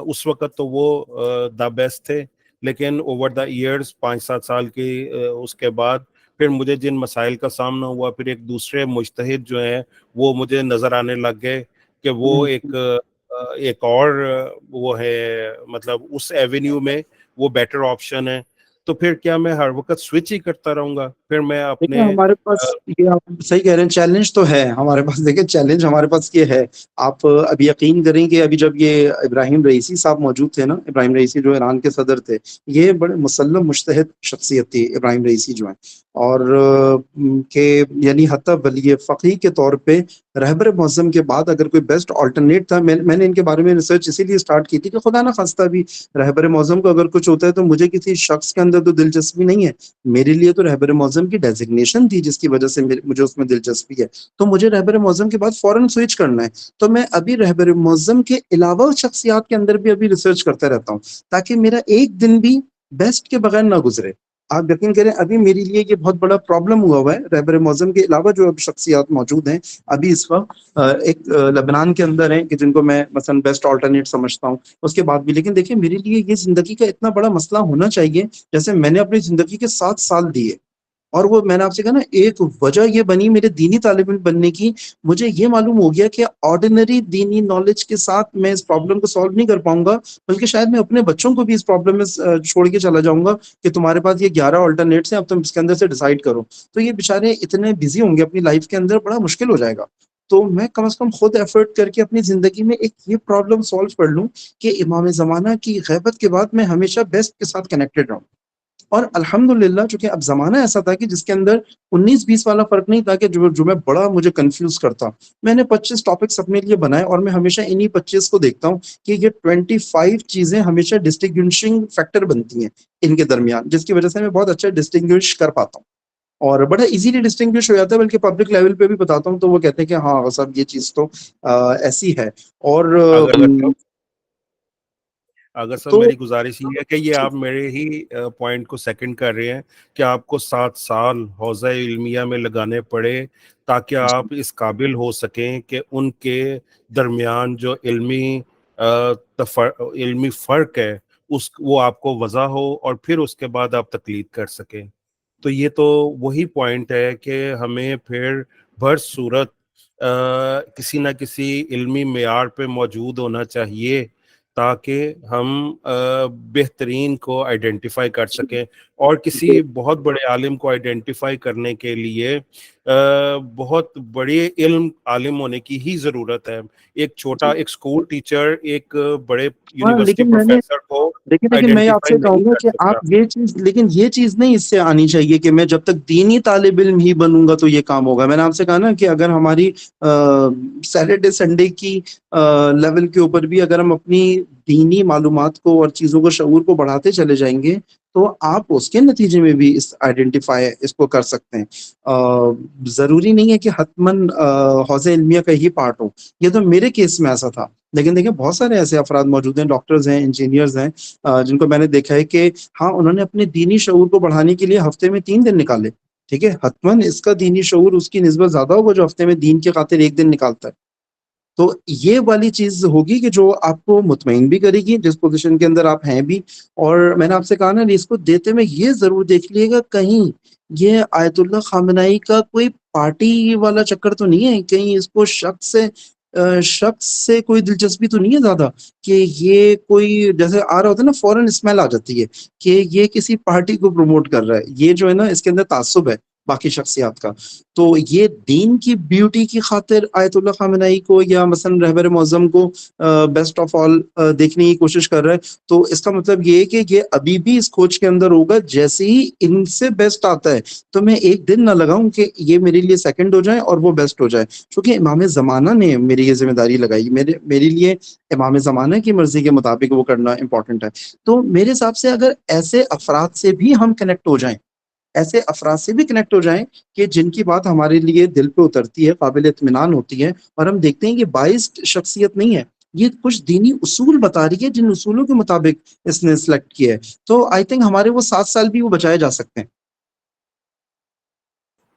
اس وقت تو وہ دا بیسٹ تھے، لیکن اوور دا ایئرز 5-7 سال کی اس کے بعد پھر مجھے جن مسائل کا سامنا ہوا، پھر ایک دوسرے مجتہد جو ہیں وہ مجھے نظر آنے لگ گئے کہ وہ ایک اور وہ ہے، مطلب اس ایونیو میں وہ بیٹر آپشن ہے. تو پھر کیا میں ہر وقت سوئچ ہی کرتا رہوں گا؟ پھر میں اپنے ہمارے پاس یہ آپ صحیح کہہ رہے ہیں، چیلنج تو ہے ہمارے پاس. دیکھیں چیلنج ہمارے پاس یہ ہے، آپ ابھی یقین کریں کہ ابھی جب یہ ابراہیم رئیسی صاحب موجود تھے نا، ابراہیم رئیسی جو ایران کے صدر تھے، یہ بڑے مسلم مجتہد شخصیت تھی ابراہیم رئیسی جو ہیں. اور کہ یعنی حتی ولی فقیہ کے طور پہ رہبر معظم کے بعد اگر کوئی بیسٹ آلٹرنیٹ تھا. میں نے ان کے بارے میں ریسرچ اسی لیے اسٹارٹ کی تھی کہ خدا نہ خواستہ بھی رہبر معظم کو اگر کچھ ہوتا ہے تو مجھے کسی شخص کے اندر تو دلچسپی نہیں ہے. میرے لیے تو رہبر معظم کی ڈیزگنیشن تھی جس کی وجہ سے مجھے اس میں دلچسپی ہے. تو مجھے رہبر معظم کے بعد فوراً سوئچ کرنا ہے. تو میں ابھی رہبر معظم کے علاوہ شخصیات کے اندر بھی ابھی ریسرچ کرتا رہتا ہوں تاکہ میرا ایک دن بھی بیسٹ کے بغیر نہ گزرے. آپ یقین کریں ابھی میرے لیے یہ بہت بڑا پرابلم ہوا ہے. رہبر معظم کے علاوہ جو اب شخصیات موجود ہیں ابھی اس وقت ایک لبنان کے اندر ہیں کہ جن کو میں مثلا بیسٹ آلٹرنیٹ سمجھتا ہوں اس کے بعد بھی. لیکن دیکھیں میرے لیے یہ زندگی کا اتنا بڑا مسئلہ ہونا چاہیے جیسے میں نے اپنی زندگی کے 7 سال دیے. اور وہ میں نے آپ سے کہا نا ایک وجہ یہ بنی میرے دینی طالب علم بننے کی. مجھے یہ معلوم ہو گیا کہ آرڈینری دینی نالج کے ساتھ میں اس پرابلم کو سالو نہیں کر پاؤں گا بلکہ شاید میں اپنے بچوں کو بھی اس پرابلم میں چھوڑ کے چلا جاؤں گا کہ تمہارے پاس یہ 11 آلٹرنیٹس ہیں اب تم اس کے اندر سے ڈیسائیڈ کرو. تو یہ بیچارے اتنے بزی ہوں گے اپنی لائف کے اندر, بڑا مشکل ہو جائے گا. تو میں کم از کم خود ایفرٹ کر کے اپنی زندگی میں ایک یہ پرابلم سالو کر لوں کہ امام زمانہ کی غیبت کے بعد میں ہمیشہ بیسٹ کے ساتھ کنیکٹڈ رہوں. اور الحمدللہ چونکہ اب زمانہ ایسا تھا کہ جس کے اندر 19-20 والا فرق نہیں تھا کہ جو میں بڑا مجھے کنفیوز کرتا. میں نے 25 ٹاپکس اپنے لیے بنائے اور میں ہمیشہ انہی 25 کو دیکھتا ہوں کہ یہ 25 چیزیں ہمیشہ ڈسٹنگوشنگ فیکٹر بنتی ہیں ان کے درمیان, جس کی وجہ سے میں بہت اچھا ڈسٹنگوش کر پاتا ہوں اور بڑا ایزیلی ڈسٹنگوش ہو جاتا ہے. بلکہ پبلک لیول پہ بھی بتاتا ہوں تو وہ کہتے ہیں کہ ہاں صاحب یہ چیز تو ایسی ہے. اور اگر سر تو میری گزارش یہ ہے کہ یہ آپ میرے ہی پوائنٹ کو سیکنڈ کر رہے ہیں کہ آپ کو 7 سال حوزہ علمیہ میں لگانے پڑے تاکہ آپ اس قابل ہو سکیں کہ ان کے درمیان جو علمی فرق ہے وہ آپ کو وضع ہو اور پھر اس کے بعد آپ تقلید کر سکیں. تو یہ تو وہی پوائنٹ ہے کہ ہمیں پھر بھر صورت کسی نہ کسی علمی معیار پہ موجود ہونا چاہیے تاکہ ہم بہترین کو آئیڈینٹیفائی کر سکیں. اور کسی بہت بڑے عالم کو آئیڈینٹیفائی کرنے کے لیے بہت بڑے عالم ہونے کی ہی ضرورت ہے. ایک چھوٹا ایک اسکول ٹیچر ایک بڑے یونیورسٹی پروفیسر کو لیکن میں آپ آئیڈینٹیفائی سے نہیں کہوں گا کر کہ سکتا. آپ یہ چیز نہیں اس سے آنی چاہیے کہ میں جب تک دینی طالب علم ہی بنوں گا تو یہ کام ہوگا. میں نے آپ سے کہا نا کہ اگر ہماری سیٹرڈے سنڈے کی لیول کے اوپر بھی اگر ہم اپنی دینی معلومات کو اور چیزوں کو شعور کو بڑھاتے چلے جائیں گے تو آپ اس کے نتیجے میں بھی آئیڈینٹیفائی اس کو کر سکتے ہیں. ضروری نہیں ہے کہ حتماً حوزہ علمیہ کا ہی پارٹ ہو. یہ تو میرے کیس میں ایسا تھا. لیکن دیکھیں بہت سارے ایسے افراد موجود ہیں, ڈاکٹرز ہیں, انجینئرز ہیں, جن کو میں نے دیکھا ہے کہ ہاں انہوں نے اپنے دینی شعور کو بڑھانے کے لیے ہفتے میں 3 دن نکالے. ٹھیک ہے, حتماً اس کا دینی شعور اس کی نسبت زیادہ ہوگا جو ہفتے میں دین کی خاطر 1 دن نکالتا ہے. تو یہ والی چیز ہوگی کہ جو آپ کو مطمئن بھی کرے گی جس پوزیشن کے اندر آپ ہیں بھی. اور میں نے آپ سے کہا نا اس کو دیتے میں یہ ضرور دیکھ لیے گا کہیں یہ آیت اللہ خامنائی کا کوئی پارٹی والا چکر تو نہیں ہے, کہیں اس کو شخص سے کوئی دلچسپی تو نہیں ہے زیادہ کہ یہ کوئی جیسے آ رہا ہوتا ہے نا فوراً اسمیل آ جاتی ہے کہ یہ کسی پارٹی کو پروموٹ کر رہا ہے. یہ جو ہے نا اس کے اندر تعصب ہے باقی شخصیات کا. تو یہ دین کی بیوٹی کی خاطر آیت اللہ خامنائی کو یا مثلا رہبر معظم کو بیسٹ آف آل دیکھنے کی کوشش کر رہا ہے. تو اس کا مطلب یہ ہے کہ یہ ابھی بھی اس کھوج کے اندر ہوگا جیسے ہی ان سے بیسٹ آتا ہے تو میں ایک دن نہ لگاؤں کہ یہ میرے لیے سیکنڈ ہو جائے اور وہ بیسٹ ہو جائے. چونکہ امام زمانہ نے میری یہ ذمہ داری لگائی, میرے لیے امام زمانہ کی مرضی کے مطابق وہ کرنا امپورٹنٹ ہے. تو میرے حساب سے اگر ایسے افراد سے بھی ہم کنیکٹ ہو جائیں کہ جن کی بات ہمارے لیے دل پہ اترتی ہے, قابل اطمینان ہوتی ہے, اور ہم دیکھتے ہیں کہ بائسڈ شخصیت نہیں ہے, یہ کچھ دینی اصول بتا رہی ہے جن اصولوں کے مطابق اس نے سلیکٹ کیا ہے, تو آئی تھنک ہمارے وہ 7 سال بھی وہ بچائے جا سکتے ہیں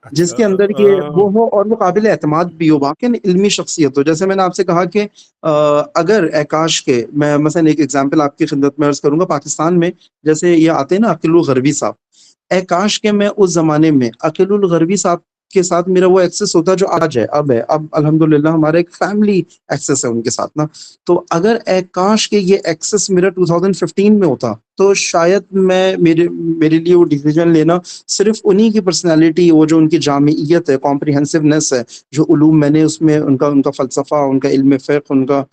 جس کے اندر یہ وہ ہو اور وہ قابل اعتماد بھی ہو, واقعی علمی شخصیت ہو. جیسے میں نے آپ سے کہا کہ اگر اعکاش کے میں مثلا ایک ایگزامپل آپ کی خدمت میں عرض کروں گا. پاکستان میں جیسے یہ آتے ہیں نا عقیل الغربی صاحب, اعکاش کے میں اس زمانے میں عقیل الغربی صاحب کے ساتھ میرا وہ ایکسس ہوتا جو آج ہے, اب الحمدللہ ہمارا ایک فیملی ایکسس ہے ان کے ساتھ نا. تو اگر اعکاش کے یہ ایکسس میرا 2015 میں ہوتا تو شاید میرے لیے وہ ڈیسیجن لینا صرف انہی کی پرسنالٹی, وہ جو ان کی جامعیت ہے, کمپریہنسونیس ہے, جو علوم میں نے اس میں ان کا فلسفہ, ان کا علم فقہ, ان کا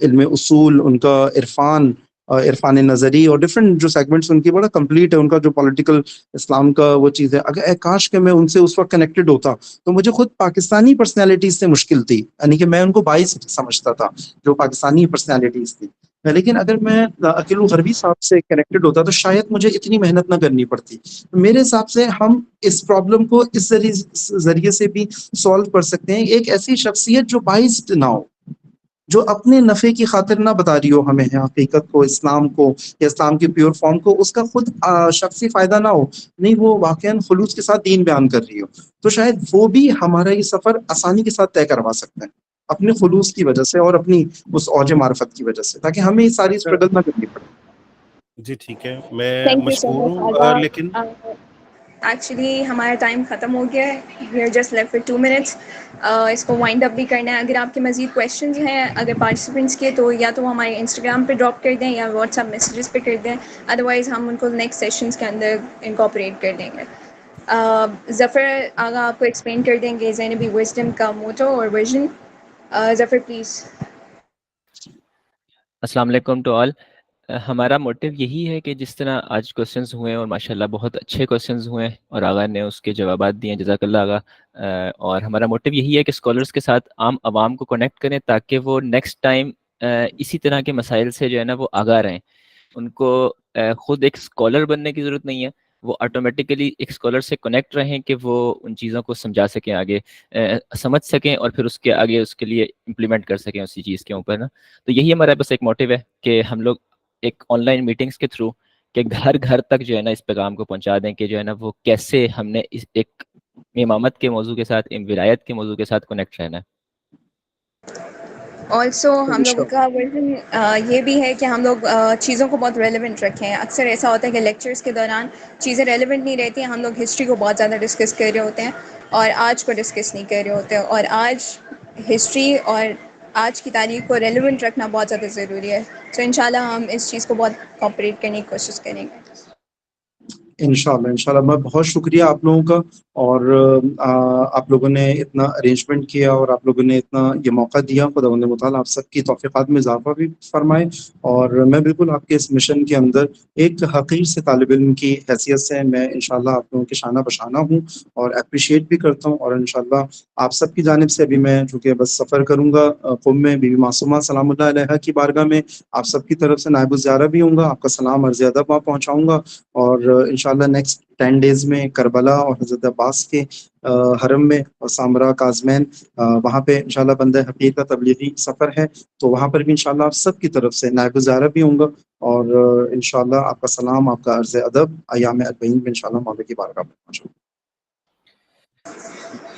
علم اصول, ان کا عرفان, عرفان نظری اور ڈفرینٹ جو سیگمنٹس ان کی بڑا کمپلیٹ ہے، ان کا جو پولیٹیکل اسلام کا وہ چیز ہے. اگر کاش کہ میں ان سے اس وقت کنیکٹڈ ہوتا تو مجھے خود پاکستانی پرسنالٹیز سے مشکل تھی، یعنی کہ میں ان کو باعث سمجھتا تھا جو پاکستانی پرسنالٹیز تھی. لیکن اگر میں عقیل الغربی صاحب سے کنیکٹڈ ہوتا تو شاید مجھے اتنی محنت نہ کرنی پڑتی. میرے حساب سے ہم اس پرابلم کو اس ذریعے سے بھی سولو کر سکتے ہیں. ایک ایسی شخصیت جو باعث نہ ہو، جو اپنے نفع کی خاطر نہ بتا رہی ہو ہمیں حقیقت کو، اسلام کو یا اسلام کی پیور فارم کو، اس کا خود شخصی فائدہ نہ ہو، نہیں وہ واقعاً خلوص کے ساتھ دین بیان کر رہی ہو، تو شاید وہ بھی ہمارا یہ سفر آسانی کے ساتھ طے کروا سکتے ہیں اپنے خلوص کی وجہ سے اور اپنی اس اوج معرفت کی وجہ سے، تاکہ ہمیں یہ ساری اسٹرگل نہ کرنی پڑے. جی ٹھیک ہے، میں تھینک یو سو مشکور مچ ہوں، آغا. لیکن ایکچولی ہمارا ٹائم ختم ہو گیا ہے. We are just left for 2 minutes. اس کو وائنڈ اپ بھی کرنا ہے. اگر آپ کے مزید کویشچنز ہیں اگر پارٹیسپینٹس کے، تو یا تو وہ ہمارے انسٹاگرام پہ ڈراپ کر دیں یا واٹس ایپ میسیجز پہ کر دیں، ادروائز ہم ان کو نیکسٹ سیشنز کے اندر انکارپوریٹ کر دیں گے. ظفر آغا آپ کو ایکسپلین کر دیں گے زینبی وزڈم کا موٹو اور ویژن. Zafar please. السلام علیکم ٹو آل. ہمارا موٹیو یہی ہے کہ جس طرح آج کوسچنز ہوئے ہیں اور ماشاءاللہ بہت اچھے کوسچنز ہوئے ہیں اور آغا نے اس کے جوابات دیے ہیں، جزاک اللہ آغا. اور ہمارا موٹیو یہی ہے کہ اسکالرس کے ساتھ عام عوام کو کنیکٹ کریں تاکہ وہ نیکسٹ ٹائم اسی طرح کے مسائل سے جو ہے نا وہ آگاہ رہیں. ان کو خود ایک اسکالر بننے کی ضرورت نہیں ہے، وہ آٹومیٹیکلی ایک اسکالر سے کنیکٹ رہیں کہ وہ ان چیزوں کو سمجھا سکیں، آگے سمجھ سکیں اور پھر اس کے آگے اس کے لیے امپلیمنٹ کر سکیں اسی چیز کے اوپر نا. تو یہی ہمارا بس ایک موٹیو ہے کہ ہم لوگ ایک آن لائن میٹنگس کے تھرو کہ گھر گھر تک جو ہے نا اس پیغام کو پہنچا دیں کہ جو ہے نا وہ کیسے ہم نے ایک امامت کے موضوع کے ساتھ، ولایت کے موضوع کے ساتھ کنیکٹ رہنا ہے. آلسو ہم لوگوں کا ورژن یہ بھی ہے کہ ہم لوگ چیزوں کو بہت ریلیونٹ رکھیں. اکثر ایسا ہوتا ہے کہ لیکچرز کے دوران چیزیں ریلیونٹ نہیں رہتی ہیں، ہم لوگ ہسٹری کو بہت زیادہ ڈسکس کر رہے ہوتے ہیں اور آج کو ڈسکس نہیں کر رہے ہوتے ہیں، اور آج ہسٹری اور آج کی تاریخ کو ریلیونٹ رکھنا بہت زیادہ ضروری ہے. تو انشاءاللہ ہم اس چیز کو بہت کوآپریٹ کرنے کی کوشش کریں گے. انشاءاللہ میں بہت شکریہ آپ لوگوں کا، اور آپ لوگوں نے اتنا ارینجمنٹ کیا اور آپ لوگوں نے اتنا یہ موقع دیا. خداوند متعالی آپ سب کی توفیقات میں اضافہ بھی فرمائے. اور میں بالکل آپ کے اس مشن کے اندر ایک حقیر سے طالب علم کی حیثیت سے میں انشاءاللہ آپ لوگوں کے شانہ بشانہ ہوں اور اپریشیٹ بھی کرتا ہوں. اور انشاءاللہ آپ سب کی جانب سے ابھی میں چونکہ بس سفر کروں گا قم میں بی بی معصومہ سلام اللہ علیہا کی بارگاہ میں، آپ سب کی طرف سے نائب الزیارہ بھی ہوں گا، آپ کا سلام عرض ادب وہاں پہنچاؤں گا. اور انشاءاللہ نیکسٹ 10 ڈیز میں کربلا اور حضرت عباس کے حرم میں اور سامرا کاظمین وہاں پہ انشاءاللہ بندہ حقیق کا تبلیغی سفر ہے، تو وہاں پر بھی انشاءاللہ آپ سب کی طرف سے نائب الزیارہ بھی ہوں گا. اور انشاءاللہ آپ کا سلام، آپ کا عرض ادب ایام 40 میں انشاءاللہ مولا کی بارگاہ میں پہنچاؤں گا.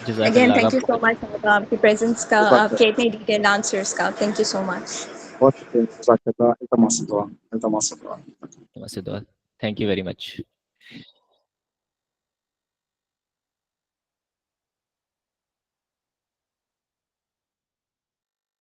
جزاک اگین اللہ تھینک یو آغا. سو مچ آپ کی پریزنس کا، آپ کے اتنے ڈیٹیل آنسرس کا. تھینک یو سو مچ. بہت شکریہ. جزاک اللہ. التماس دعا. Thank you very much.